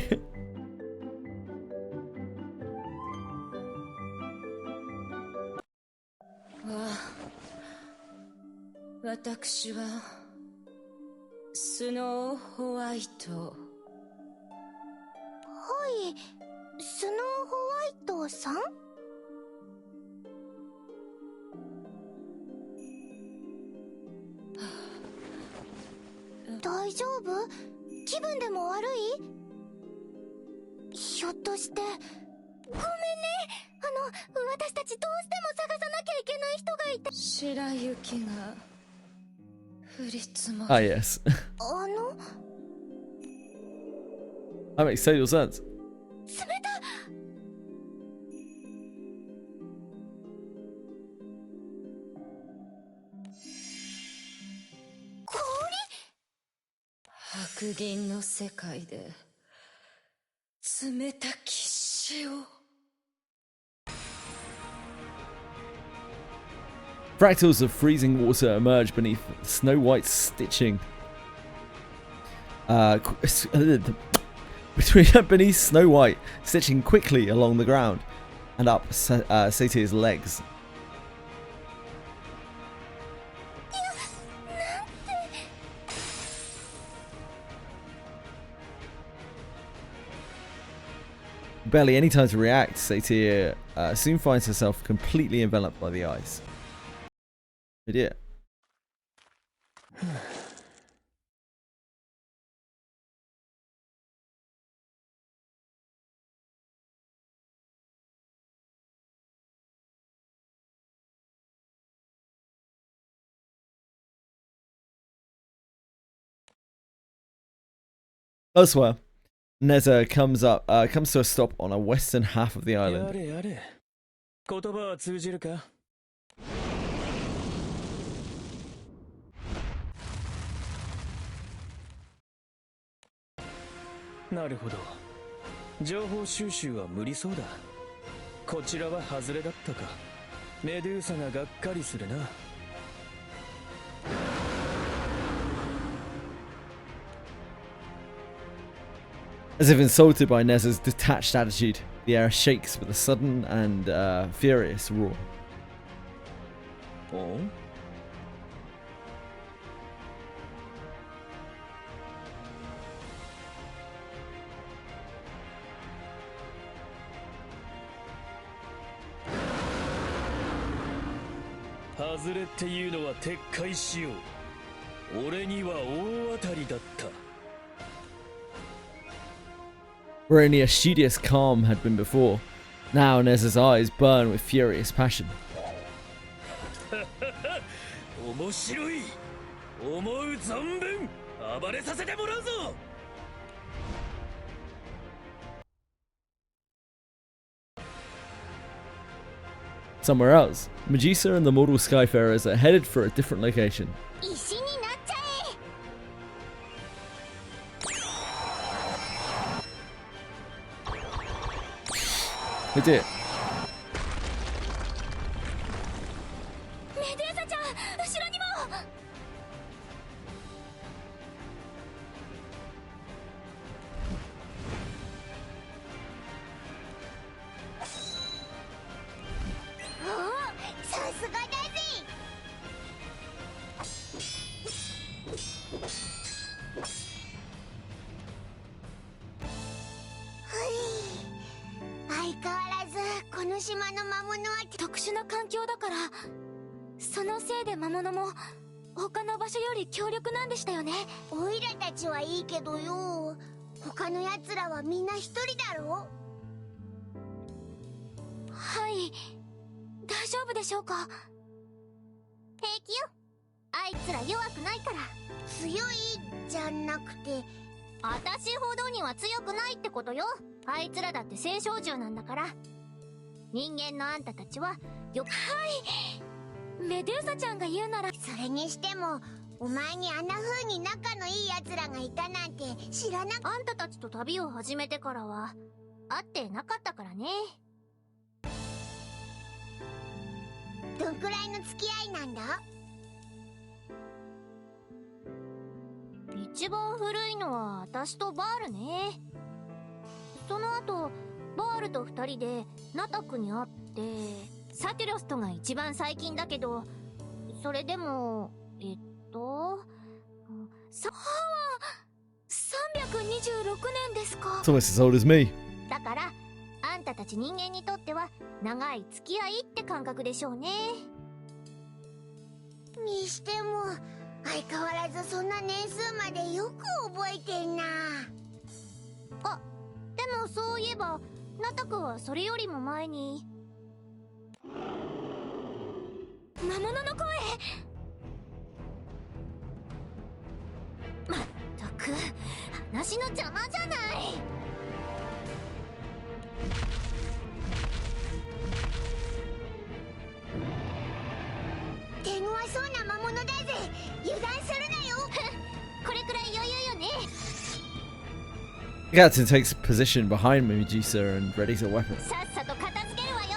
Ah, yes. That makes total sense. Fractals of freezing water emerge beneath Snow White's stitching. Beneath Snow White, stitching quickly along the ground and up Satyr's legs. Barely any time to react, Satyr soon finds herself completely enveloped by the ice. Idiot. Elsewhere, Neza comes to a stop on a western half of the island. As if insulted by Neza's detached attitude, the air shakes with a sudden and furious roar. Oh? Where only a studious calm had been before, now Neza's eyes burn with furious passion. Somewhere else, Medusa and the mortal Skyfarers are headed for a different location. They did. この島の魔物は特殊な環境だから、そのせいで魔物も他の場所より強力なんでしたよね。オイラたちはいいけどよ、他の奴らはみんな一人だろ。はい、大丈夫でしょうか。平気よ、あいつら弱くないから。強いじゃなくて、私ほどには強くないってことよ。あいつらだって青少獣なんだから。人間のあんたたちはよく。はい、メデューサちゃんが言うなら。それにしてもお前にあんな風に仲のいい奴らがいたなんて知らな。あんたたちと旅を始めてからは会ってなかったからね。どんくらいの付き合いなんだ。一番古いのは私とバールね。その後バールと2人でナタクに会って、サティロスとが一番最近だけど、それでもさあ、326年ですか。 It's almost as old as me. だからあんたたち人間にとっては長い付き合いって感覚でしょうね。にしても相変わらずそんな年数までよく覚えてんな。あ、でもそういえばナタクはそれよりも前に。魔物の声。まったく話の邪魔じゃない。手強そうな魔物だぜ、油断するなよ。これくらい余裕よね。Gatson takes position behind Medusa and readies a weapon. さっさと片付けるわよ。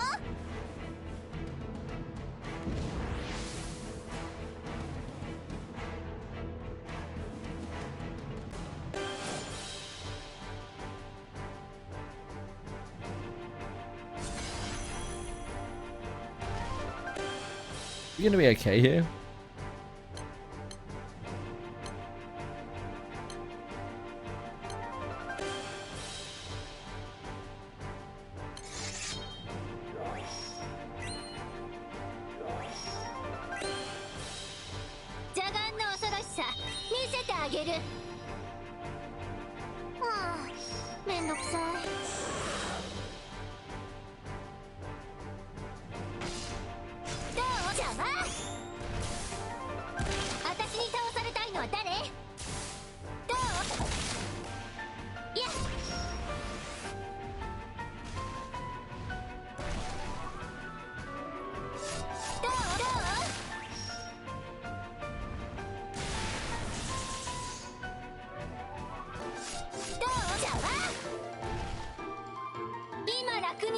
You gonna be okay here?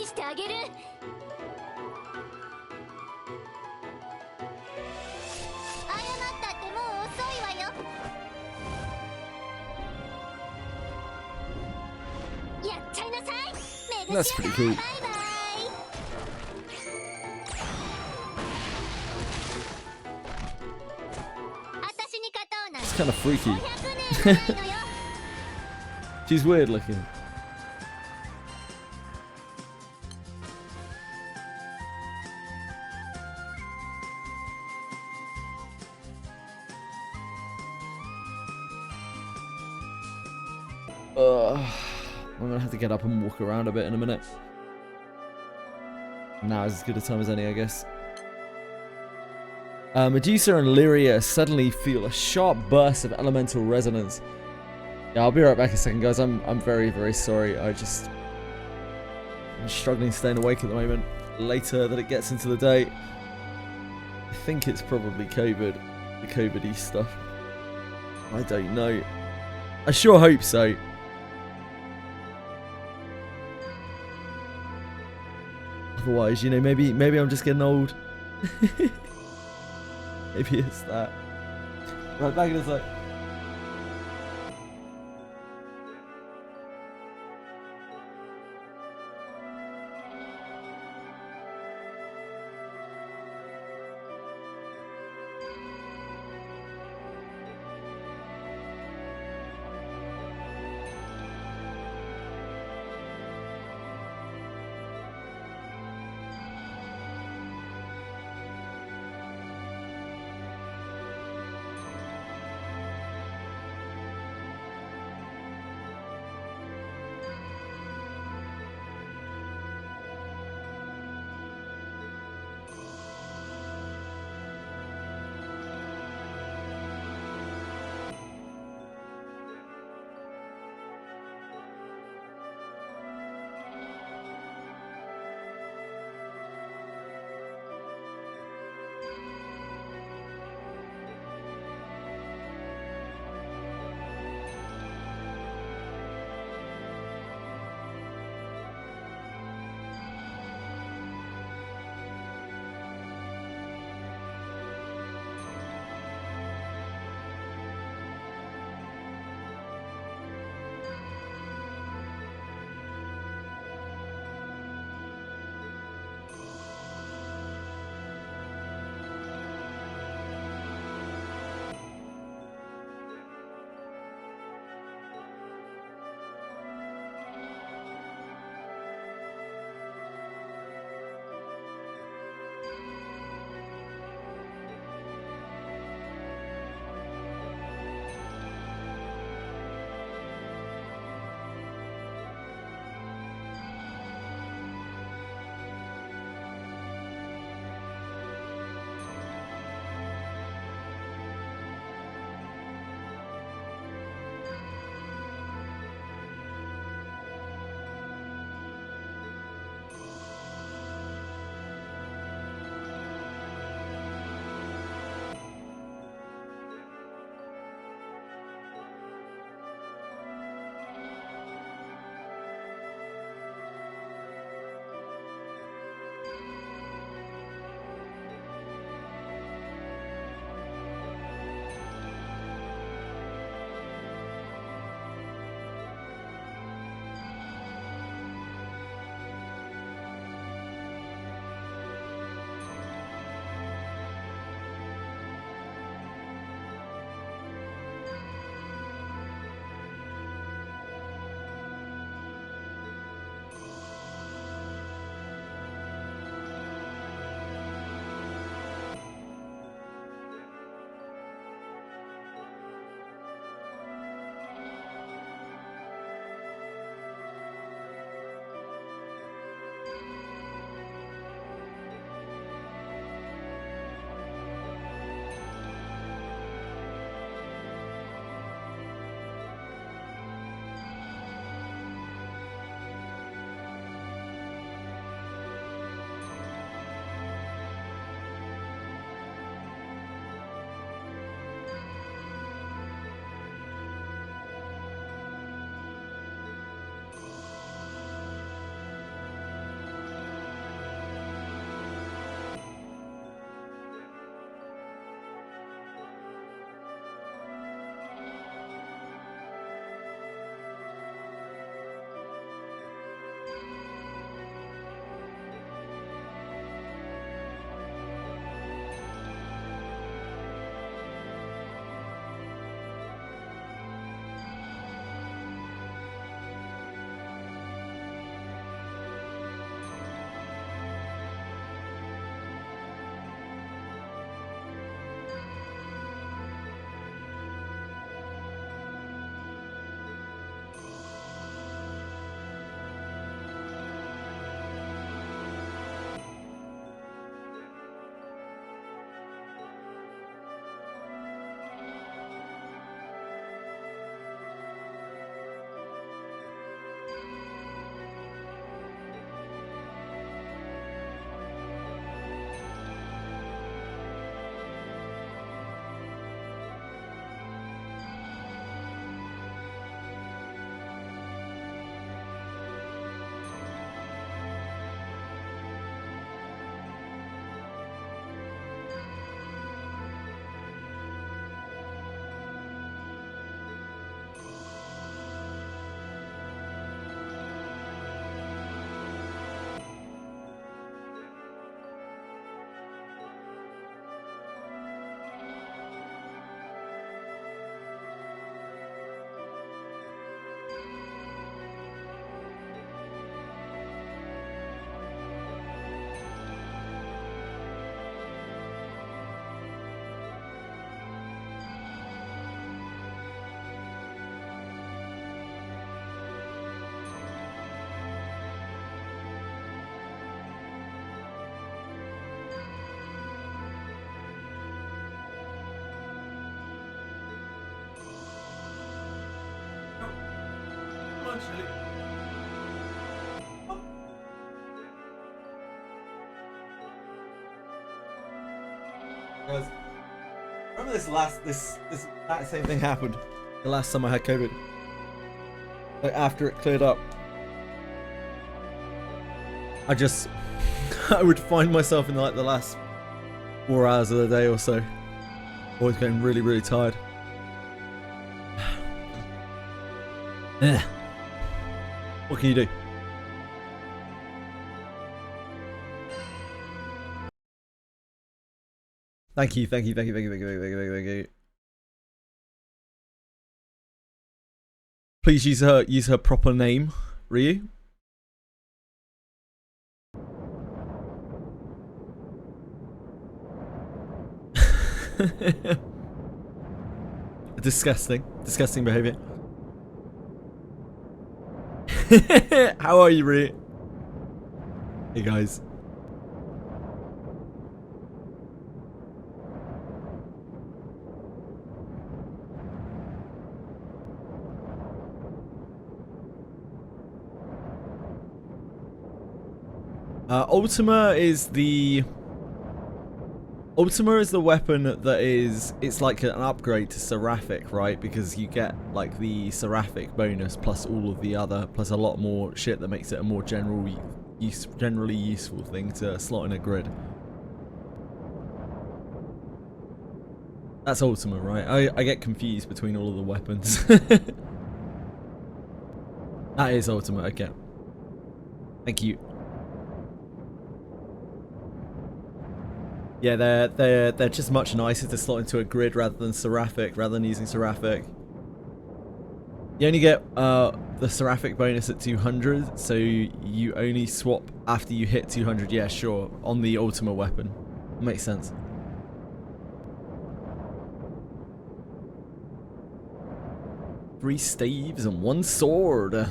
してあげる。謝ったってもう遅いわよ。やっちゃいなさい。メグシアター、バイバイ。私に勝とうなんて。It's kind of freaky. She's weird looking. I'm gonna have to get up and walk around a bit in a minute. Now is as good a time as any, I guess. Medusa and Lyria suddenly feel a sharp burst of elemental resonance. Yeah, I'll be right back in a second, guys. I'm very, very sorry. I'm struggling staying awake at the moment. Later that it gets into the day, I think it's probably COVID, the COVID-y stuff. I don't know. I sure hope so. Otherwise, you know, maybe I'm just getting old. Maybe it's that. Right, back in a sec. Guys, remember this exact same thing happened the last time I had COVID. Like after it cleared up, I would find myself in like the last 4 hours of the day or so, always getting really, really tired. What can you do? Thank you. Please use her proper name, Ryu. Disgusting behavior. How are you, Ryu? Hey guys. Ultima is the weapon that it's like an upgrade to Seraphic, right? Because you get like the Seraphic bonus plus all of the other, plus a lot more shit that makes it a more generally useful thing to slot in a grid. That's Ultima, right? I get confused between all of the weapons. That is Ultima, okay. Thank you. Yeah, they're just much nicer to slot into a grid rather than using Seraphic. You only get the Seraphic bonus at 200, so you only swap after you hit 200. Yeah, sure, on the Ultima weapon. Makes sense. Three staves and one sword.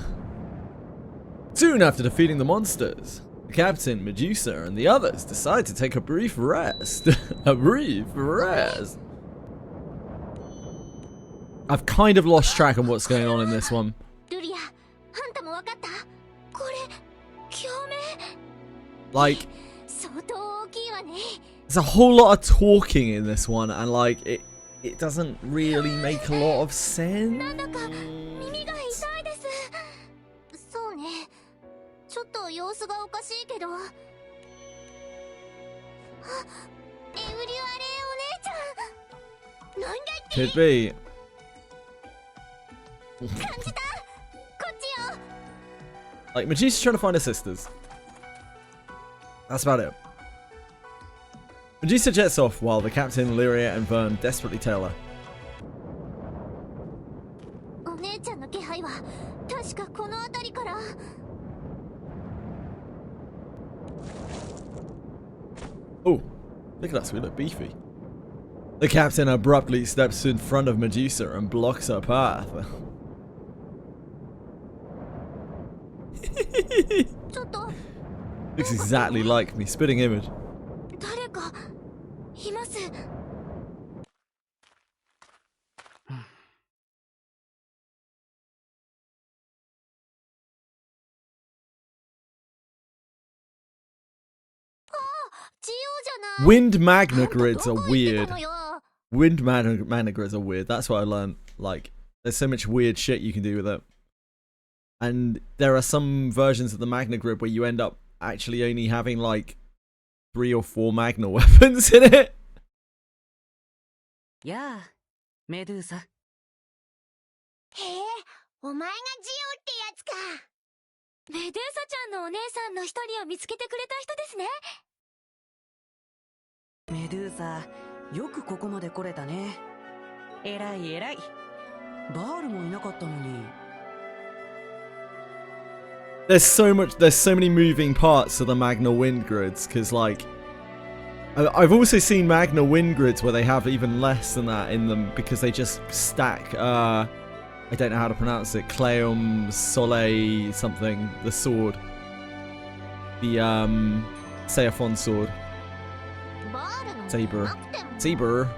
Soon after defeating the monsters, the captain, Medusa, and the others decide to take a brief rest. A brief rest. I've kind of lost track of what's going on in this one. Like, there's a whole lot of talking in this one, and like, it doesn't really make a lot of sense. Could be. Like, Medusa's trying to find her sisters. That's about it. Medusa jets off while the captain, Lyria, and Vern desperately tail her. Oh, look at us, we look beefy. The captain abruptly steps in front of Medusa and blocks her path. Looks exactly like me, spitting image. Wind magna grids are weird. Wind magna grids are weird. That's what I learned. Like, there's so much weird shit you can do with it. And there are some versions of the magna grid where you end up actually only having like 3 or 4 magna weapons in it. Yeah, Medusa. Hey, お前がジオってやつか。メドゥーサちゃんのお姉さんの一人を見つけてくれた人ですね。メドゥーサ、よくここまで来れたね。偉い偉い。バールもいなかったのに。There's so many moving parts to the Magna Wind grids, because like, I've also seen Magna Wind grids where they have even less than that in them because they just stack, I don't know how to pronounce it, Cleum Soleil something, the sword. The, Seiphon sword. Saber. Saber.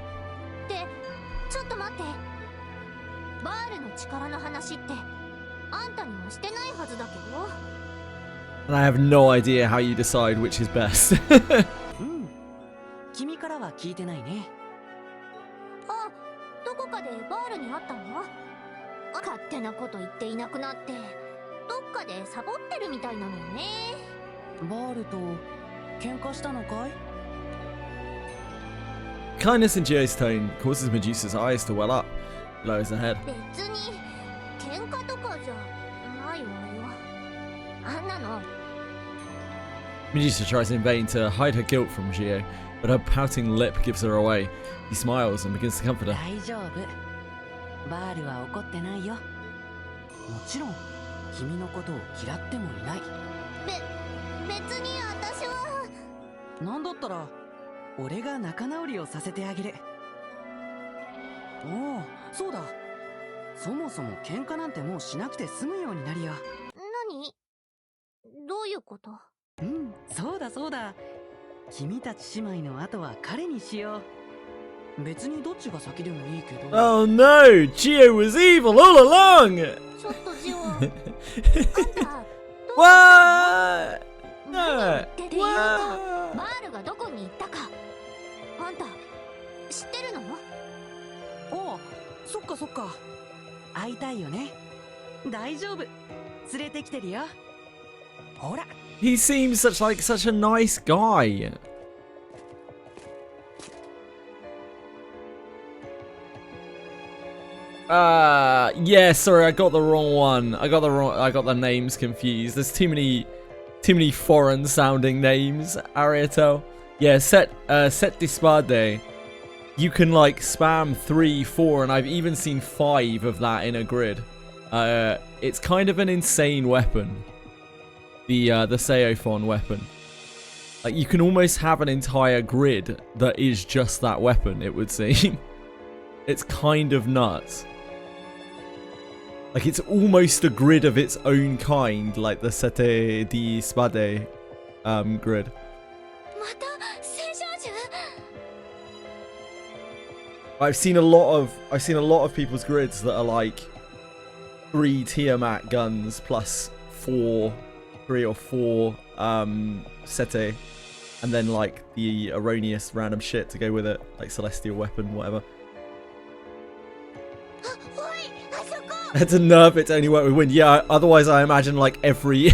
ちょっと待って。バールの力の話ってあんたにはしてないはずだけど。 And I have no idea how you decide which is best. うん。君からは聞いてないね。あ、どこかでバールに会ったの？勝手なこと言っていなくなって、どっかでサボってるみたいなのよね。バールと喧嘩したのかい？ Kindness in Gio's tone causes Medusa's eyes to well up. Lowers her head. 別に喧嘩とかじゃないわよ。あんなの。 Medusa tries in vain to hide her guilt from Gio, but her pouting lip gives her away. He smiles and begins to comfort her. 大丈夫。バールは怒ってないよ。もちろん君のことを嫌ってもいない。別に私は。なんだったら俺が仲直りをさせてあげる。おお、そうだ。そもそも喧嘩なんてもうしなくて済むようになるよ。何？どういうこと？うん、そうだそうだ。君たち姉妹の後は彼にしよう。別にどっちが先でもいいけど。Oh no! Gio was evil all along! ちょっとジオ。あんた。What? 何 No! っていうか、 What? バールがどこに行ったか。あんた知ってるの？おお、そっかそっか。会いたいよね。大丈夫。連れてきてるよ。ほら。 He seems such a nice guy. Yeah, sorry, I got the wrong one. I got the names confused. There's too many foreign sounding names. Ariato. Yeah, set dispade. You can like spam 3, 4, and I've even seen 5 of that in a grid. It's kind of an insane weapon. The Seophon weapon. Like you can almost have an entire grid that is just that weapon, it would seem. It's kind of nuts. Like it's almost a grid of its own kind, like the Sette di Spade grid. I've seen a lot of people's grids that are like 3 Tiamat guns plus 3 or 4 Sette, and then like the erroneous random shit to go with it, like celestial weapon, whatever. Had to nerf it to only work with wind. Yeah, otherwise I imagine like every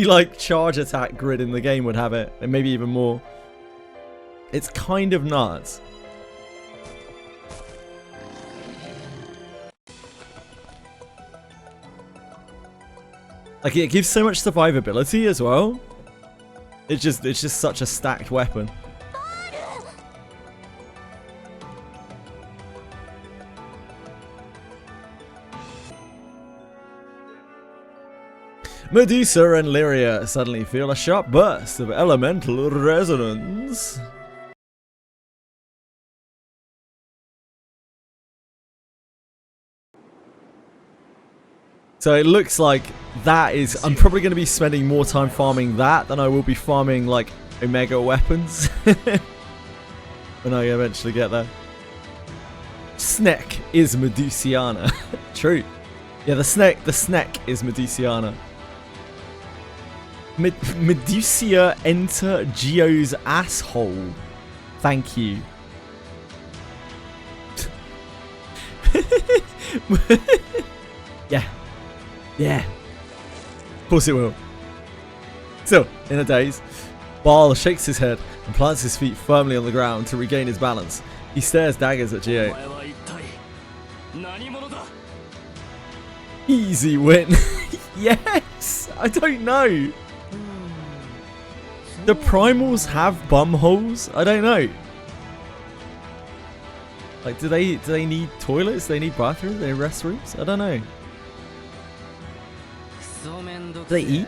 like charge attack grid in the game would have it, and maybe even more. It's kind of nuts. Like it gives so much survivability as well. It's just such a stacked weapon. Medusa and Lyria suddenly feel a sharp burst of elemental resonance. So it looks like that is... I'm probably going to be spending more time farming that than I will be farming, like, Omega weapons. When I eventually get there. Sneck is Medusiana. True. Yeah, the Sneck is Medusiana. Medusia enter Gio's asshole. Thank you. Yeah. Yeah. Of course it will. Still, in a daze, Baal shakes his head and plants his feet firmly on the ground to regain his balance. He stares daggers at Gio. Easy win. Yes! I don't know. Do primals have bum holes? I don't know. Like, do they need toilets? Do they need bathrooms? Do they need restrooms? I don't know. Do they eat?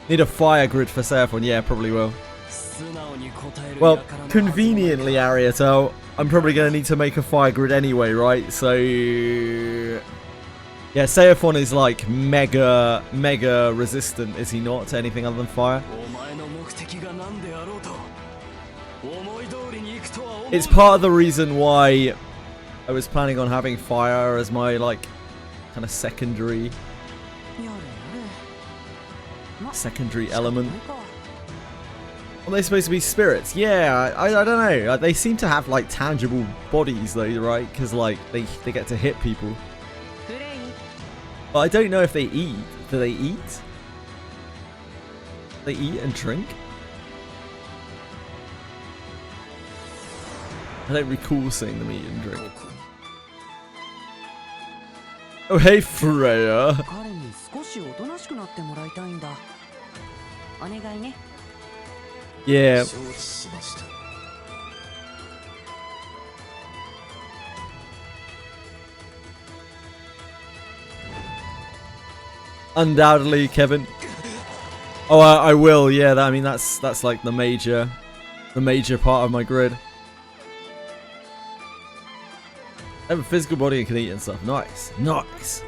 Need a fire grid for Seraphon? Yeah, probably will. Well, conveniently, Ariato, I'm probably going to need to make a fire grid anyway, right? So... Yeah, Seraphon is like mega resistant, is he not, to anything other than fire? It's part of the reason why I was planning on having fire as my like kind of secondary element. Are they supposed to be spirits? Yeah, I don't know. They seem to have like tangible bodies though, right? Because like they get to hit people. But I don't know if they eat. Do they eat? They eat and drink? I don't recall seeing them eat and drink. Oh hey Freya! Yeah. Undoubtedly, Kevin. Oh, I will. Yeah, I mean that's like the major part of my grid. I have a physical body and can eat and stuff. Nice, nice.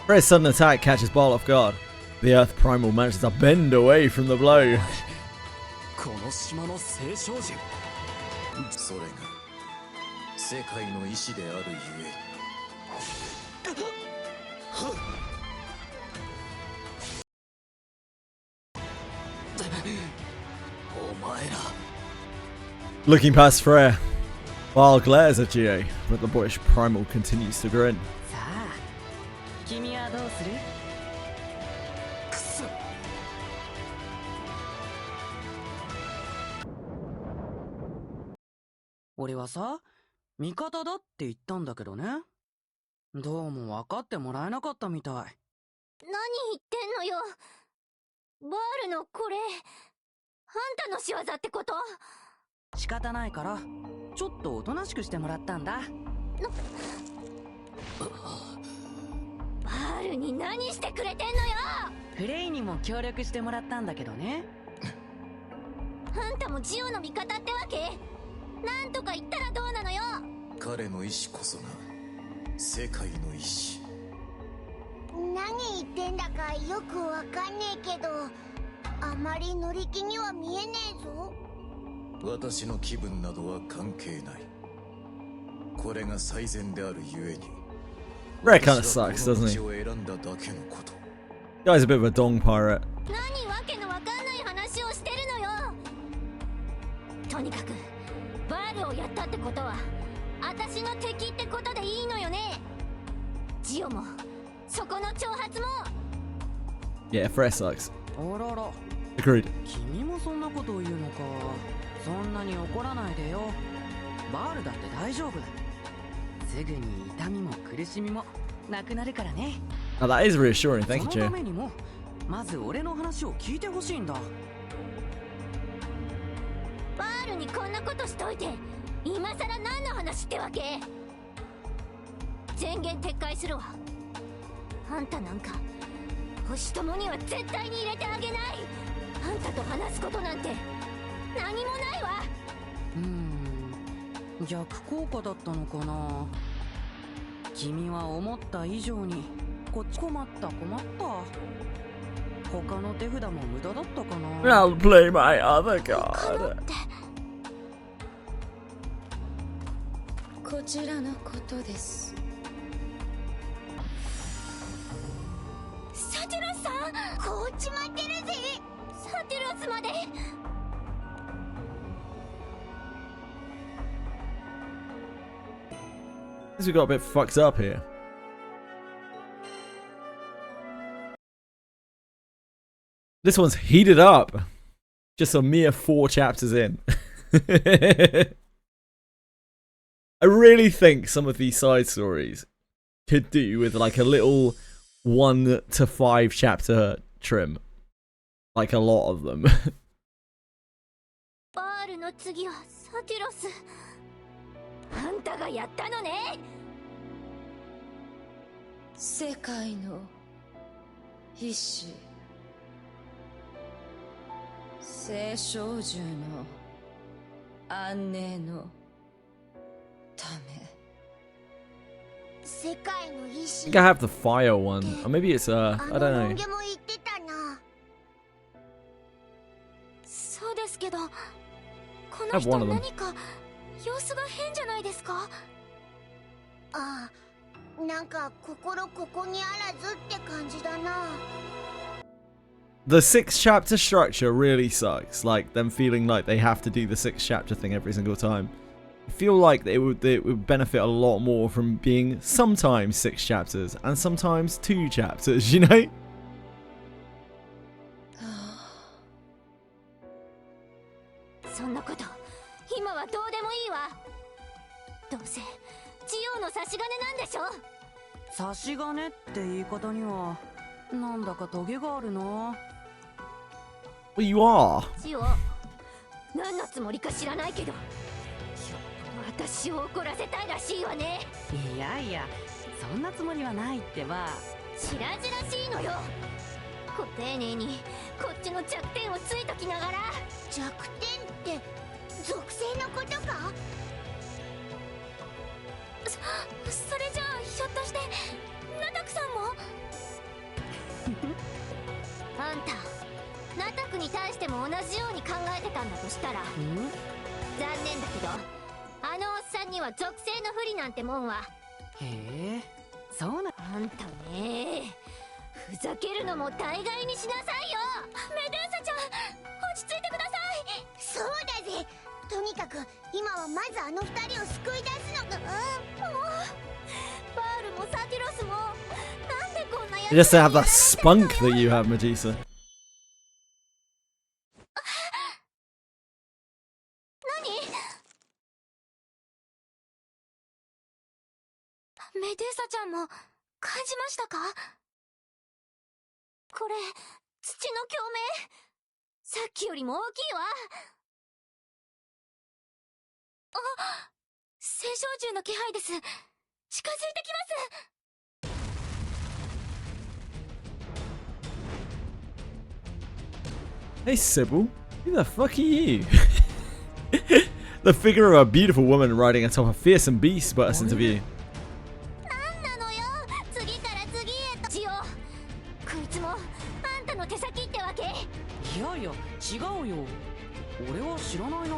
Freya's sudden attack catches Baal off guard. The Earth Primal manages to bend away from the blow. Looking past Freya, Baal glares at GA, but the boyish Primal continues to grin.俺はさ、味方だって言ったんだけどね。どうも分かってもらえなかったみたい。何言ってんのよ。バールのこれ、あんたの仕業ってこと？仕方ないから、ちょっとおとなしくしてもらったんだ。バールに何してくれてんのよ。フレイにも協力してもらったんだけどね。あんたもジオの味方ってわけ？なんとか言ったらどうなのよ。彼の意志こそが世界の意志。何言ってんだかよくわかんねえけど、あまり乗り気には見えねえぞ。私の気分などは関係ない。これが最善であるゆえに。Red kind of sucks, doesn't he? Guy's a bit of a dong pirate. 何わけのわかんない話をしてるのよ。とにかくバールをやったってことは私の敵ってことでいいのよね。ジオもそこの挑発も。 Yeah, Freya sucks. あらら。 Agreed. 君もそんなことを言うのか。そんなに怒らないでよ。バールだって大丈夫。すぐに痛みも苦しみもなくなるからね。Oh, that is reassuring. Thank you, その Jay. ためにもまず俺の話を聞いてほしいんだ。バールにこんなことしといて今さら何の話ってわけ？前言撤回するわ。あんたなんか星友には絶対に入れてあげない。あんたと話すことなんて何もないわ。逆効果だったのかな。君は思った以上にこっち困った他の手札も無駄だったかな。 I'll play my other card. こちらのことです。サティロスさん、こっち待ってるぜ。サティロスまで。We got a bit fucked up here. This one's heated up. Just a mere 4 chapters in. I really think some of these side stories could do with like a little 1 to 5 chapter trim. Like a lot of them. バールの次はサティロス。あんたがやったのね。世界の意志、聖少獣の安寧のため。think I have the fire one. Or maybe it's I don't know. そうですけど、こ I の have 人 one of them. 何か様子が変じゃないですか？ああ、なんか心ここにあらずって感じだな。 The 6-chapter structure really sucks. Like them feeling like they have to do the 6-chapter thing every single time. I feel like it would benefit a lot more from being sometimes 6 chapters and sometimes 2 chapters, you know? そんなこと今はどうでもいいわ。どうせジオの差し金なんでしょ。差し金って言い方にはなんだかトゲがあるな。 Well, you are. ジオ、何のつもりか知らないけど、私を怒らせたいらしいわね。いやいや、そんなつもりはないってば。白々しいのよ。ご丁寧にこっちの弱点をついときながら。弱点って属性のことか？それじゃあひょっとしてナタクさんも？あんたナタクに対しても同じように考えてたんだとしたら、残念だけどあのおっさんには属性の不利なんてもんは。へえ、そうな。あんたね、ふざけるのも大概にしなさいよ。メドゥーサちゃん、落ち着いてください。そうだぜ。とにかく今はまずあの二人を救い出すの。もうバールもサティロスもなんでこんなやつ。 Just to have that spunk that you have, Medusa. メドゥーサちゃんも感じましたか？これ土の共鳴、さっきよりも大きいわ。あ、青少獣の気配です。近づいてきます。 Hey, Sybil. Who the fuck are you? The figure of a beautiful woman riding atop a fearsome beast bursts into view. なんなのよ、次から次へと。ジオ、こいつもあんたの手先ってわけ？いやいや、違うよ。俺は知らないな。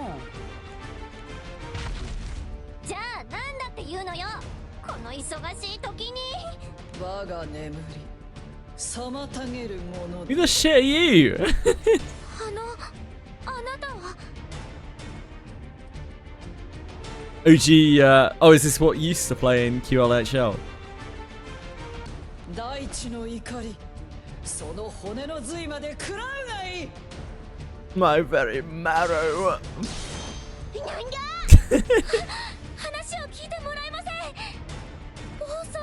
じゃあなんだって言うのよ、この忙しい時に。我が眠り妨げるもの。 Who the shit are you? あなたは OG, oh, is this what you used to play in QLHL? 大地の怒り、その骨の髄まで食らうがいい。 My very marrow. なんだ話を聞いてもらえません。暴走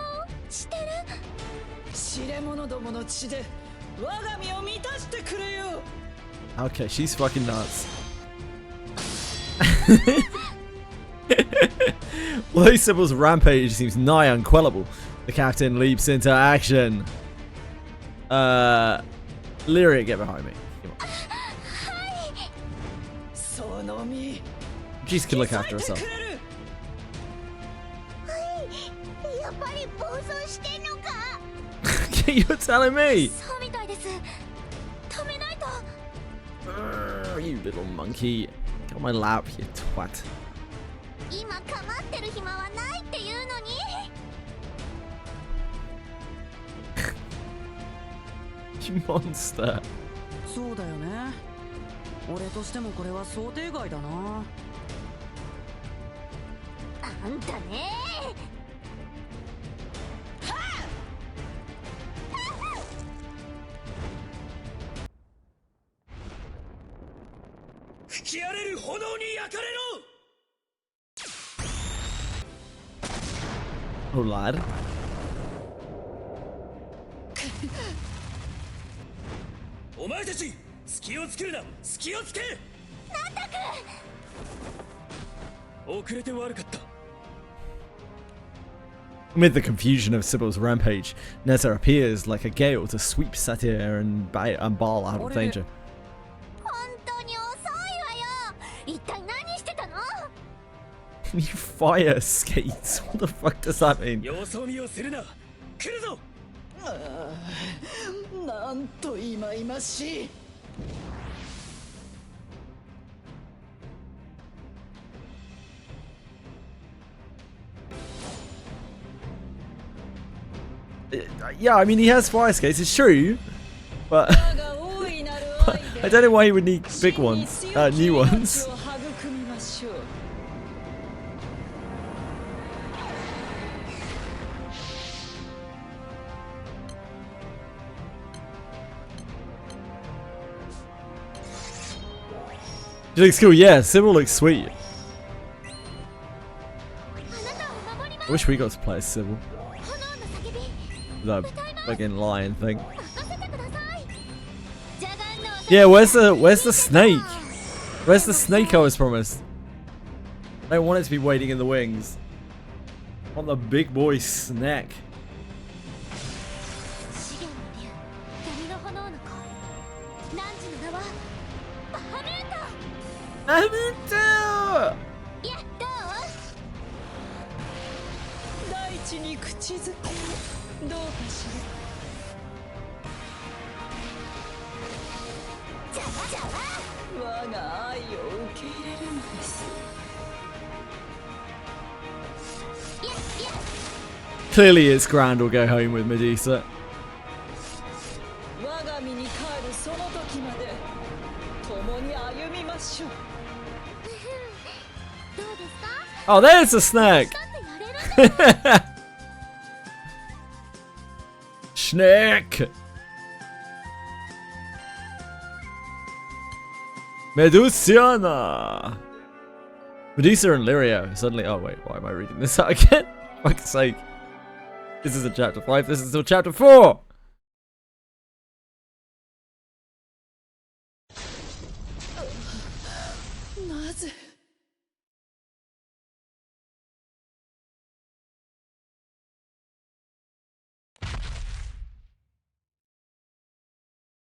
してる。知れ者どもの血で我が身を満たしてくれよ。 Okay, she's fucking nuts. Although Sybil's rampage seems nigh unquellable, the captain leaps into action. Lyric, get behind me. Come on. She's can look after herself. やっぱり暴走してんのか。 You're telling me? そうみたいです。止めないと。 You little monkey. Get on my lap, you twat. 今かまってる暇はないっていうのに。 You monster. そうだよね。俺としてもこれは想定外だな。あんたね。吹き荒れる炎に焼かれろ。 Oh, lad. お前たち隙を作るな。隙をつけ。なんだく。遅れて悪かった。 Amid the confusion of Sybil's rampage, Neza appears like a gale to sweep Satyr and Baal out of danger. 本当に遅いわよ。一体何してたの？ Can you fire skates? What the fuck does that mean? 様子を見をするな。来るぞ。なんと忌々しい。Yeah, I mean he has fire skates, it's true, but I don't know why he would need big ones, new ones. She looks cool, yeah, Sybil looks sweet. I wish we got to play as Sybil. The fucking lion thing. Yeah, where's the snake? Where's the snake I was promised? I don't want it to be waiting in the wings. I want the big boy snack. Naruto! 大地に口づけどうかしら。我が愛を受け入れるのです。Clearly it's Grand will go home with Medusa. 我が身に帰るその時まで共に歩みましょう。どうですか？ Oh, there's a snack! Snack! Medusiana! Medusa and Lirio suddenly. Oh, wait, why am I reading this out again? For fuck's sake. This isn't chapter 5, this is still chapter 4!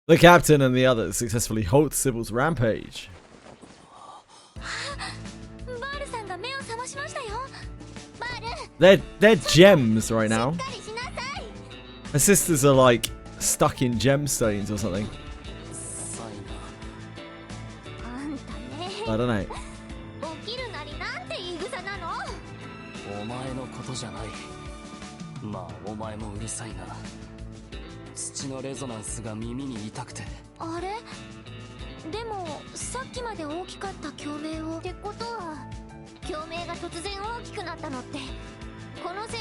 The captain and the others successfully halt Sybil's rampage. They're gems right now. Her sisters are like stuck in gemstones or something. I don't know. お前のことじゃない。まあお前もうるさいな。土のレゾナンスが耳に痛くて。あれ？でもさっきまで大きかった共鳴をってことは共鳴が突然大きくなったのってこのせい。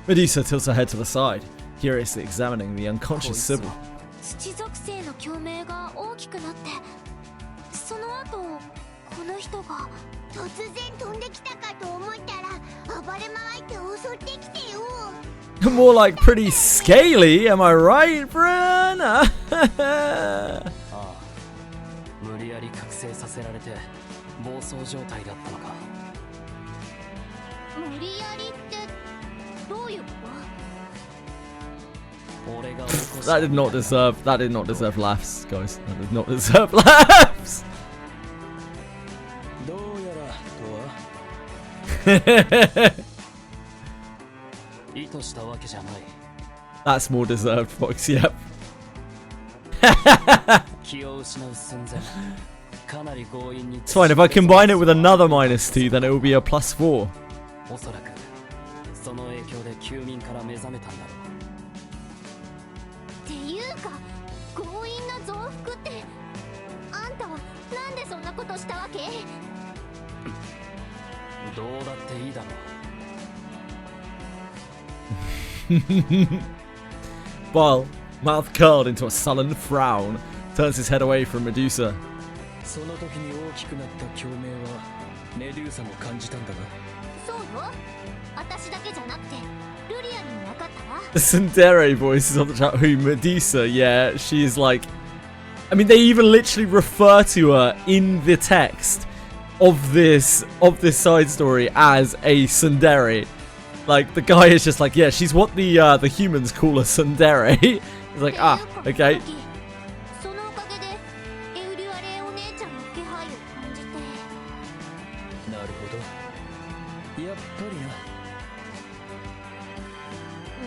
Medusa tilts her head to the side, curiously examining the unconscious Sybil. 土属性の共鳴が大きくなってその後この人が突然飛んできたかと思ったら暴れ回って襲ってきてよ。 More like pretty scaly, am I right, Brianna? ああ、無理やり覚醒させられて暴走状態だったのか。無理やりってどういうこと？ 俺が起こした。 That did not deserve laughs, guys. That did not deserve laughs. どうやらとは。意図したわけじゃない。 That's more deserved, Fox, yep. 気を失う寸前。かなり強引に。 It's fine, if I combine it with another -2, then it will be a +4. おそらくその影響で休眠から目覚めたんだろう。っていうか強引な増幅ってあんたはなんでそんなことしたわけ？どうだっていいだろう。 Bile, mouth curled into a sullen frown, turns his head away from Medusa. その時に大きくなった共鳴はメデューサも感じたんだな。そうよ。私だけじゃなくてルリアにも分かったわ。 The Tsundere voice is on the chat. Who Medusa? Yeah, she's like. I mean, they even literally refer to her in the text of this side story as a tsundere. Like the guy is just like, yeah, she's what the humans call a tsundere. He's like, ah, okay. そのおかげでエウリュアレお姉ちゃんの気配を感じて。るほど、やっぱり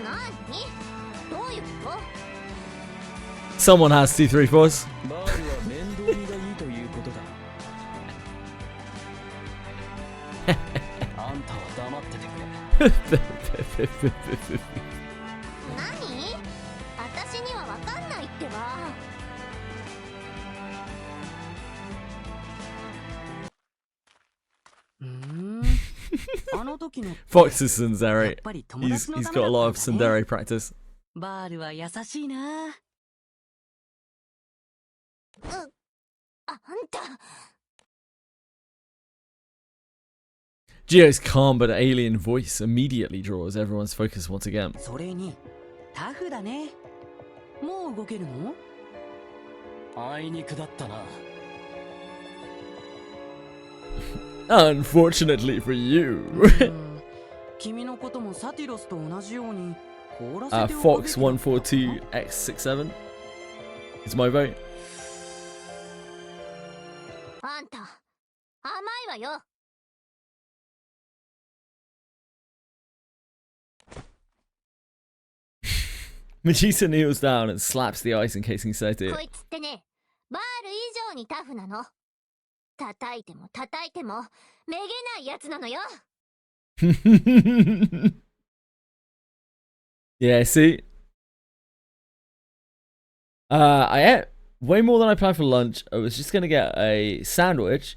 な。なに？どういうこと？ Someone has 234s. バールは面倒見がいいということだ。あんたは黙っててくれ。何？私にはわかんないってば。あの時の Fox is Sundari. He's got a lot of Sundari practice. バールは優しいな。あんた。Gio's calm but alien voice immediately draws everyone's focus once again. それにタフだね。もう動けるの？あいにくだったな。Unfortunately for you. 君のこともサティロスと同じように凍らせておくべきだった。Fox142X67 is my vote. あんた甘いわよ。Medusa kneels down and slaps the ice encasing Satyr. こいつってね、バール以上にタフなの。叩いても叩いてもめげないやつなのよ。Yeah, see? I ate way more than I planned for lunch. I was just gonna get a sandwich.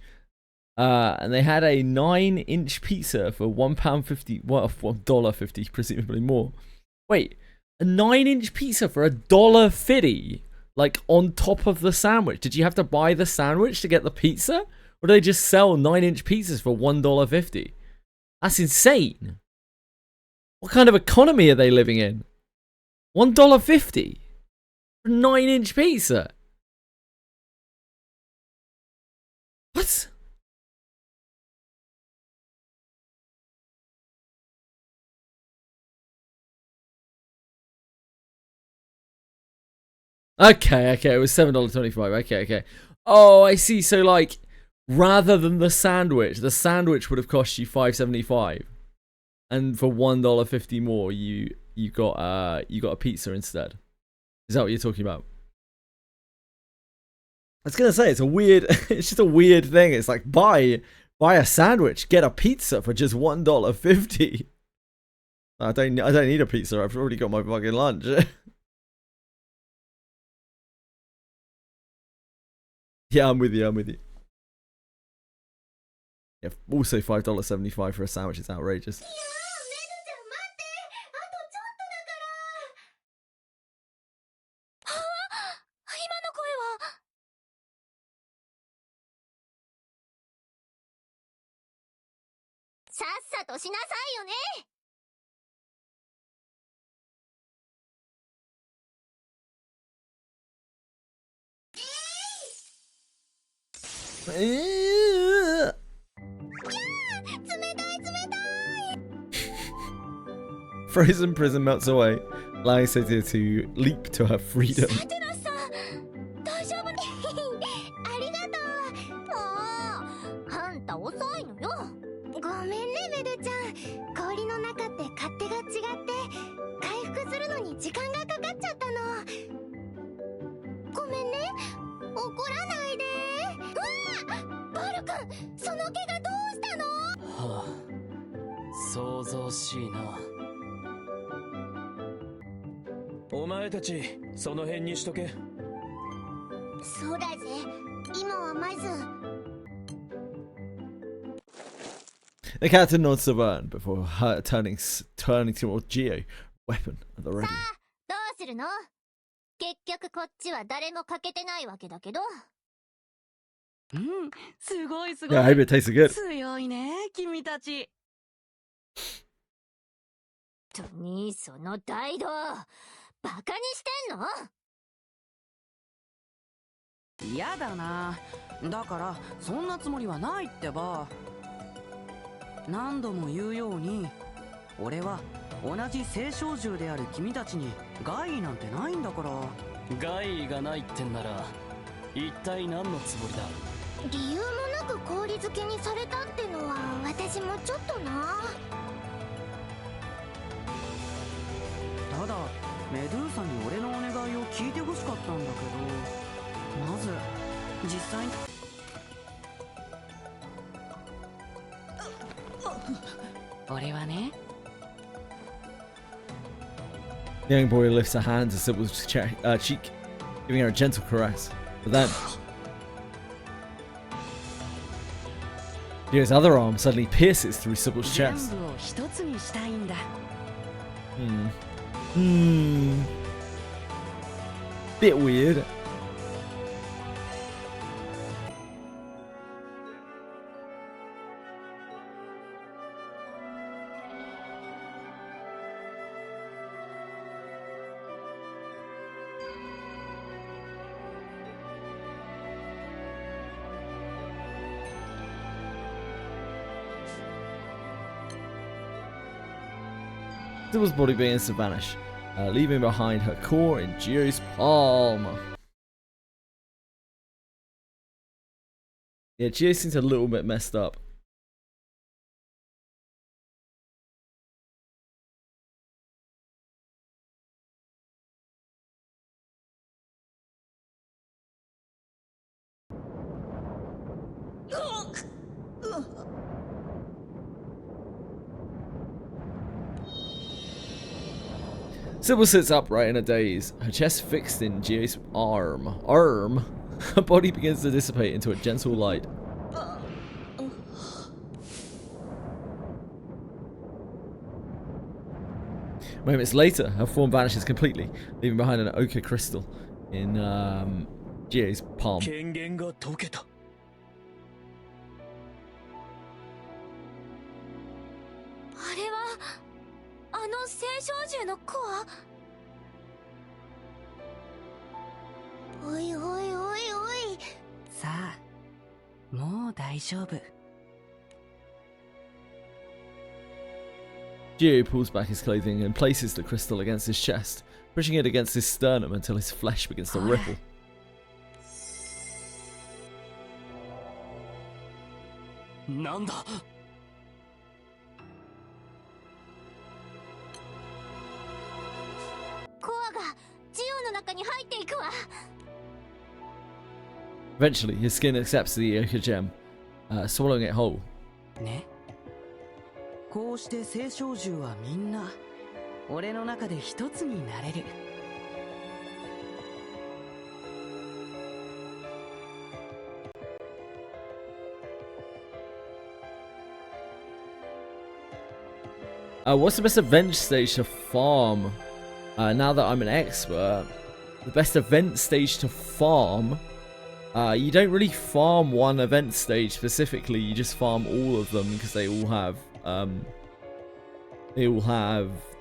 And they had a 9-inch pizza for £1.50, well, $1.50, presumably more. Wait, a 9-inch pizza for $1.50? Like, on top of the sandwich? Did you have to buy the sandwich to get the pizza? Or do they just sell 9-inch pizzas for $1.50? That's insane. What kind of economy are they living in? $1.50 for a 9-inch pizza? What? Okay, it was $7.25. Okay. Oh, I see. So, like, rather than the sandwich would have cost you $5.75, and for $1.50 more, you got a pizza instead. Is that what you're talking about? I was gonna say it's just a weird thing. It's like buy a sandwich, get a pizza for just $1.50. I don't need a pizza. I've already got my fucking lunch. Yeah, I'm with you. Yeah, also $5.75 for a sandwich is outrageous. さっさとしなさいよね。Frozen prison melts away, allowing Satyr to leap to her freedom. サテラさん、大丈夫？ありがとう。もう、あんた遅いのよ。ごめんね、メルちゃん。氷の中って勝手が違って回復するのに時間がかかっちゃったの。ごめんね。怒らないで。うわ！バル君、その怪我どうしたの？はあ、想像しいな。お前たちその辺にしとけ。そうだぜ。今はまず。The captain nods to Vern before turning toward Geo, weapon at the ready. さあ、どうするの？結局こっちは誰も欠けてないわけだけど。すごい。Yeah, I hope it tastes good. 強いね、君たち。とにその大道、バカにしてんの？嫌だな。だからそんなつもりはないってば。何度も言うように、俺は同じ青少獣である君たちに害なんてないんだから。害がないってんなら一体何のつもりだ？理由もなく氷漬けにされたってのは私もちょっとな。ただメドゥーサに俺のお願いを聞いてほしかったんだけど、まず実際に俺はね。 The young boy lifts a hand to Sybil's cheek, giving her a gentle caress. But then, Gio's other arm suddenly pierces through Sybil's chest. 全部を一つにしたいんだ。Bit weird. Sybil's body begins to vanish, leaving behind her core in Gio's palm. Yeah, Gio seems a little bit messed up. Sybil sits upright in a daze, her chest fixed in Gio's arm. Her body begins to dissipate into a gentle light. Moments later, her form vanishes completely, leaving behind an ochre crystal in Gio's palm. 権限が解けた。あれはあの聖少獣のコア。おいおいおいおい。さあ、もう大丈夫。 Gio pulls back his clothing and places the crystal against his chest, pushing it against his sternum until his flesh begins to ripple. なんだ。コアがジオの中に入っていくわ。 Eventually, his skin accepts the ochre gem, swallowing it whole. ね。こうして聖少獣はみんな俺の中で一つになれる。 What's the best event stage to farm? Now that I'm an expert, the best event stage to farm. You don't really farm one event stage specifically. You just farm all of them because they all have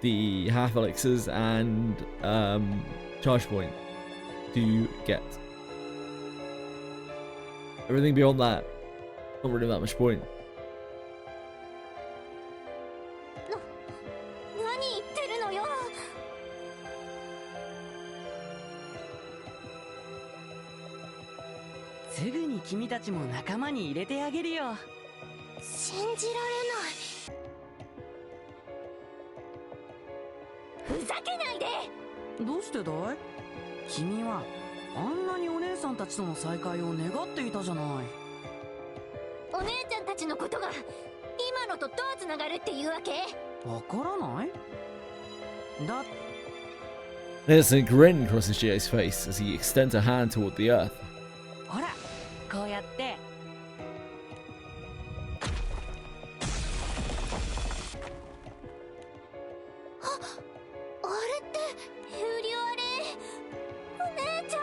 the half elixirs and charge point to get. Everything beyond that, not really that much point. 何言ってるのよ。すぐに君たちも仲間に入れてあげるよ。信じられない。ふざけないで。どうしてだい？君はあんなにお姉さんたちとの再会を願っていたじゃない。お姉ちゃんたちのことが今のとどうつながるっていうわけ？わからない？だ。 There's a grin crosses Gio's face as he extends a hand toward the earth. ほら、こうやって。あれってユリオアレ。お姉ちゃん。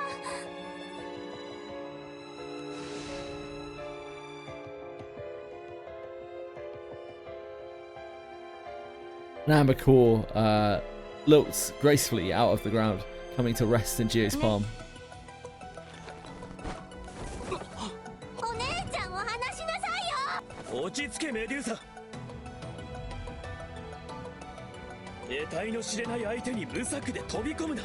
An amber core lilts gracefully out of the ground, coming to rest in Gio's palm. お姉ちゃんを離しなさいよ。落ち着けメデューサ。得体の知れない相手に無策で飛び込むな。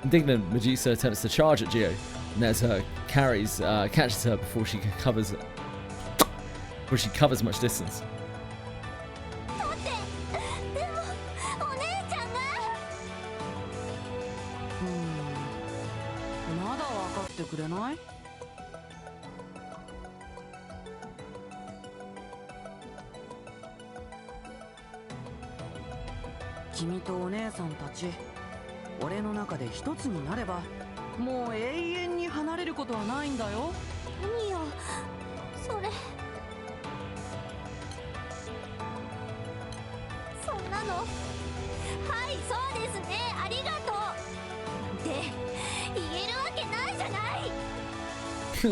Indignant, Medusa attempts to charge at Gio, Nezuko catches her before she covers much distance. 待って、でもお姉ちゃんが。まだ分かってくれない？君とお姉さんたち、俺の中で一つになればもう永遠に離れることはないんだよ。何よそれ。そんなの。はいそうですね、ありがとうって言えるわけないじゃない。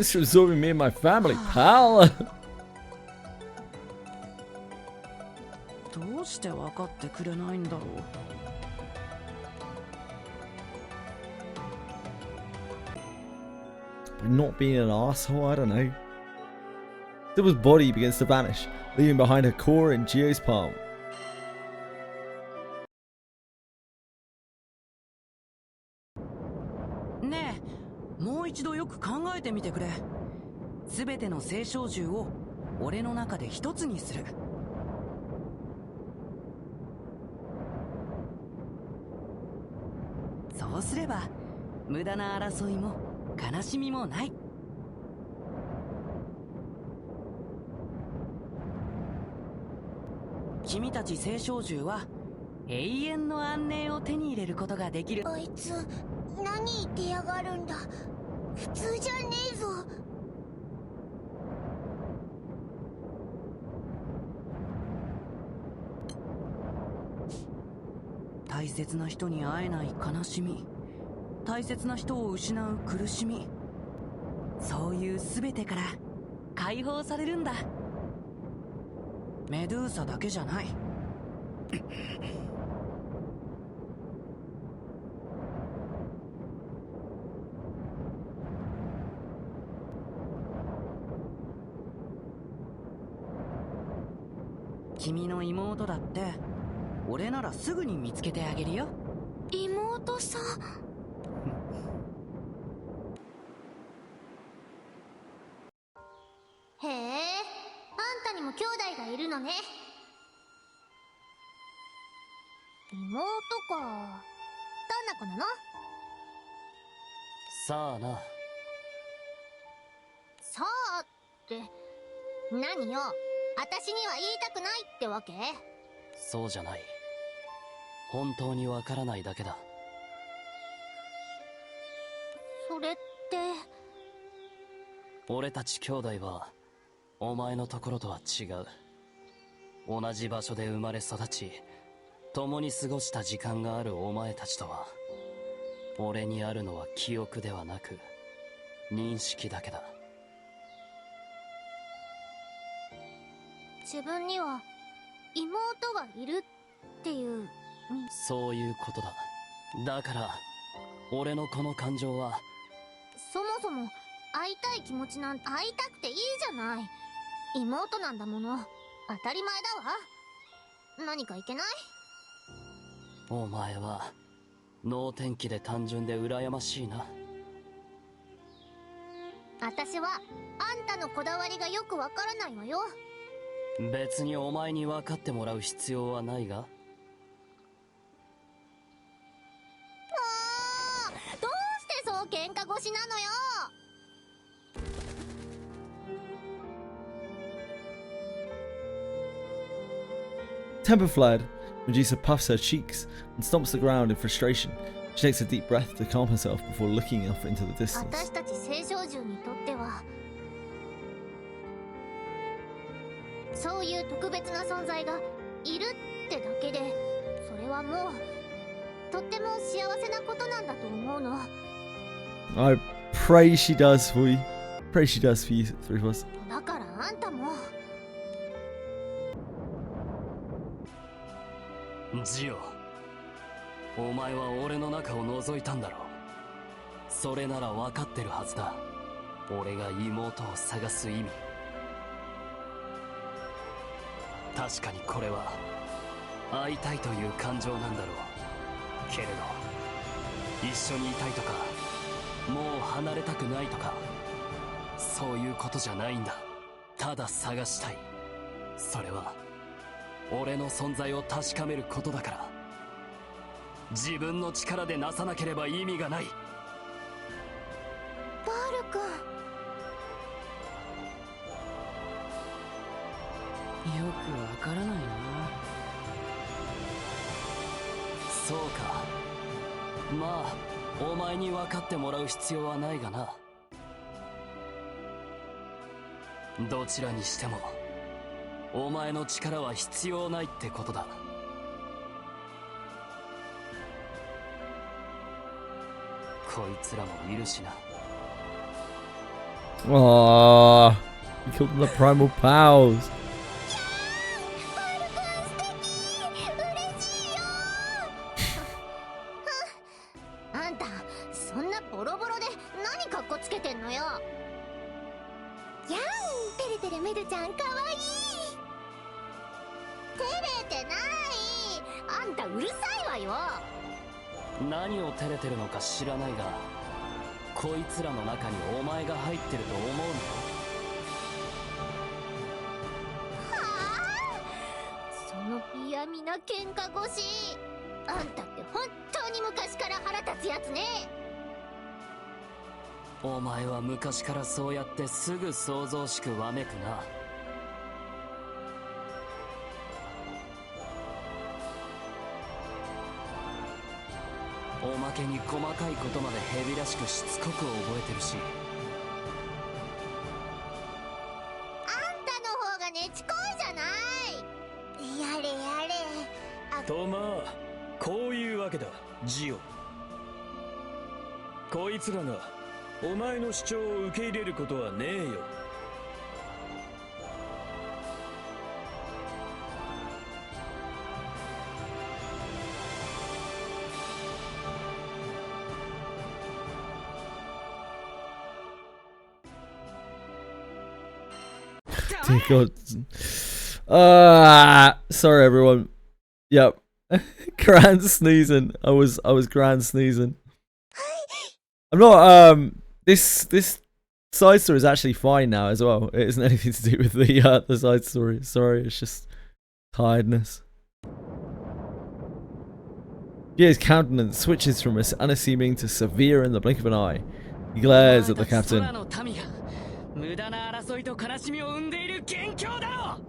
It's absorbing me and my family, pal. どうして分かってくれないんだろう。Not being an asshole, I don't know. Sybil's body begins to vanish, leaving behind her core in Gio's palm. ねえ、もう一度よく考えてみてくれ。すべての聖少獣を俺の中で一つにする。そうすれば無駄な争いも悲しみもない。君たち聖少獣は永遠の安寧を手に入れることができる。あいつ何言ってやがるんだ。普通じゃねえぞ。大切な人に会えない悲しみ、大切な人を失う苦しみ、そういう全てから解放されるんだ。メドゥーサだけじゃない。君の妹だって俺ならすぐに見つけてあげるよ。妹さん。へえ、あんたにも兄弟がいるのね。妹か。どんな子なの？さあな。さあって何よ。私には言いたくないってわけ？そうじゃない。本当にわからないだけだ。それって俺たち兄弟はお前のところとは違う。同じ場所で生まれ育ち共に過ごした時間があるお前たちとは、俺にあるのは記憶ではなく認識だけだ。自分には妹がいるっていう。そういうことだ。だから俺のこの感情は、そもそも会いたい気持ちなんて、会いたくていいじゃない。妹なんだもの。当たり前だわ。何かいけない？お前は能天気で単純で羨ましいな。私はあんたのこだわりがよくわからないわよ。別にお前に分かってもらう必要はないが。どうしてそう喧嘩腰なのよ。Temper flared, Medusa puffs her cheeks and stomps the ground in frustration. She takes a deep breath to calm herself before looking off into the distance. 私たち聖少獣にとってはそういう特別な存在がいるってだけで、それはもうとっても幸せなことなんだと思うの。 I pray she does for you. Pray she does for you, three of us. だからあんたも。ジオ、お前は俺の中を覗いたんだろう。それなら分かってるはずだ。俺が妹を探す意味。確かにこれは会いたいという感情なんだろうけれど、一緒にいたいとかもう離れたくないとかそういうことじゃないんだ。ただ探したい。それは俺の存在を確かめることだから。自分の力でなさなければ意味がない。バール君、よくわからないな。そうか。まあお前に分かってもらう必要はないがな。どちらにしてもお前の力は必要ないってことだ。こいつらもいるしな。Aww, you killed the primal pals. あんたそんなボロボロで何カッコつけてんのよ。やん、てれてれメドちゃんかわいい。照れてない。あんたうるさいわよ。何を照れてるのか知らないが、こいつらの中にお前が入ってると思うんだよ。はあ、その嫌味な喧嘩腰。あんたって本当に昔から腹立つやつね。お前は昔からそうやってすぐ想像しくわめくな。おまけに細かいことまでヘビらしくしつこく覚えてるし。あんたの方がねちこいじゃない。やれやれ。とまあこういうわけだジオ。こいつらがお前の主張を受け入れることはねえよ。God. Sorry everyone. Yep. Grand sneezing. I was grand sneezing. I'm not this side story is actually fine now as well. It isn't anything to do with the side story. Sorry, it's just tiredness. Gio's countenance switches from unassuming to severe in the blink of an eye. He glares at the captain. 無駄な争いと悲しみを生んでいる元凶だろ。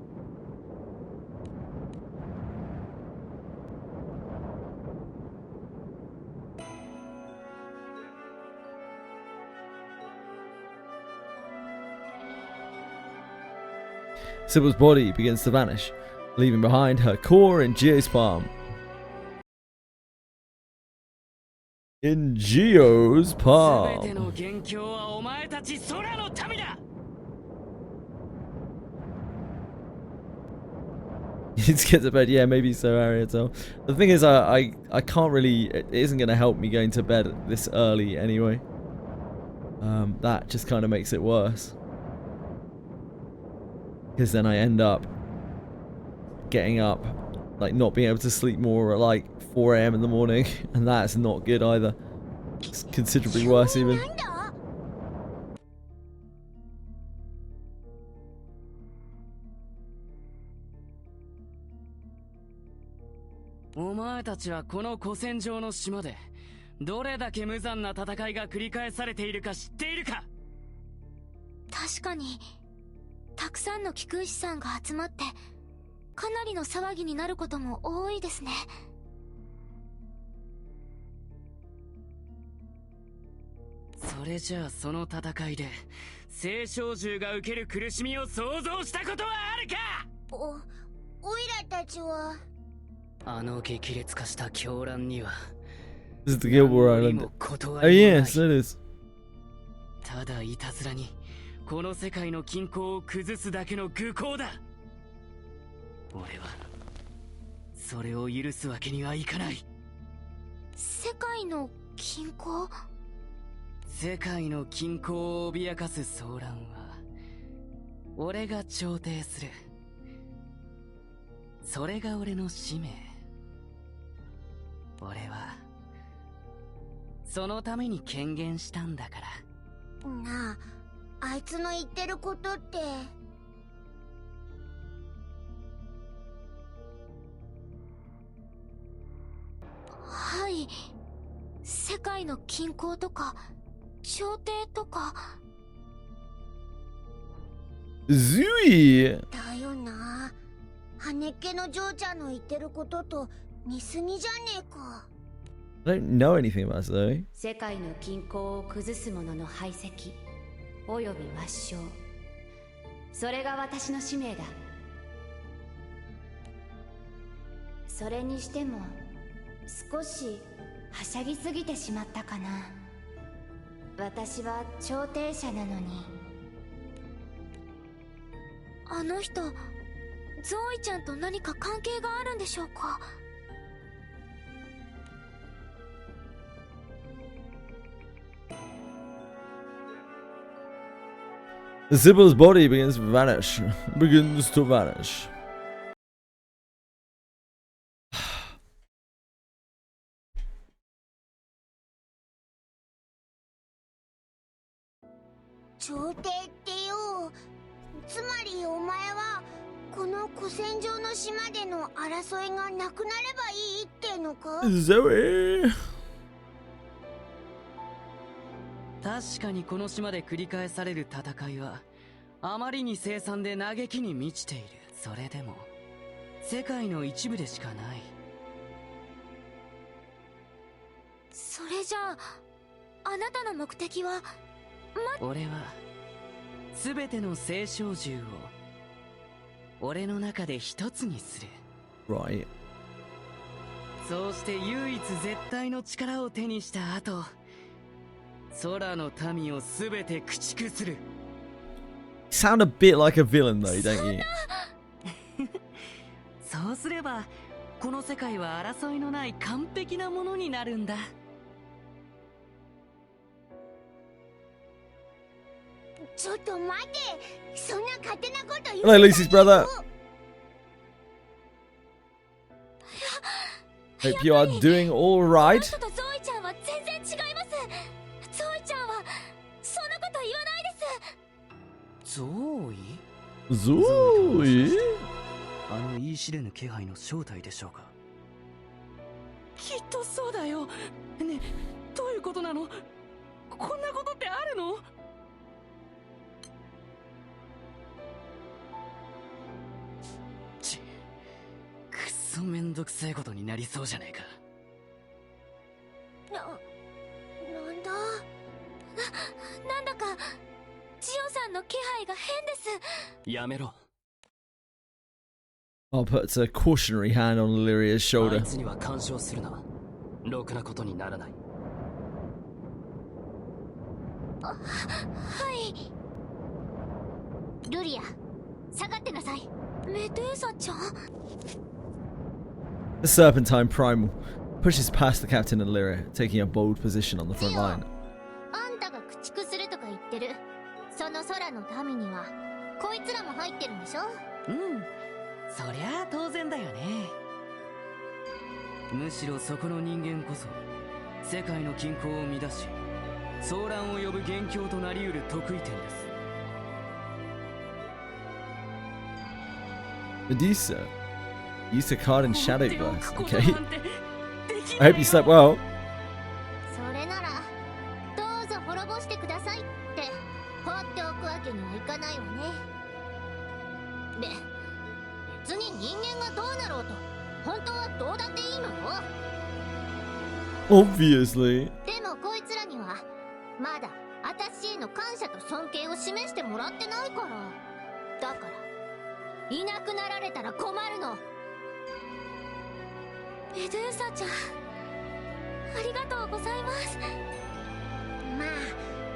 Sybil's body begins to vanish, leaving behind her core in Gio's palm. In Gio's palm. You need to get to bed. Yeah, maybe so, Ariel. The thing is, I can't really. It isn't going to help me going to bed this early anyway. That just kind of makes it worse. Because then I end up getting up, like not being able to sleep more at like 4 AM in the morning, and that's not good either. It's considerably worse even. お前たちはこの古戦場の島でどれだけ無残な戦いが繰り返されているか知っているか。確かにたくさんの気空士さんが集まってかなりの騒ぎになることも多いですね。それじゃあその戦いで青少獣が受ける苦しみを想像したことはあるか。おいらたちはあの激烈化した狂乱には This is the Guild War Island. Oh yes, it is. ただいたずらにこの世界の均衡を崩すだけの愚行だ。俺はそれを許すわけにはいかない。世界の均衡？世界の均衡を脅かす騒乱は俺が調停する。それが俺の使命。俺はそのために権限したんだから。なあ、あいつの言ってることって。はい。世界の均衡とか、調停とか。ずいだよな。羽っ気の嬢ちゃんの言ってることと似すぎじゃねえか。I don't know anything about Zoe. 世界の均衡を崩す者の排斥および抹消、それが私の使命だ。それにしても少しはしゃぎすぎてしまったかな。私は調停者なのに。あの人、ゾーイちゃんと何か関係があるんでしょうか。Sybil's body begins to vanish. Begins to vanish. 調停ってよ。つまりお前はこの古戦場の島での争いがなくなればいいってのか。Zoe! 確かにこの島で繰り返される戦いはあまりに凄惨で嘆きに満ちている。それでも世界の一部でしかない。それじゃああなたの目的は。俺は全ての聖少獣を俺の中で一つにする。 Right. そうして唯一絶対の力を手にした後、空の民を全て駆逐する。 Sound a bit like a villain though, don't you? そうすればこの世界は争いのない完璧なものになるんだ。ちょっと待て、そんな勝手なこと言う。 Hello, Lucy's brother. Hope you are doing all right. ゾイちゃんは全然違います。ゾイちゃんはそんなこと言わないです。ゾーイ？ゾーイ？あの言い知れぬ気配の正体でしょうか。きっとそうだよ。ね、どういうことなの？こんなことってあるの？くそめんどくさいことになりそうじゃねえか。なんだなんだかジオさんの気配が変です。やめろ。 I'll put a cautionary hand on Lyria's あい shoulder. つには干渉するな。ろくなことにならない。はい。ルリア、下がってなさい。メドゥーサちゃん。 The Serpentine Primal pushes past the captain and Lyria, taking a bold position on the front line. あんたが駆逐するとか言ってるその空の民にはこいつらも入ってるんでしょ。うん、そりゃあ当然だよね。むしろそこの人間こそ世界の均衡を乱し騒乱を呼ぶ元凶となりうる得意点です。 Medusa used a card in Shadowverse. Okay. I hope you slept well. それならどうぞ滅ぼしてくださいって放っておくわけにはいかないわね。別に人間がどうなろうと本当はどうだっていいのよ。 Obviously. でもこいつらにはまだ私への感謝と尊敬を示してもらってないから。だからいなくなられたら困るの。メドゥーサちゃん、ありがとうございます。まあ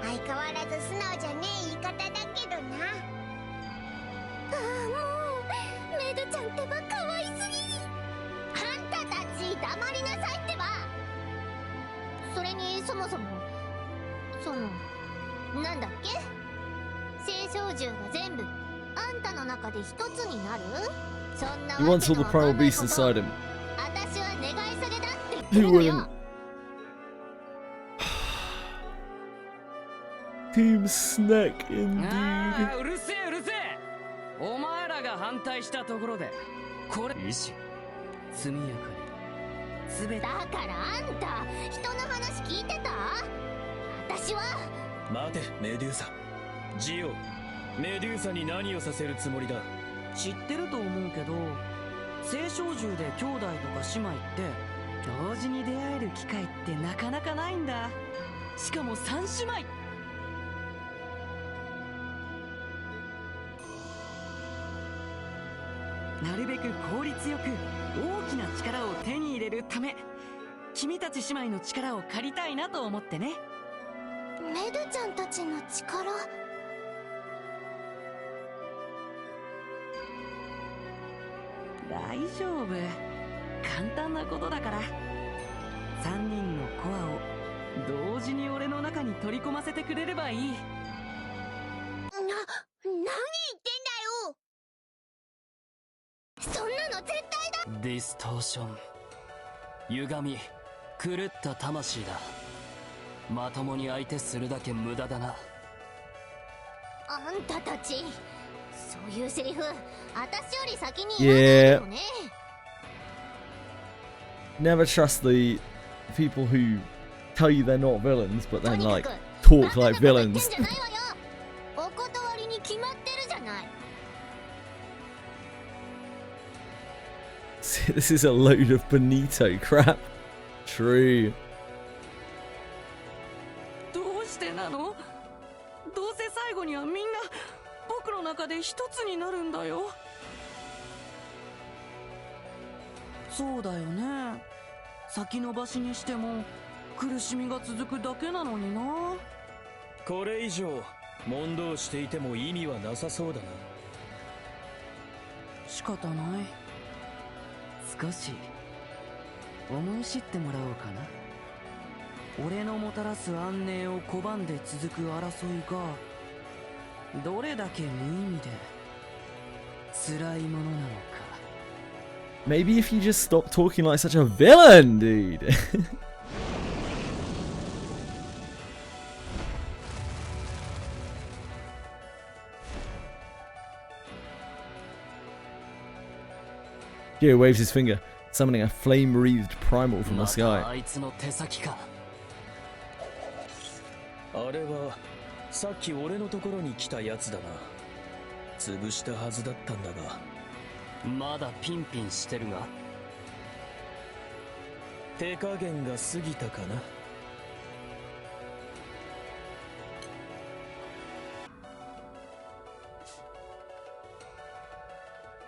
相変わらず素直じゃねえ言い方だけどな。ああ、もうメドちゃんってば可愛すぎ。あんたたち黙りなさいってば。それにそもそもなんだっけ、聖少獣が全部あんたの中で一つになる。そんな He wants all the primal beasts inside him. 私は願い下げだって言ってるのよ。Team Snack indeed. ああ、うるせえうるせえ。お前らが反対したところでこれいいし速やかに全て。だからあんた人の話聞いてた？私は。待てメデューサ。ジオ、メデューサに何をさせるつもりだ？知ってると思うけど、青少獣で兄弟とか姉妹って同時に出会える機会ってなかなかないんだ。しかも3姉妹。なるべく効率よく大きな力を手に入れるため、君たち姉妹の力を借りたいなと思ってね。メドゥちゃんたちの力。大丈夫、簡単なことだから。3人のコアを同時に俺の中に取り込ませてくれればいい。何言ってんだよ。そんなの絶対だ。ディストーション、歪み、狂った魂だ。まともに相手するだけ無駄だな。あんたたち、そういうセリフ私より先に言わないよね。Never trust the people who tell you they're not villains, but then like talk like villains. お断りに決まってるじゃない。This is a load of bonito crap. True. どうしてなの？どうせ最後にはみんな僕の中で一つになるんだよ。そうだよね。先延ばしにしても苦しみが続くだけなのにな。これ以上問答していても意味はなさそうだな。仕方ない。少し思い知ってもらおうかな。俺のもたらす安寧を拒んで続く争いがどれだけ無意味で辛いものなのか。 Maybe if you just stop talking like such a villain, dude. Geo waves his finger, summoning a flame-wreathed primal from the sky. あいつの手先か。あれはさっき俺のところに来たやつだな。潰したはずだったんだが。まだピンピンしてるが。手加減が過ぎたかな。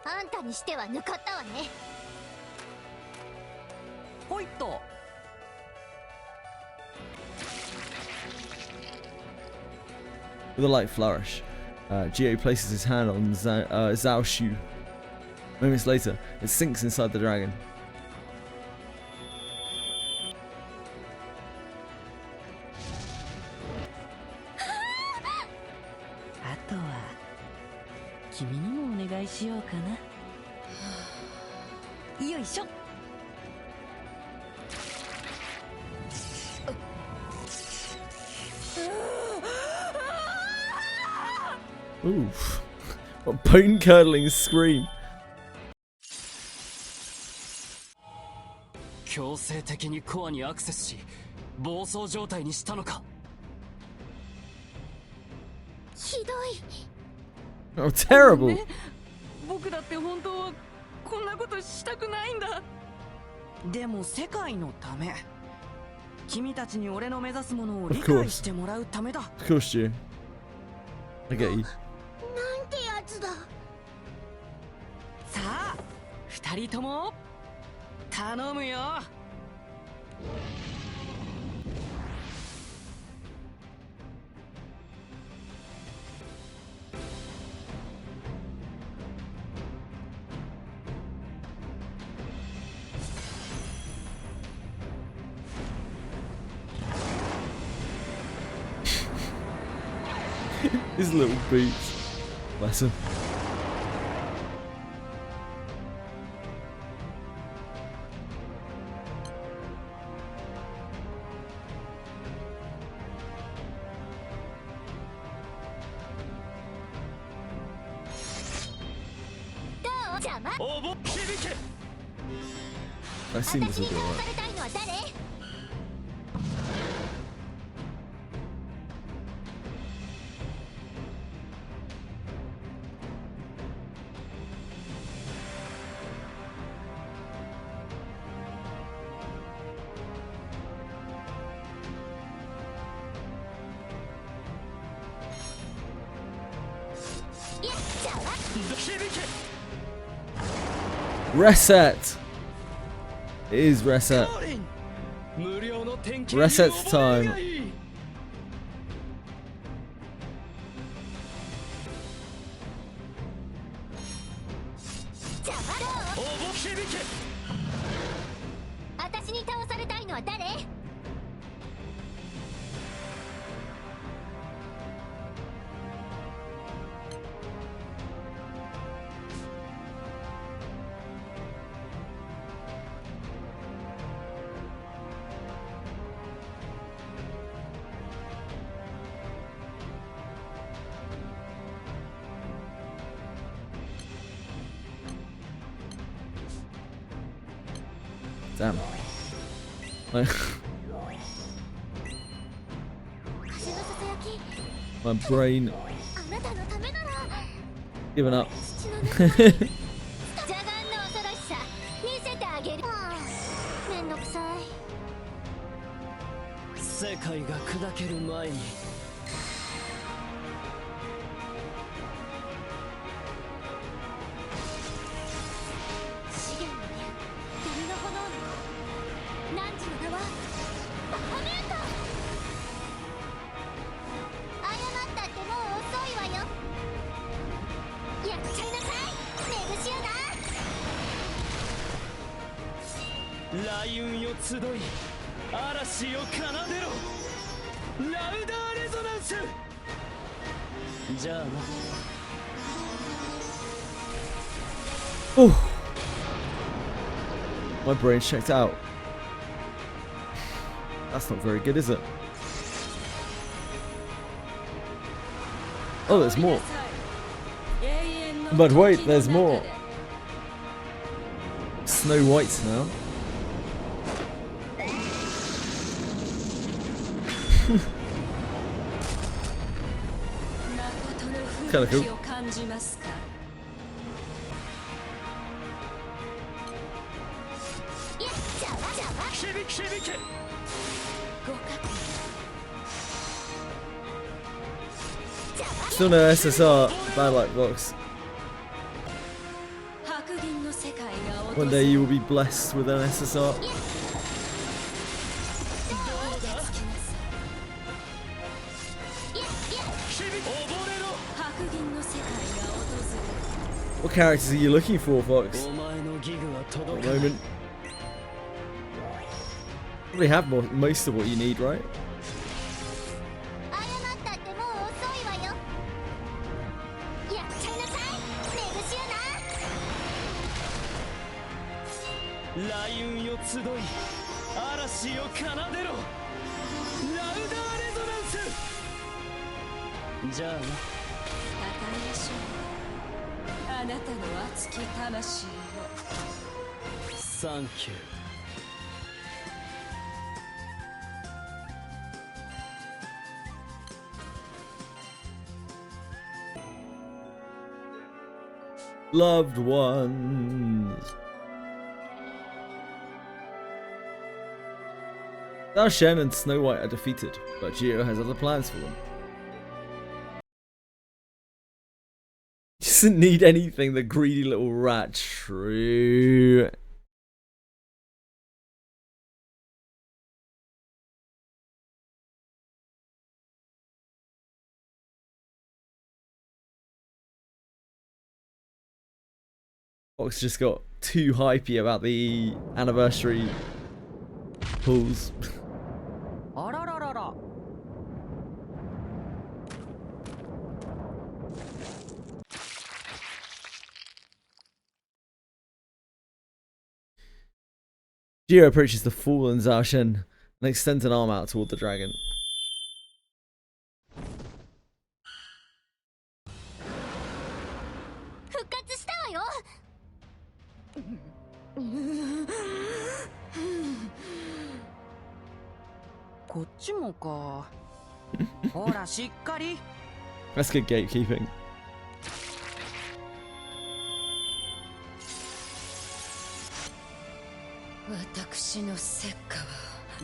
あんたにしては抜かったわね。ほいっと。With a light flourish, Geo places his hand on Zhao Shu. Moments later, it sinks inside the dragon. あとは君にもお願いしようかな。よいしょ。Oof. What a bone-curdling scream. 強制的にコアにアクセスし暴走状態にしたのか。ひどい。 Oh, terrible. ね、僕だって本当はこんなことしたくないんだ。でも世界のため、君たちに俺の目指すものを理解してもらうためだ。Of course, Geo. I get you. なんてやつだ。さあ、二人とも頼むよ。His little boots. Bless him. I assume this will be alright. Reset! It is reset. Reset's time. Damn. My brain giving up. 世界が砕ける前に雷雲よ集い嵐よ奏でろラウダーレゾナンスじゃあな Oh, my brain's checked out. That's not very good, is it? Oh, there's more. But wait, there's more. Snow White's now. Kind of cool. Still no SSR, bad luck box. One day you will be blessed with an SSR. What characters are you looking for, Fox? At the moment. Probably have most of what you need, right? Thank you. Loved ones. Now Shen and Snow White are defeated, but Geo has other plans for them. Doesn't need anything, the greedy little rat. True. Fox just got too hypey about the anniversary pulls. Geo approaches the fallen Zhao Shen and extends an arm out toward the dragon. こっちもか。ほらしっかり。 That's good gatekeeping. 私の石火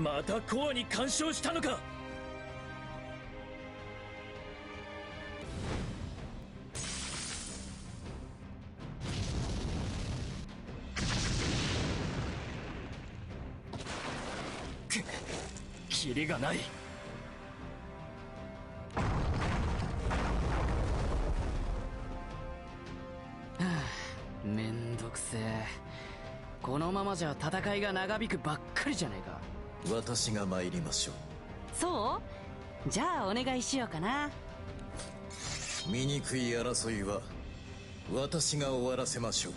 はまたコアに干渉したのか。キリがない。めんどくせえ。このままじゃ戦いが長引くばっかりじゃねえか。私が参りましょう。そう？じゃあお願いしようかな。醜い争いは私が終わらせましょう。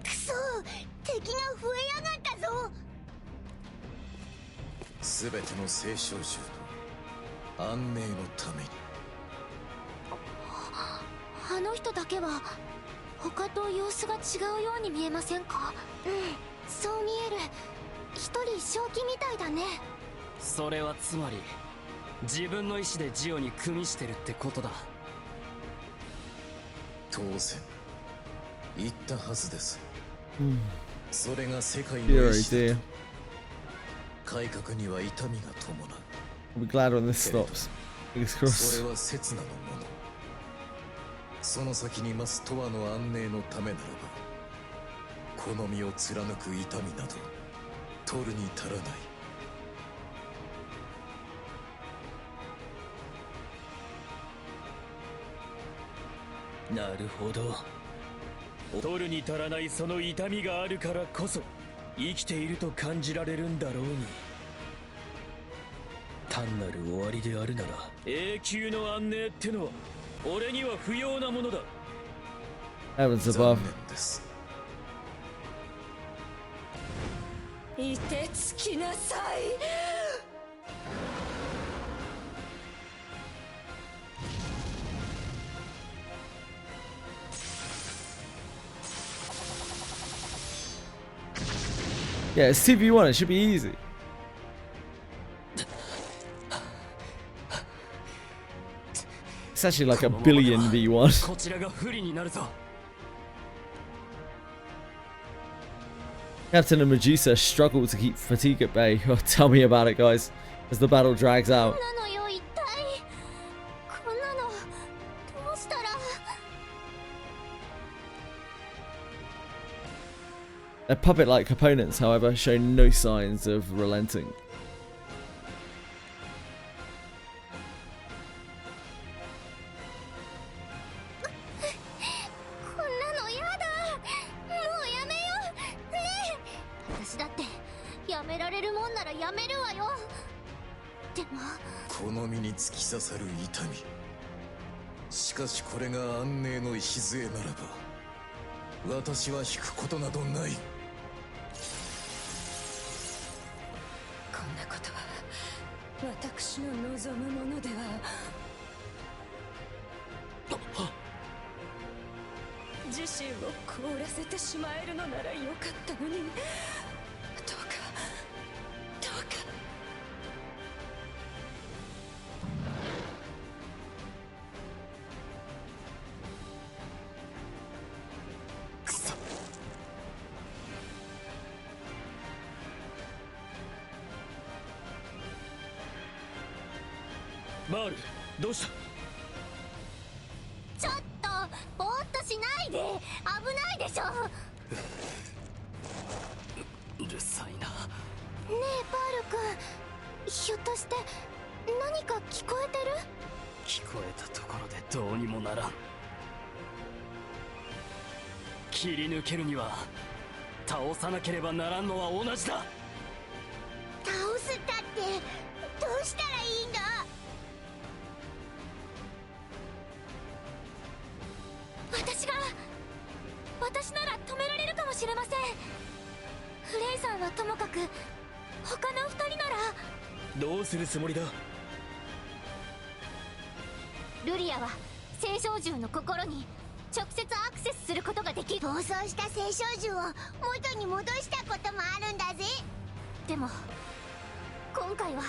くそ、敵が増えやがったぞ。すべての聖少獣と安寧のために。あの人だけは他と様子が違うように見えませんか？うん、そう見える。一人正気みたいだね。それはつまり自分の意志でジオに組みしてるってことだ。当然言ったはずです。それが世界の You're 意 right 志だ there. と。改革には痛みが伴う。 I'll be glad when this stops. Fingers そ crossed. れは刹那のもの。その先に増す永遠の安寧のためならば、この身を貫く痛みなど取るに足らない。なるほど。取るに足らないその痛みがあるからこそ生きていると感じられるんだろうに。単なる終わりであるなら永久の安寧ってのは俺には不要なものだ。 Heavens 残 above. 念です。いてつきなさい。Yeah, it's 2v1, it should be easy. It's actually like a billion v1. こちらが不利になるぞ。 Captain and Medusa struggle to keep fatigue at bay. Oh, tell me about it, guys, as the battle drags out. なのよ一体。こんなのどうしたら。 Their puppet-like opponents, however, show no signs of relenting. こんなのやだ。もうやめよう。ねえ。私だってやめられるもんならやめるわよ。でもこの身に突き刺さる痛み。しかしこれが安寧の礎ならば、私は引くことなどない。こんなことは私の望むものでは。自身を凍らせてしまえるのならよかったのに。どうかどうか。くそ。バール、どうした？ちょっとぼーっとしないで。危ないでしょ。うるさいな。ねえパール君、ひょっとして何か聞こえてる？聞こえたところでどうにもならん。切り抜けるには倒さなければならんのは同じだ。倒すったってどうしたらいいんだ？私なら止められるかもしれません。フレイさんはともかく他の2人なら。どうするつもりだ？ルリアは青少獣の心に直接アクセスすることができる。暴走した青少獣を元に戻したこともあるんだぜ。でも今回は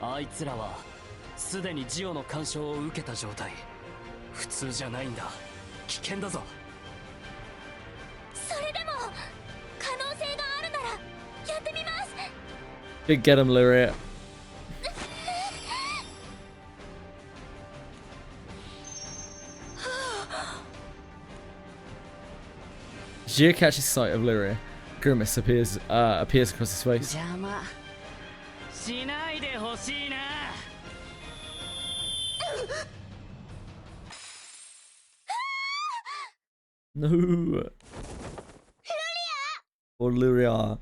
あいつらはすでにジオの干渉を受けた状態。普通じゃないんだ。危険だぞ。それでも可能性があるならやってみます。 Big get him, Lyria. Gio catches sight of Lyria. Grimace appears across his face. 邪魔しないでほしいな。No. Or Lyria.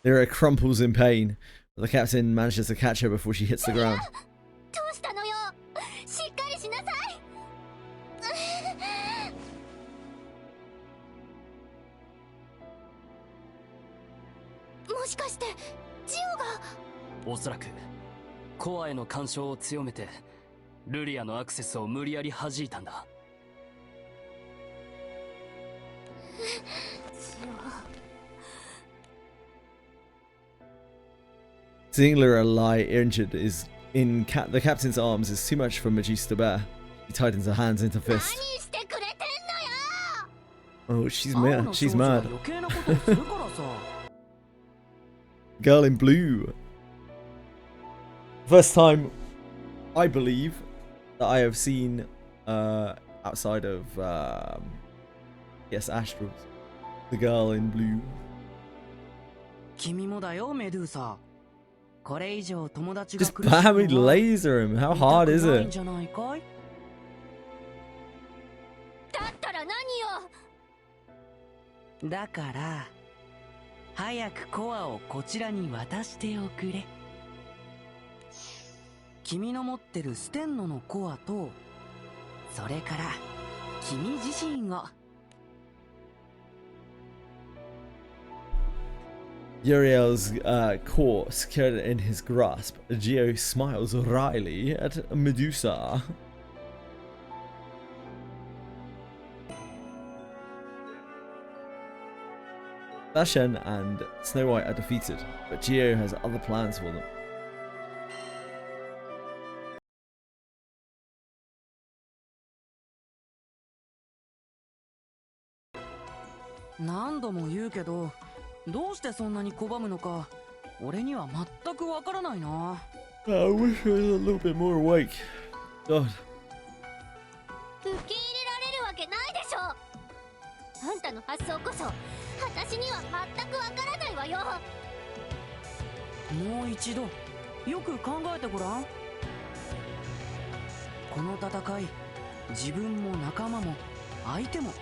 Lyria crumples in pain, but the captain manages to catch her before she hits the ground. どうしたのよ。しっかりしなさい。もしかしてジオが。おそらくコアへの干渉を強めてルリアのアクセスを無理やり弾いたんだ。Seeing Lyria lie injured is in the captain's arms is too much for Medusa to bear. He tightens her hands into fists. Oh, she's mad. She's mad. Girl in blue. First time, I believe, that I have seen outside of yes, Astrals. The girl in blue. 君もだよ、メドゥーサ。これ以上友達 Just bam, laser him. How hard is it? じゃないかい？だったら何よ。だから早くコアをこちらに渡しておくれ。君の持ってるステンノのコアと、それから君自身を。Uriel's core secured in his grasp. Gio smiles wryly at Medusa. Bashan and Snow White are defeated, but Gio has other plans for them. 何度も言うけど、どうしてそんなに拒むのか、俺には全くわからないな。I wish I was a little bit more awake. God. 受け入れられるわけないでしょ。あんたの発想こそ私には全くわからないわよ。もう一度よく考えてごらん。この戦い、自分も仲間も相手も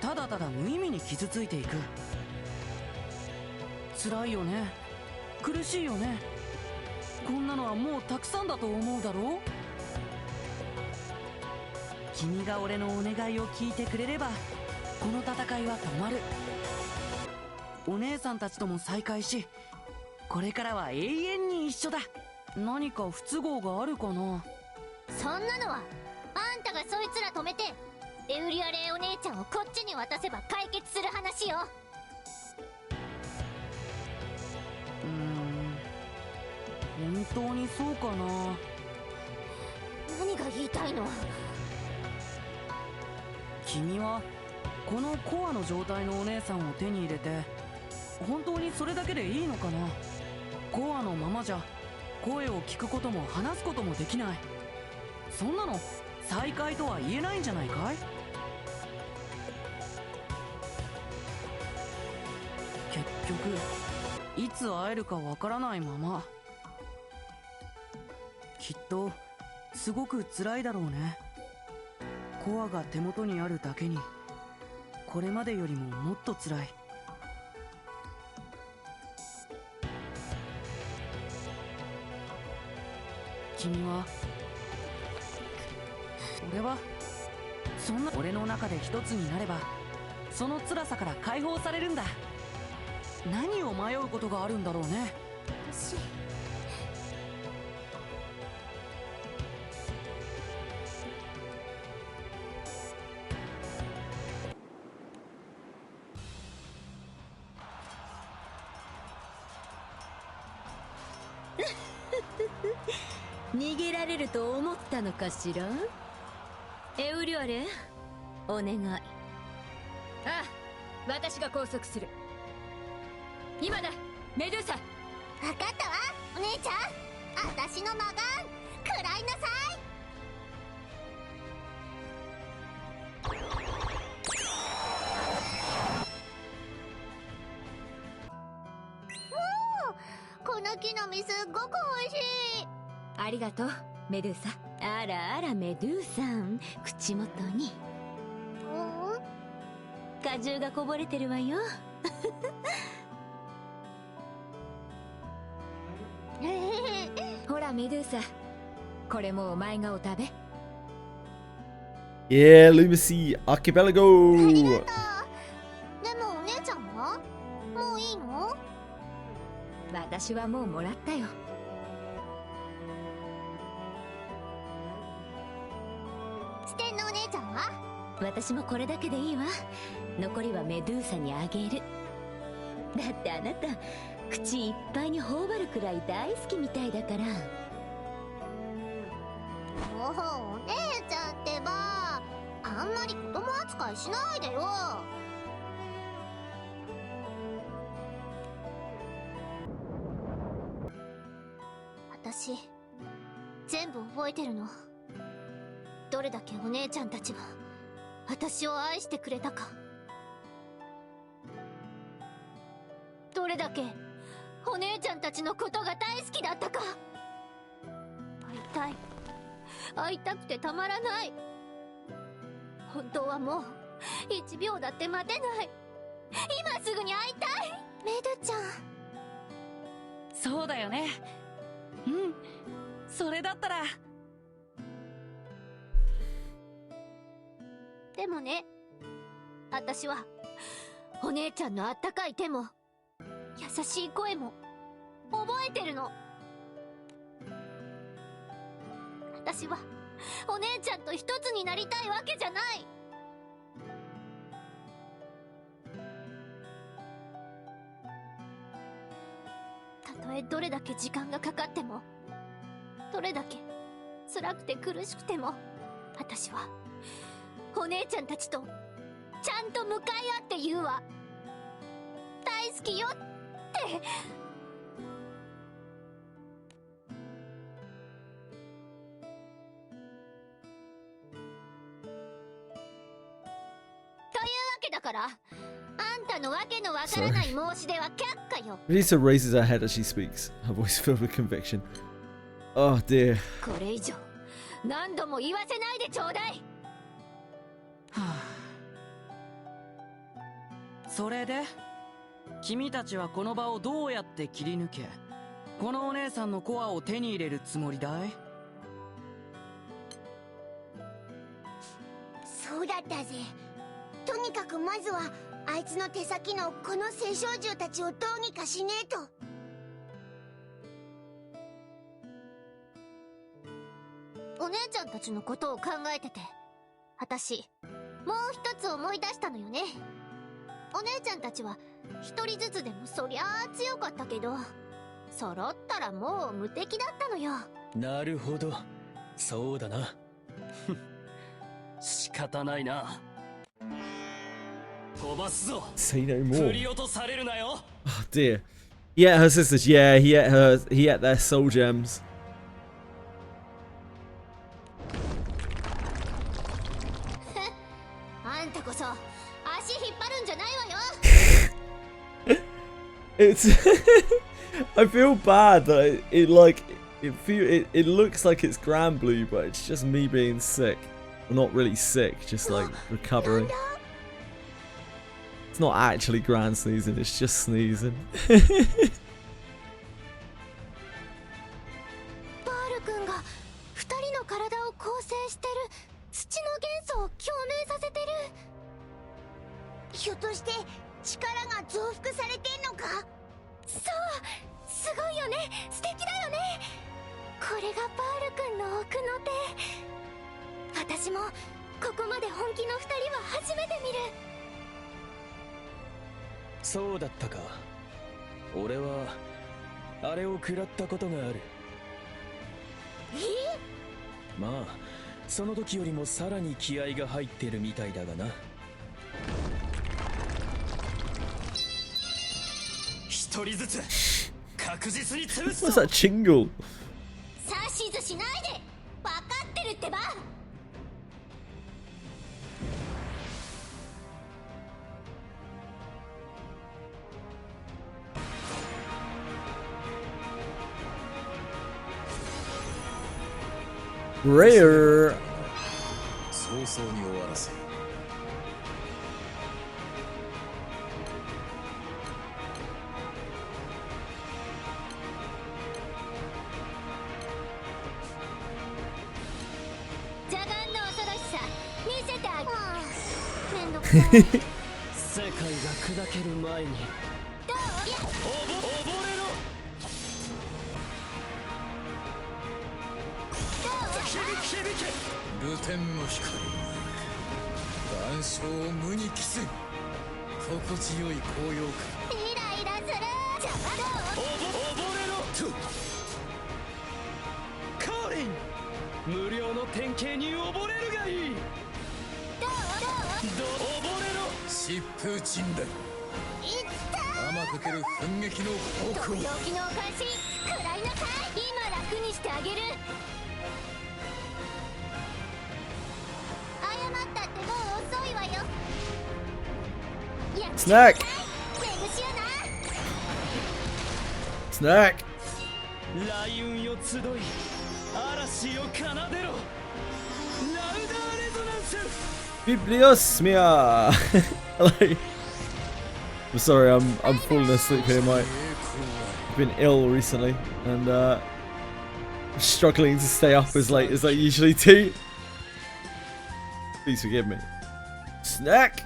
ただただ無意味に傷ついていく。辛いよね、苦しいよね。こんなのはもうたくさんだと思うだろう。君が俺のお願いを聞いてくれればこの戦いは止まる。お姉さんたちとも再会し、これからは永遠に一緒だ。何か不都合があるかな。そんなのはあんたがそいつら止めてエウリアレイお姉ちゃんをこっちに渡せば解決する話よ。本当にそうかな。何が言いたいの。君はこのコアの状態のお姉さんを手に入れて本当にそれだけでいいのかな。コアのままじゃ声を聞くことも話すこともできない。そんなの再会とは言えないんじゃないかい。結局いつ会えるかわからないまま。きっとすごく辛いだろうね。コアが手元にあるだけにこれまでよりももっと辛い。君は、俺はそんな俺の中で一つになればその辛さから解放されるんだ。何を迷うことがあるんだろうね。逃げられると思ったのかしら。エウリオレ、お願い。ああ、私が拘束する。今だ、メドゥーサ。分かったわ、お姉ちゃん。私の魔眼食らいなさい。この木の実すっごく美味しい。ありがとう、メドゥーサ。あらあら、メドゥーさん、口元に果汁がこぼれてるわよ。ほらメドゥーサ、これもお前がお食べ。Yeah, Lumacy Archipelago! ありがとう。でもお姉ちゃんはもういいの？私はもうもらったよ。四天のお姉ちゃんは？私もこれだけでいいわ。残りはメドゥーサにあげる。だってあなた口いっぱいに頬張るくらい大好きみたいだから。おお、お姉ちゃんってば、あんまり子供扱いしないでよ。私全部覚えてるの。どれだけお姉ちゃんたちは私を愛してくれたか、どれだけお姉ちゃんたちのことが大好きだったか。会いたい、会いたくてたまらない。本当はもう1秒だって待てない。今すぐに会いたい。メドちゃん。そうだよね。うん、それだったら。でもね、私はお姉ちゃんのあったかい手も優しい声も覚えてるの。私はお姉ちゃんと一つになりたいわけじゃない。たとえどれだけ時間がかかっても、どれだけ辛くて苦しくても、私はお姉ちゃんたちとちゃんと向かい合って言うわ。大好きよって。というわけだから、あんたのわけのわからない申し出は却下よ。Lisa raises her head as she speaks, her voice filled with conviction. Oh dear. これ以上何度も言わせないでちょうだい。それで君たちはこの場をどうやって切り抜け、このお姉さんのコアを手に入れるつもりだい？そうだったぜ。とにかくまずはあいつの手先のこの聖少獣たちをどうにかしねえと。お姉ちゃんたちのことを考えてて、私もう一つ思い出したのよね。お姉ちゃんたちは一人ずつでもそりゃあ強かったけど、揃ったらもう無敵だったのよ。なるほど、そうだな。仕方ないな。飛ばすぞ。 Say no more. 振り落とされるなよ。 Oh dear. Yeah, her sisters. Yeah, he ate their soul gems. あんたこそ足引っ張るんじゃないわよ。It's I feel bad that it looks like it's Granblue, but it's just me being sick. Well, not really sick, just like recovering. It's not actually Gran sneezing, it's just sneezing. パール君が二人の体を構成してる土の元素を共鳴させてる。ひょっとして力が増幅されてんのか？そう、すごいよね、素敵だよね。これがパール君の奥の手。私もここまで本気の二人は初めて見る。そうだったか。俺はあれを食らったことがある。まあその時よりもさらに気合が入ってるみたいだがな。一人ずつ確実に潰す What's that jingle? 指図しないで、分かってるってば。Rare. 早々に終わらせ。邪眼の恐ろしさ見せてあげる。めんどくさい。世界が砕ける前にどう？いや、溺れろ。流天の光、岩礁を無に帰す。心地よい高揚感。イライラする。邪魔だ。溺れろ。カーリン、無料の典型に溺れるがいい。どう？溺れろ。疾風鎮雷。いった天かける奮撃のー。方向。動機のお返し、食らいなさい。今楽にしてあげる。謝ったってもう遅いわよ。Snack. メグシア Snack. 雷雲よ集い、嵐よ奏でろ。ラウダーレゾナンス。 Bibliosmia. Hello. I'm sorry, I'm falling asleep here, mate. I've been ill recently and struggling to stay up as late as I usually do. Please forgive me. Snack.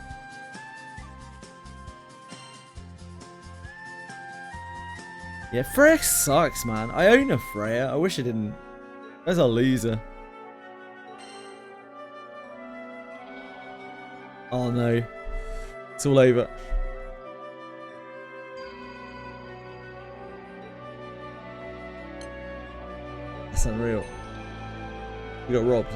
Yeah, Freya sucks, man. I own a Freya. I wish I didn't. That's a loser. Oh no. It's all over. That's unreal. We got robbed.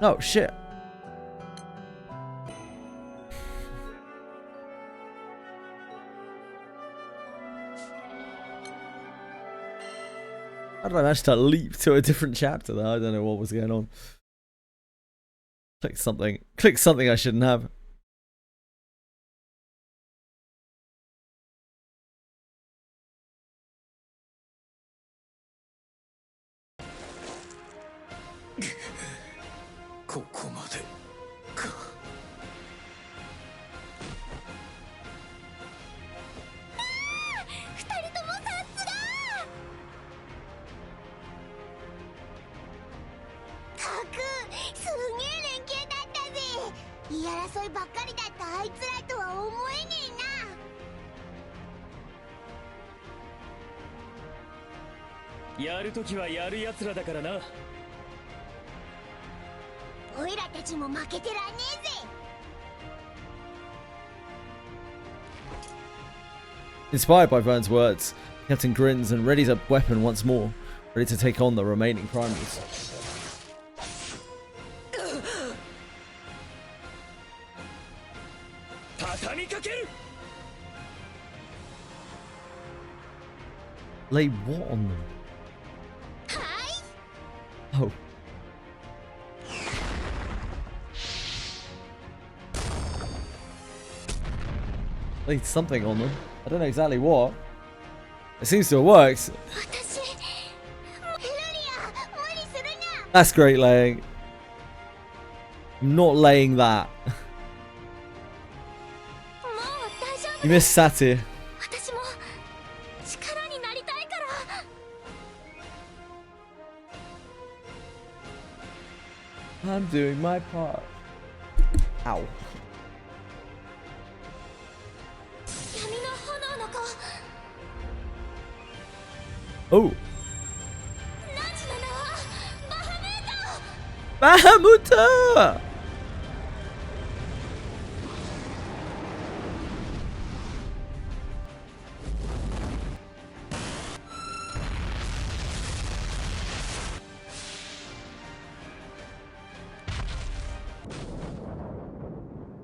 Oh shit. How did I manage to leap to a different chapter though? I don't know what was going on. Click something I shouldn't have.やるときはやる奴らだからな。おいらたちも負けてらんねえぜ。Inspired by Vern's words, Captain grins and readies a weapon once more, ready to take on the remaining primaries. Lay what on them? Oh. Laid something on them. I don't know exactly what. It seems to have worked. That's great laying. I'm not laying that. You missed Satyr. I'm doing my part. Ow. Oh. Bahamut!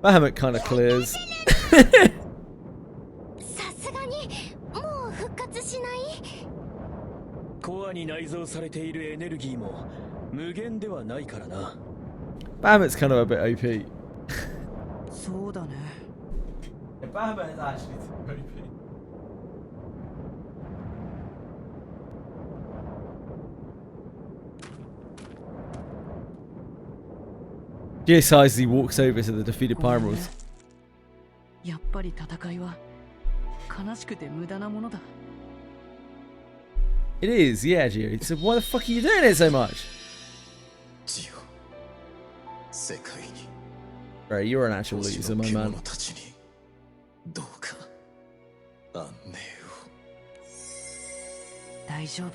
Bahamut kind of clears. さすがにもう復活しない？コアに内蔵されているエネルギーも無限ではないからな。Bahamut's kind of a bit OP. そうだね。Bahamut is actually OP. Geo sighs as he walks over to the defeated Primarals. やっぱり戦いは悲しくて無駄なものだ。It is, yeah, Geo. So why the fuck are you doing it so much? ジオ、世界に Right, you're an actual loser, my man. たちにどうか安寧を。大丈夫。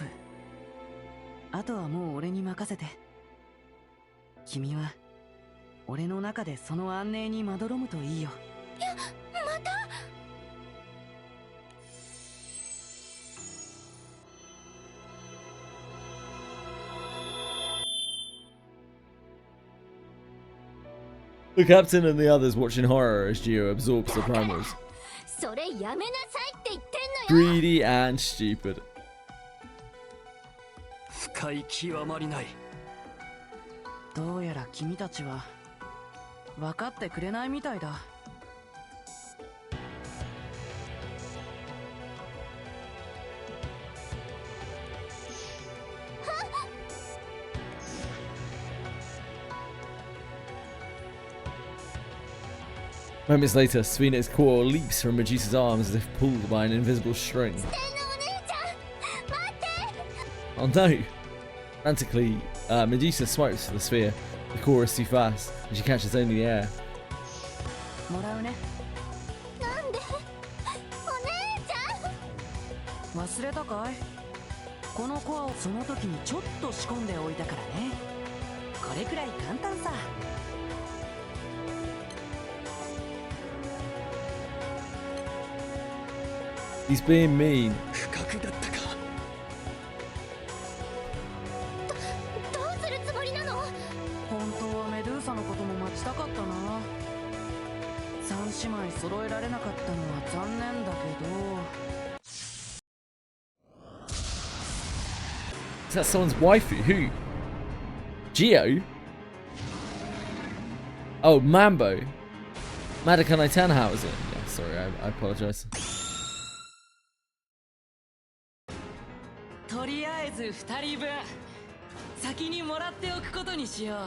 あとはもう俺に任せて。君は俺の中でその安寧にまどろむといいよ。またThe captain and the others watch in horror as Geo absorbs the Primals. それやめなさいって言ってんのよ。 Greedy and stupid. 深い極まりない。どうやら君たちは分かってくれないみたいだ。Moments later, Sphina's core leaps from Medusa's arms as if pulled by an invisible string. Oh no! Frantically, Medusa swipes for the sphere. The core is too fast, and she catches only the air. もらうね。なんでお姉ちゃん。忘れたかい？このコアをその時にちょっと仕込んでおいたからね。これくらい簡単さ。He's being mean. 不覚だったか。どうするつもりなの？本当はメドゥーサのことも待ちたかったな。三姉妹揃えられなかったのは残念だけど。Is that someone's waifu? Who? Geo? Oh, Mambo. Madakane Tannhausen. Yeah, sorry, I apologize. とりあえず2人分先にもらっておくことにしよう。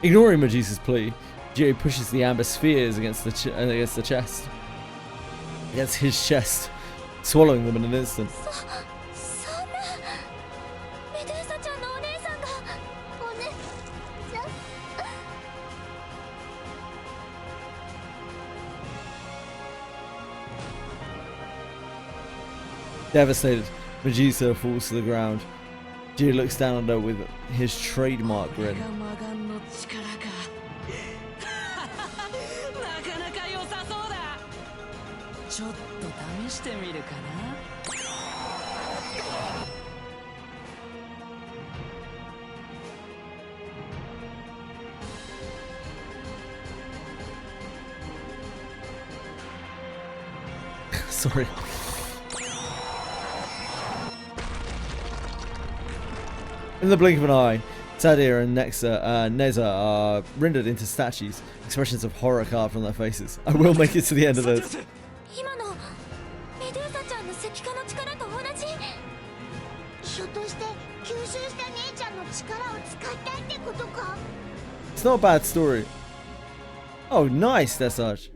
Ignoring Medusa's plea, Geo pushes the amber spheres against the chest. Against his chest, swallowing them in an instant. そんなメドゥーサちゃんのお姉さんがお姉ちゃん。Devastated, Medusa falls to the ground. Geo looks down at her with his trademark grin. マガンの力か。なかなか良さそうだ。ちょっと試してみるかな。Sorry. In the blink of an eye, Sadir and Neza are rendered into statues, expressions of horror carved on their faces. I will make it to the end of this. 今のメドゥーサちゃんの石化の力と同じ。ひょっとして吸収した姉ちゃんの力を使いたいってことか。 It's not a bad story. Oh, nice, Desage.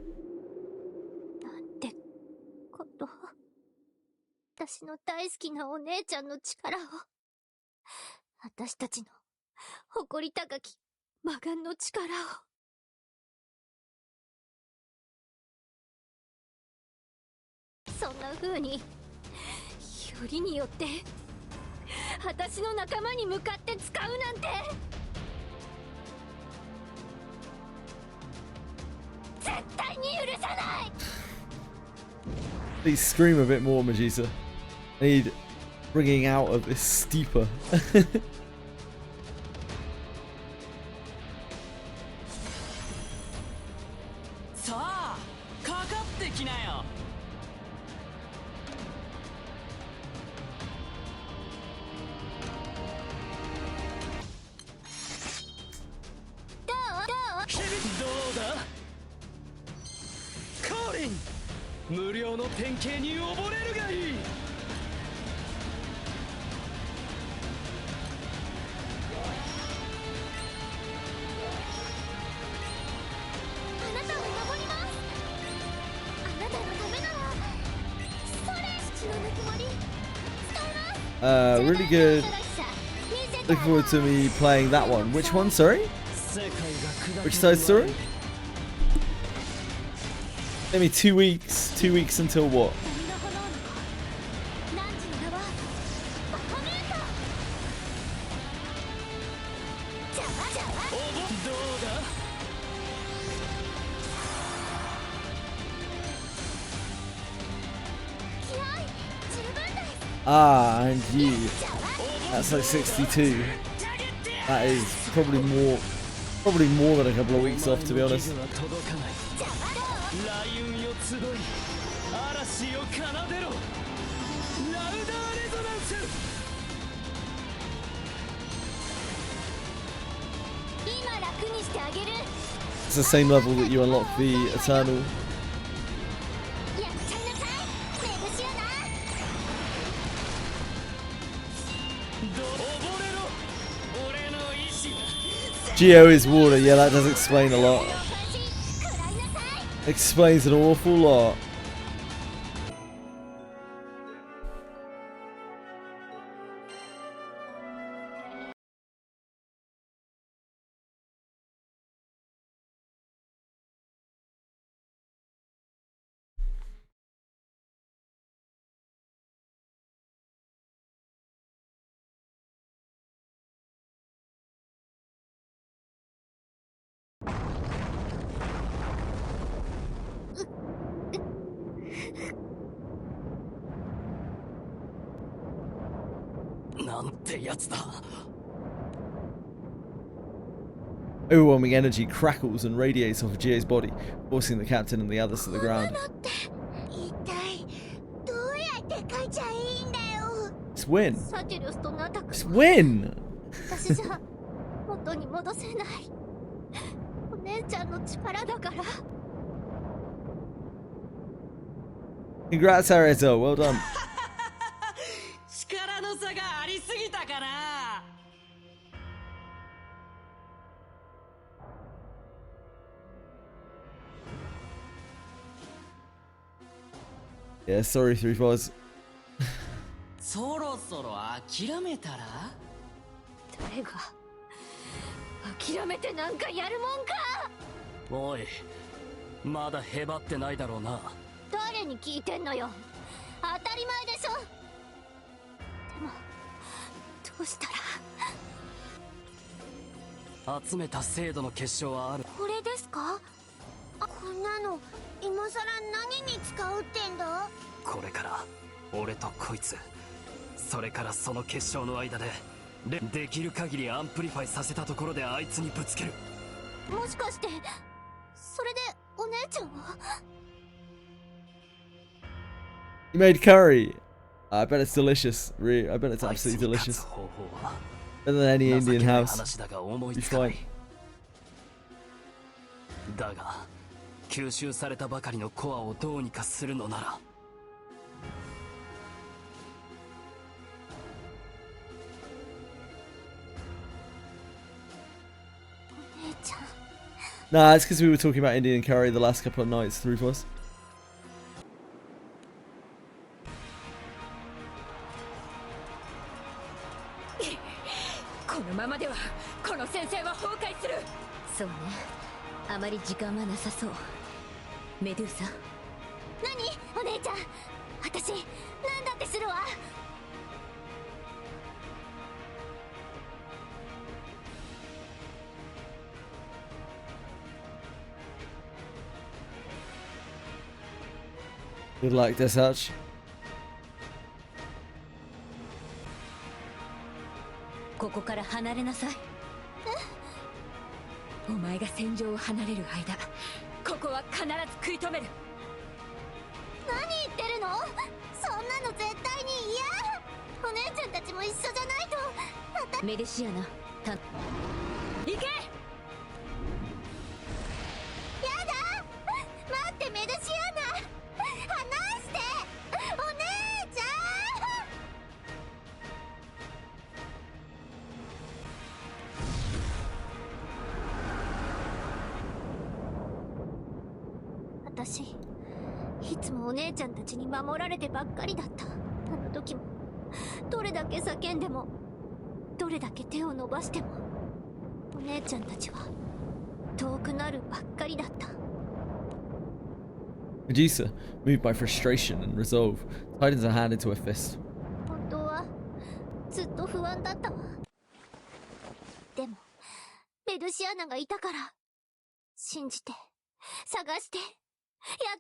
なんてこと。私の大好きなお姉ちゃんの力を。私たちの誇り高き魔眼の力を。そんな風によりによって私の仲間に向かって使うなんて絶 Please scream a bit more, Medusa. I need bringing out of this steeper. さあかかってきなよ。どうだコーリン、無料の典型に溺れるがいい。Really good. Looking forward to me playing that one. Which one, sorry? Which side story? Maybe 2 weeks. 2 weeks until what? Ah, and you. That's like 62. That is probably more than a couple of weeks off, to be honest. It's the same level that you unlock the Eternal. Geo is water, yeah, that does explain a lot. Explains an awful lot. Overwhelming energy crackles and radiates off of Geo's body, forcing the captain and the others to the ground. It's win. It's win. Congrats, Arezo. Well done. Yeah, sorry, 3-4s. そろそろ諦めたら？誰が諦めてなんかやるもんか。おい、まだへばってないだろうな。誰に聞いてんのよ。当たり前でしょ。でもどうしたら？集めた制度の結晶はある。これですか？こんなの今さら何に使うってんだ？これから俺とこいつ、それからその結晶の間でできる限りアンプリファイさせたところであいつにぶつける。もしかしてそれでお姉ちゃんは？ You made curry. I bet it's delicious. Really, I bet it's absolutely delicious. Better than any Indian house. Be fine. だが吸収されたばかりのコアをどうにかするのなら。Nah, it's because we were talking about Indian curry the last couple of nights, 3-4s. このままではこの先生は崩壊する。そうね、あまり時間はなさそう。メドゥーサ。何？お姉ちゃん、私なんだってするわ。Good luck, Desarch. ここから離れなさい。お前が戦場を離れる間、ここは必ず食い止める。何言ってるの？そんなの絶対に嫌。お姉ちゃんたちも一緒じゃないと。メデシアナ、行け！やだ！待ってメデシアナ！離して！お姉ちゃん！私いつもお姉ちゃんたちに守られてばっかりだった。あの時もどれだけ叫んでもどれだけ手を伸ばしてもお姉ちゃんたちは遠くなるばっかりだった。 Medusa, moved by frustration and resolve, tightens her hand into her fist. 本当はずっと不安だったわ。でもメルシアナがいたから信じて探してやっ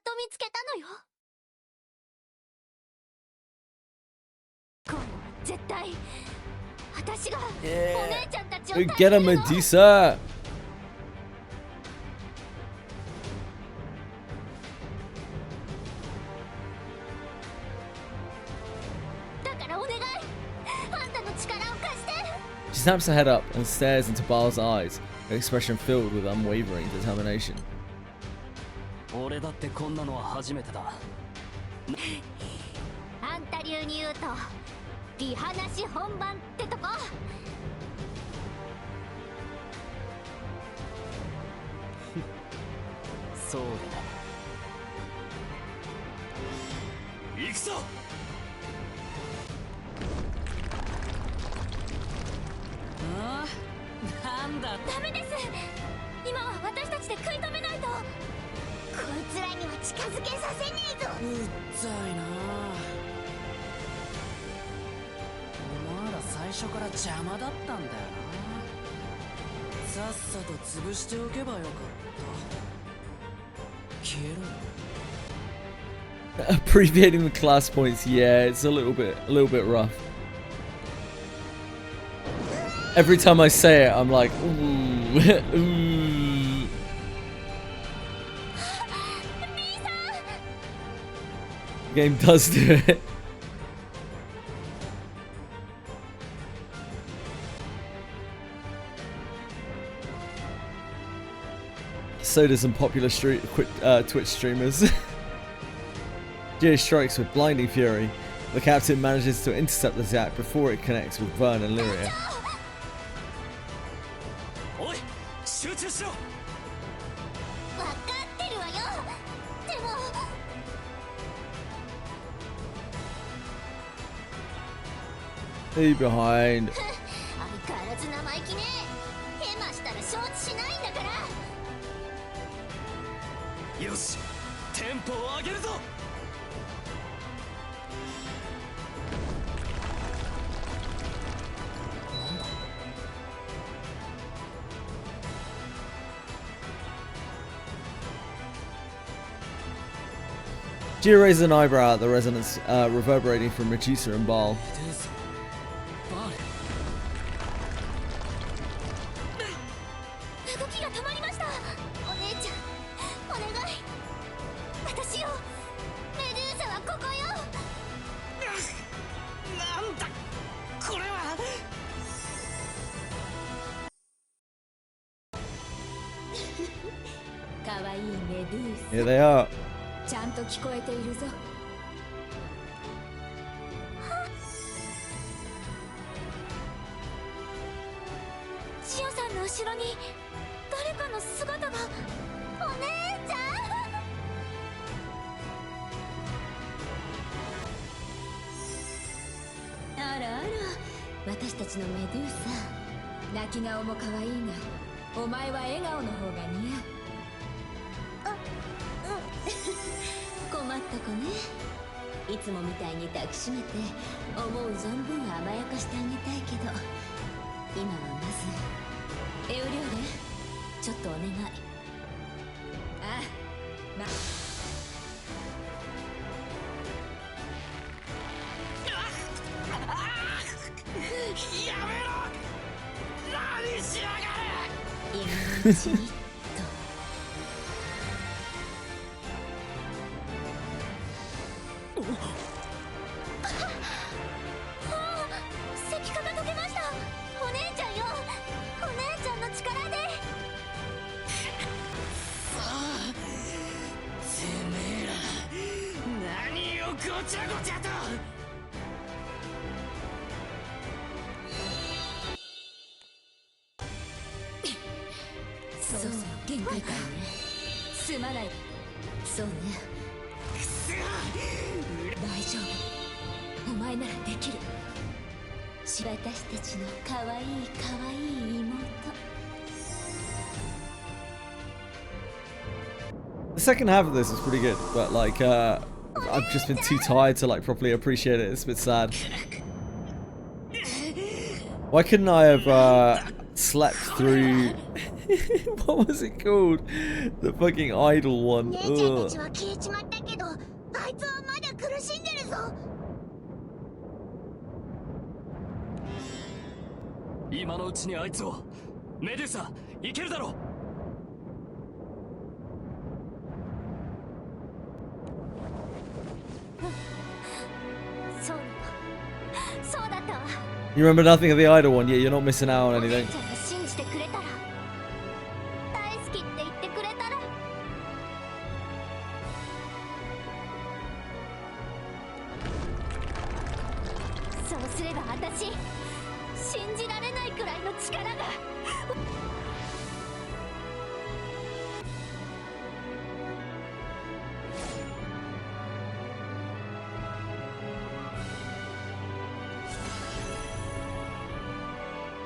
と見つけたのよ。今度は絶対私がお姉ちゃんたちを助け Get a るの。 Medusa! だからお願い、あんたの力を貸して。 She snaps her head up and stares into Baal's eyes, her expression filled with unwavering determination. 俺だってこんなのは初めてだ。あんた流に言うとリハなし本番ってとこ。そうだな。行くぞ。なんだ。ダメです。今は私たちで食い止めないと。こいつらには近づけさせねえぞ。うっざいな。お前ら最初から邪魔だったんだよな。さっさと潰しておけばよかった。消えろ。Abbreviating the class points, yeah, it's a little bit rough. Every time I say it, I'm like, ooh, ooh. The game does do it. So do some popular Twitch streamers. Jay strikes with blinding fury. The captain manages to intercept the attack before it connects with Vern and Lyria. おい、集中しろ。分かってるわよ。でも Leave behind. 相変わらず生意気ね。ヘマしたら承知しないんだから。よし、テンポを上げるぞ。Gia raises an eyebrow at the resonance reverberating from Medusa and Baal. 動きが止まりました。お姉ちゃん、お願い。私よ、メデューサはここよ。なんだこれは。かわいいメデューサ。 Here they are. ちゃんと聞こえているぞ。シオさんの後ろに誰かの姿が。お姉ちゃん。あらあら、私たちのメデューサ。泣き顔も可愛いが、お前は笑顔の方が似合う。困った子ね。いつもみたいに抱きしめて思う存分甘やかしてあげたいけど、今はまずエウリオレ、ちょっとお願い。ああ、ま今のうちに石化が解けました。お姉ちゃんよ、お姉ちゃんの力で。てめえら何をごちゃごちゃと。そうそう限界かいね。すまない。そうね。大丈夫、お前ならできる。私たちの可愛い可愛い妹。The second half of this is pretty good, but like I've just been too tired to like properly appreciate it. It's a bit sad. Why couldn't I have slept through what was it called? The fucking idol one. 姉ちゃんたちは消えちまったけど、あいつはまだ苦しんでるぞ。今のうちにあいつを。メデューサ、いけるだろう。そうそうだったわ。 You remember nothing of the idol one? Yeah, you're not missing out on お anything. 姉ちゃんが信じてくれたら、大好きって言ってくれたら。そうすれば私、信じられないくらいの力が。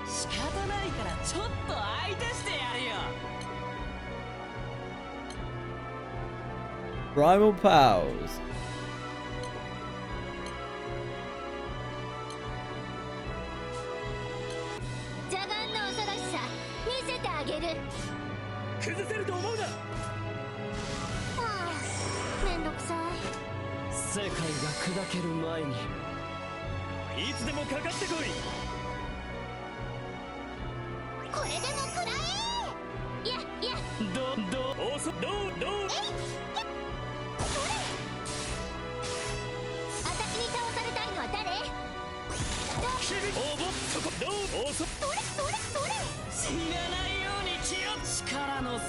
仕方ないからちょっと相手してやるよ。 Primal Powers. 邪眼の恐ろしさ見せてあげる。崩せると思うな。はあ、めんどくさい。世界が砕ける前にいつでもかかってこい。これでも食らえ。いやいや、おそどう私に倒されたいのは誰？死なないように気を。力の差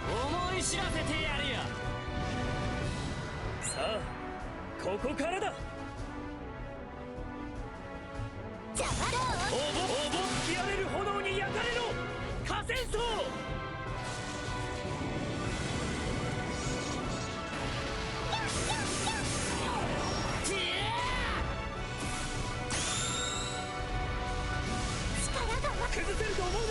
思い知らせてやるよ。さあここからだ。じゃあどう？吹き荒れる炎に焼かれろ火戦争。崩せると思うな。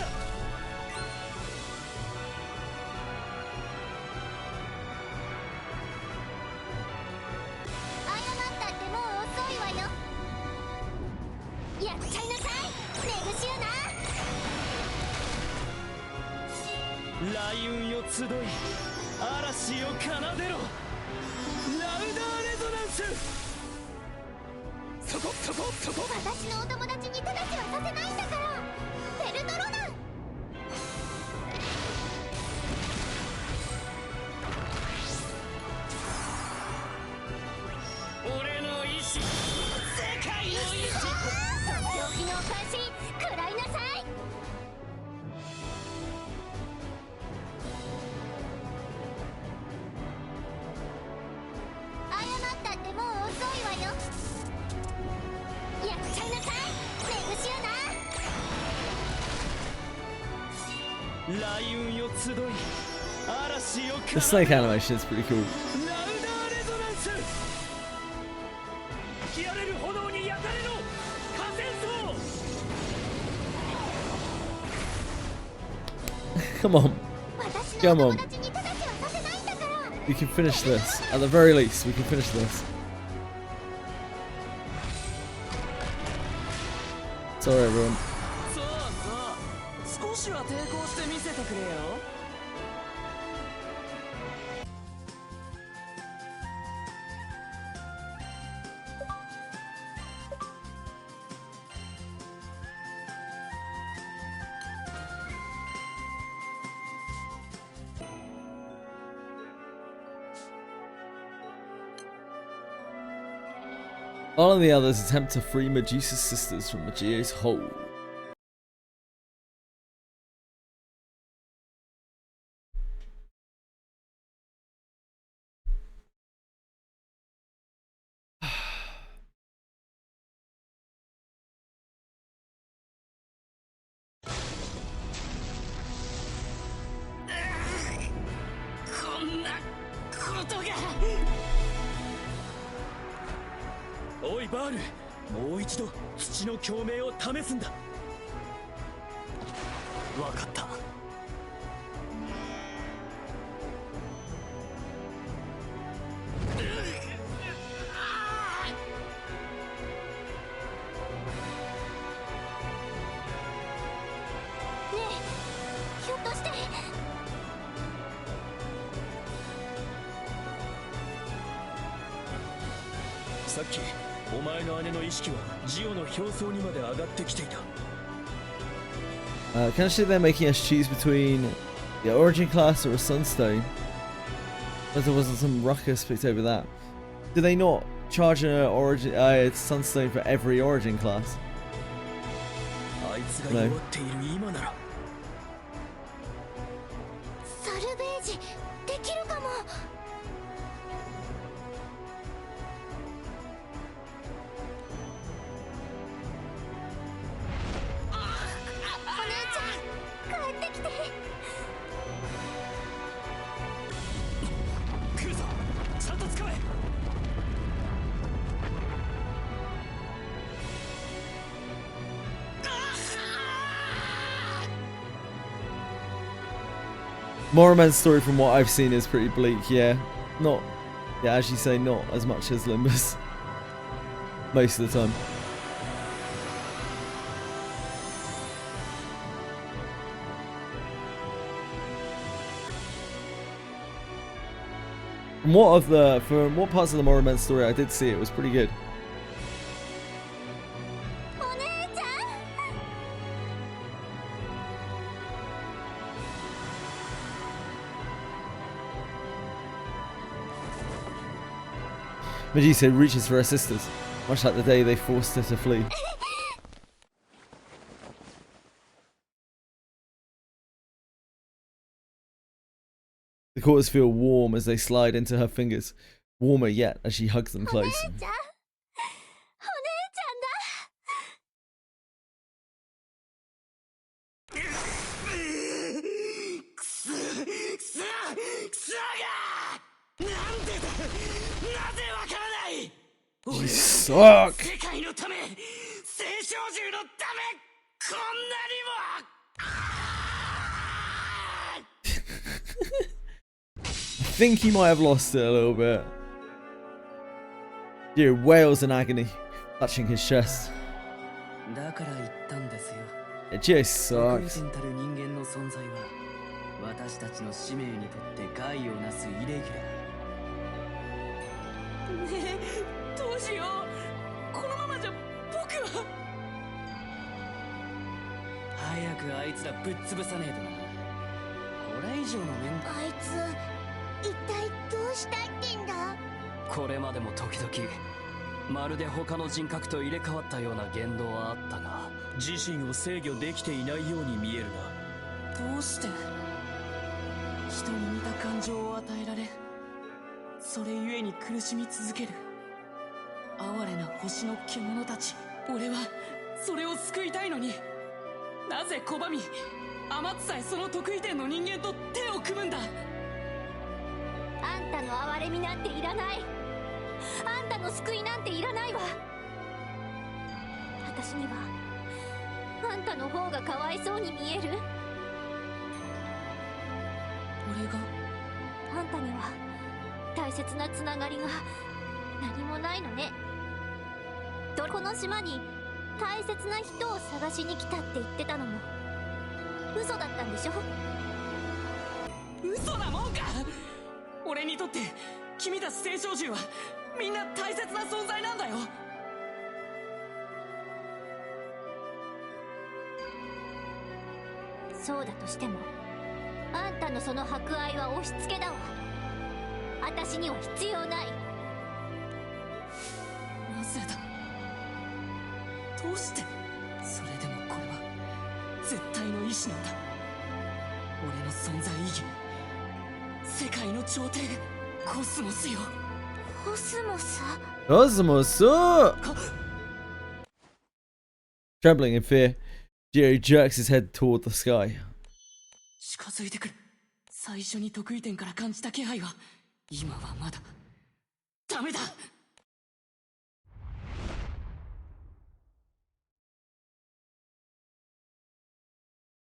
謝ったってもう遅いわよ。やっちゃいなさい、ネグシュナ。雷雲よ集い嵐を奏でろ。ラウダーレゾナンス。そこ私のお友達に手出しはさせないんだから。ペルトロナン。俺の意志、世界の意志。病気のお返し食らいなさい。謝ったってもう遅いわよ。やっちゃいなさい、ネグシュナ。雷雲よ集い嵐を The snake animation is pretty cool. ラウダーレゾナンス。吹き荒れる炎に焼かれろ火戦争。 Come on. 私の Come お on. 友達に手出しはさせないんだから。 We can finish this. At the very least, we can finish this. Sorry, everyone. そうそう、少しは抵抗してみせてくれよ。All of the others attempt to free Medusa's sisters from Magio's hold.おいバール、もう一度土の共鳴を試すんだ。わかった。ひょっとしてさっきお前の姉の意識はジオの表層にまで上がってきていた。Can I see they're making us choose between the origin class or a sunstone? But there wasn't some ruckus picked over that. Do they not charge an origin sunstone for every origin class? あいつが弱っている今なら。サルベージできるかも。お姉ちゃん帰ってきて。来るぞ、ちゃんと使え。Moraman's story, from what I've seen, is pretty bleak. Yeah, not, yeah, as you say, not as much as Limbus. Most of the time. From what parts of the Moraman story I did see, it was pretty good. Medusa reaches for her sisters, much like the day they forced her to flee. The quarters feel warm as they slide into her fingers, warmer yet as she hugs them close. You suck! I think he might have lost it a little bit. Dude wails in agony, touching his chest. It just sucks. 私たちの使命にとって害をなすイレギュラー。ねえ、どうしよう。このままじゃ僕は。早くあいつらぶっ潰さねえとな。これ以上の面倒。あいつ一体どうしたいってんだ。これまでも時々まるで他の人格と入れ替わったような言動はあったが、自身を制御できていないように見えるな。どうして人に似た感情を与えられ、それゆえに苦しみ続ける哀れな星の獣たち。俺はそれを救いたいのに、なぜ拒み、天津さえその得意点の人間と手を組むんだ。あんたの哀れみなんていらない。あんたの救いなんていらないわ。私にはあんたの方がかわいそうに見える。俺があんたには大切なつながりが何もないのね。この島に大切な人を探しに来たって言ってたのも嘘だったんでしょ。嘘なもんか。俺にとって君たち聖少獣はみんな大切な存在なんだよ。そうだとしてもあんたのその博愛は押し付けだわ。私には必要ない。なぜだ。どうして。それでもこれは絶対の意志なんだ。俺の存在意義、世界の頂点、コスモスよ。コスモス。 Cosmos! Trembling in fear, Gio jerks his head toward the sky. 近づいてくる。最初に得意点から感じた気配は今はまだダメだ。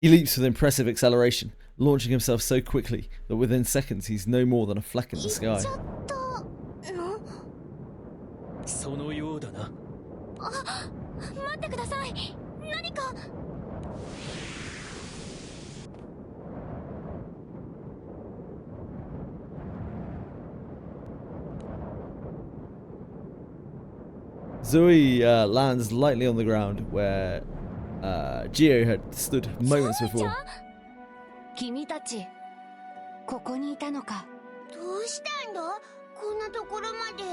He leaps with impressive acceleration, launching himself so quickly that within seconds he's no more than a fleck in the sky. そのようだな。あ、待ってください。何か。Zoe lands lightly on the ground where Gio had stood moments before. 君たちここにいたのか。どうしたんだ、こんなところまで。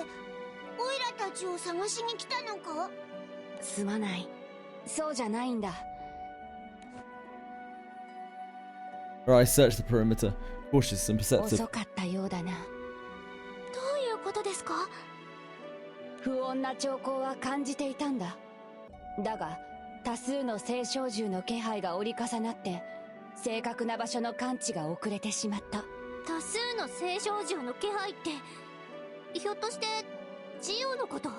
オイラたちを探しに来たのか。すまない、そうじゃないんだ。 Her eyes search the perimeter, cautious and perceptive. 遅かったようだな。どういうことですか。不穏な兆候は感じていたんだ。だが多数の星照獣の気配が折り重なって正確な場所の感知が遅れてしまった。多数の星照獣の気配って、ひょっとしてジオのこと。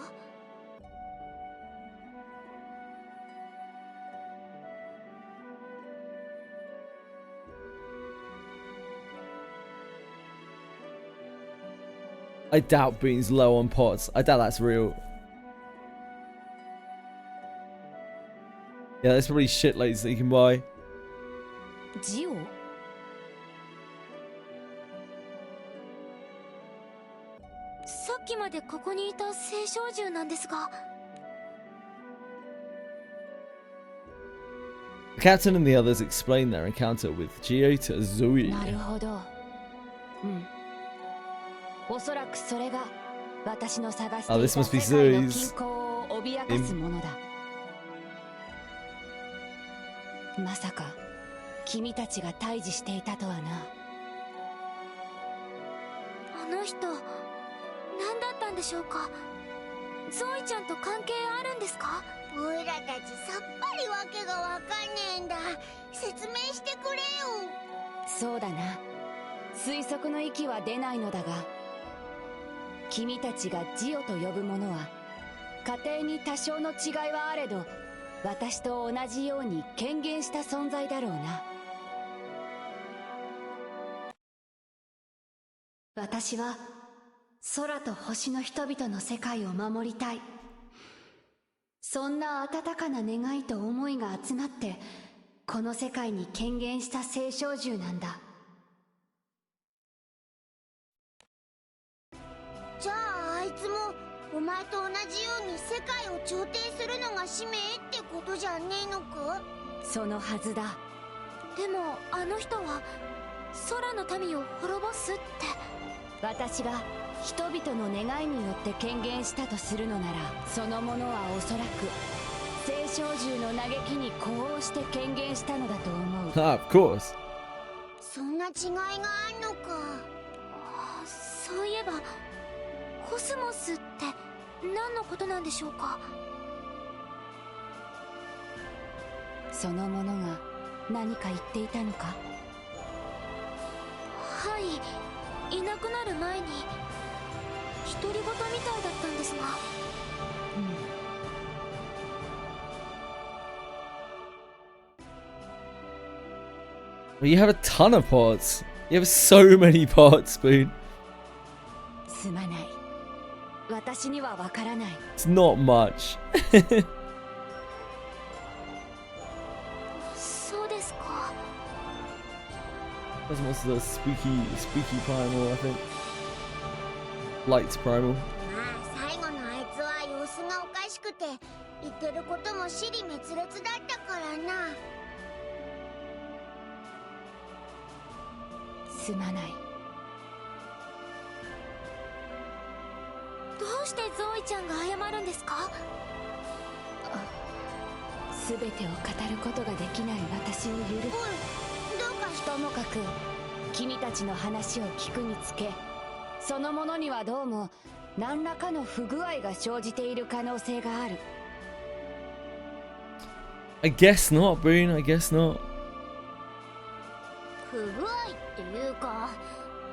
I doubt Bean's low on pots. I doubt that's real. Yeah, there's probably shitloads that you can buy. ジオ？さっきまでここにいた星照獣なんですが。The captain and the others explain their encounter with Gio to Zoe. なるほど。うん。おそらくそれが私の探していた世界の均衡を脅かすものだ。まさか君たちが対峙していたとはな。あの人何だったんでしょうか。ゾイちゃんと関係あるんですか。オイラたちさっぱりわけがわかんねえんだ。説明してくれよ。そうだな、推測の域は出ないのだが、君たちがジオと呼ぶものは家庭に多少の違いはあれど私と同じように権限した存在だろうな。私は空と星の人々の世界を守りたい。そんな温かな願いと思いが集まってこの世界に権限した星照獣なんだ。じゃああいつもお前と同じように世界を調停するのが使命ってことじゃねえのか。そのはずだ。でもあの人は空の民を滅ぼすって。私が人々の願いによって権限したとするのなら、そのものはおそらく星照獣の嘆きに呼応して権限したのだと思う。Ah, of course. そんな違いがあんのか。そういえばコスモスって何のことなんでしょうか。そのものが何か言っていたのか。はい、いなくなる前に独り言みたいだったんですが。Well, you have a ton of pots. You have so many pots, Spoon. すまない。私にはわからない。It's not much. そうですか。Cosmos is a spooky primal, I think. Light primal. まあ最後のあいつは様子がおかしくて言ってることも支離滅裂だったからな。すまない。どうしてゾイちゃんが謝るんですか。全てを語ることができない私を許す。どうかしともかく君たちの話を聞くにつけ、そのものにはどうも何らかの不具合が生じている可能性がある。 I guess not, Boone. I guess not. 不具合っていうか、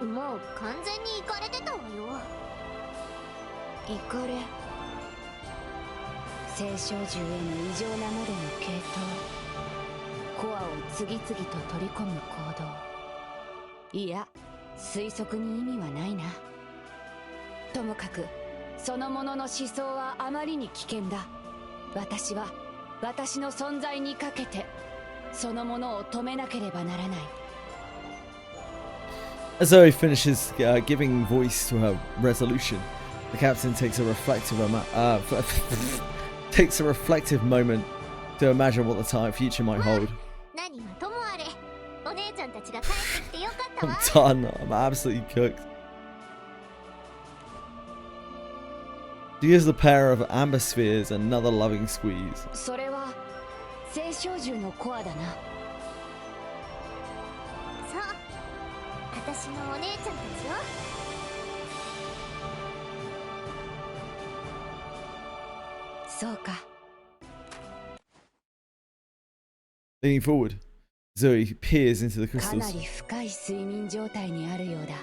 もう完全にイカれてたわよ。イカレ、青少獣への異常なまでの系統、コアを次々と取り込む行動。いや、推測に意味はないな。ともかくそのものの思想はあまりに危険だ。私は私の存在にかけてそのものを止めなければならない。 As Zoe finishes giving voice to her resolution, the captain takes a reflective moment to imagine what the future might hold. 何はともあれ、お姉ちゃんたちが帰ってきてよかったわ。 I'm done. I'm absolutely cooked. She gives the pair of amber spheres another loving squeeze. それは青少獣のコアだな。そう、私のお姉ちゃんたちよ。そうか。 Leaning forward, Zoe peers into the かな crystals. り深い睡眠状態にあるようだ。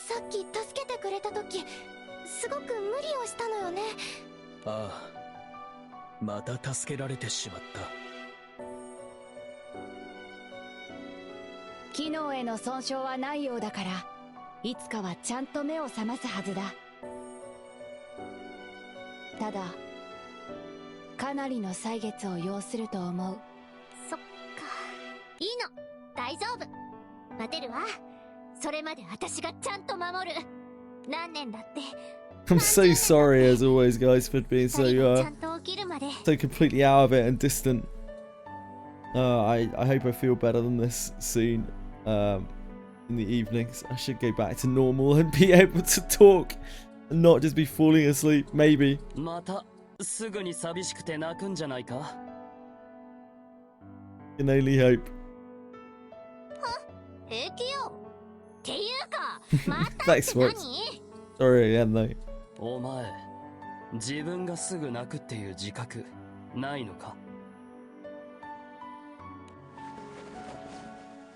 さっき助けてくれた時、すごく無理をしたのよね。ああ、また助けられてしまった。機能への損傷はないようだから、いつかはちゃんと目を覚ますはずだ。ただかなりの歳月を要すると思う。そっか、いいの、大丈夫。待てるわ。それまで私がちゃんと守る。何年だって。 I'm so sorry as always, guys, for being so ちゃんと起きるまで。 so completely out of it and distant. I hope I feel better than this soon. In the evenings, I should go back to normal and be able to talk and not just be falling asleep. Maybe. またすぐに寂しくて泣くんじゃないか。 Can only hope. 平気よ。っていうか、またって Thanks, 何？ Sorry again, though. お前、自分がすぐ泣くっていう自覚ないのか？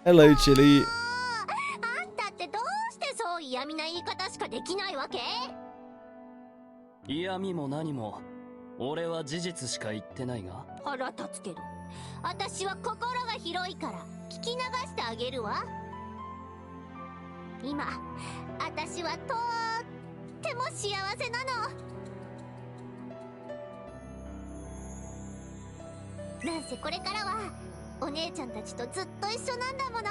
Hello, Chili. あんたってどうしてそう嫌味な言い方しかできないわけ？嫌味も何も、俺は事実しか言ってないが。腹立つけど、私は心が広いから聞き流してあげるわ。今、私はとっても幸せなの。なんせこれからはお姉ちゃんたちとずっと一緒なんだもの。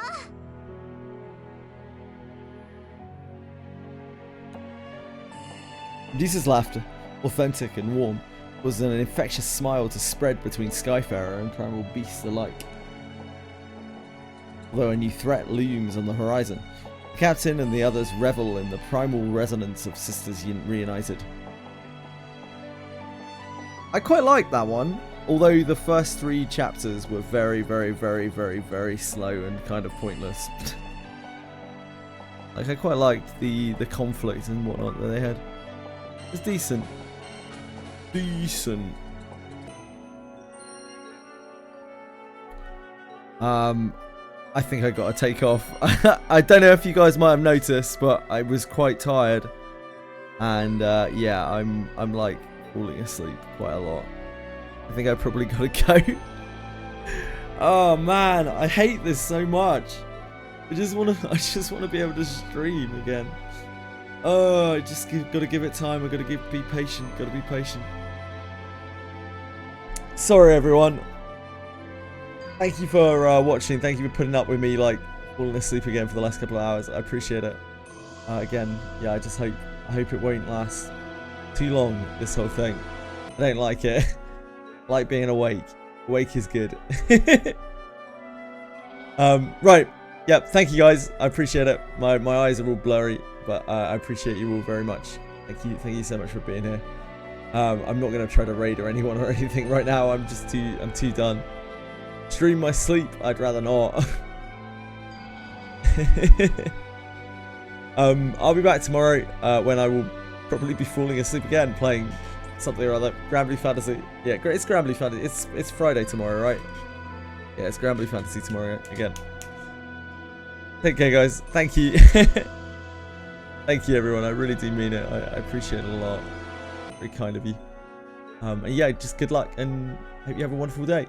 Medusa's laughter, authentic and warm, was an infectious smile to spread between Skyfarer and primal beasts alike. Although a new threat looms on the horizon, the captain and the others revel in the primal resonance of sisters reunited. I quite like that one, although the first 3 chapters were very, very, very, very, very slow and kind of pointless. Like, I quite liked the conflict and whatnot that they had. It's decent. Decent. I think I gotta take off. I don't know if you guys might have noticed, but I was quite tired, and yeah, I'm like falling asleep quite a lot. I think I probably gotta go. Oh man, I hate this so much. I just wanna be able to stream again. Oh, I just gotta give it time. I gotta be patient. Gotta be patient. Sorry, everyone. Thank you for watching. Thank you for putting up with me, like, falling asleep again for the last couple of hours. I appreciate it. Again, yeah, I hope it won't last too long, this whole thing. I don't like it. I like being awake. Awake is good. Right. Yep, thank you guys. I appreciate it. My eyes are all blurry, but I appreciate you all very much. Thank you so much for being here. I'm not gonna try to raid or anyone or anything right now. I'm too done. Stream my sleep. I'd rather not. I'll be back tomorrow when I will probably be falling asleep again playing something or other. Granblue Fantasy. Yeah, it's Granblue Fantasy. It's Friday tomorrow, right? Yeah, it's Granblue Fantasy tomorrow again. Take care, guys. Thank you. Thank you, everyone. I really do mean it. I appreciate it a lot. Very kind of you. And yeah, just good luck and hope you have a wonderful day.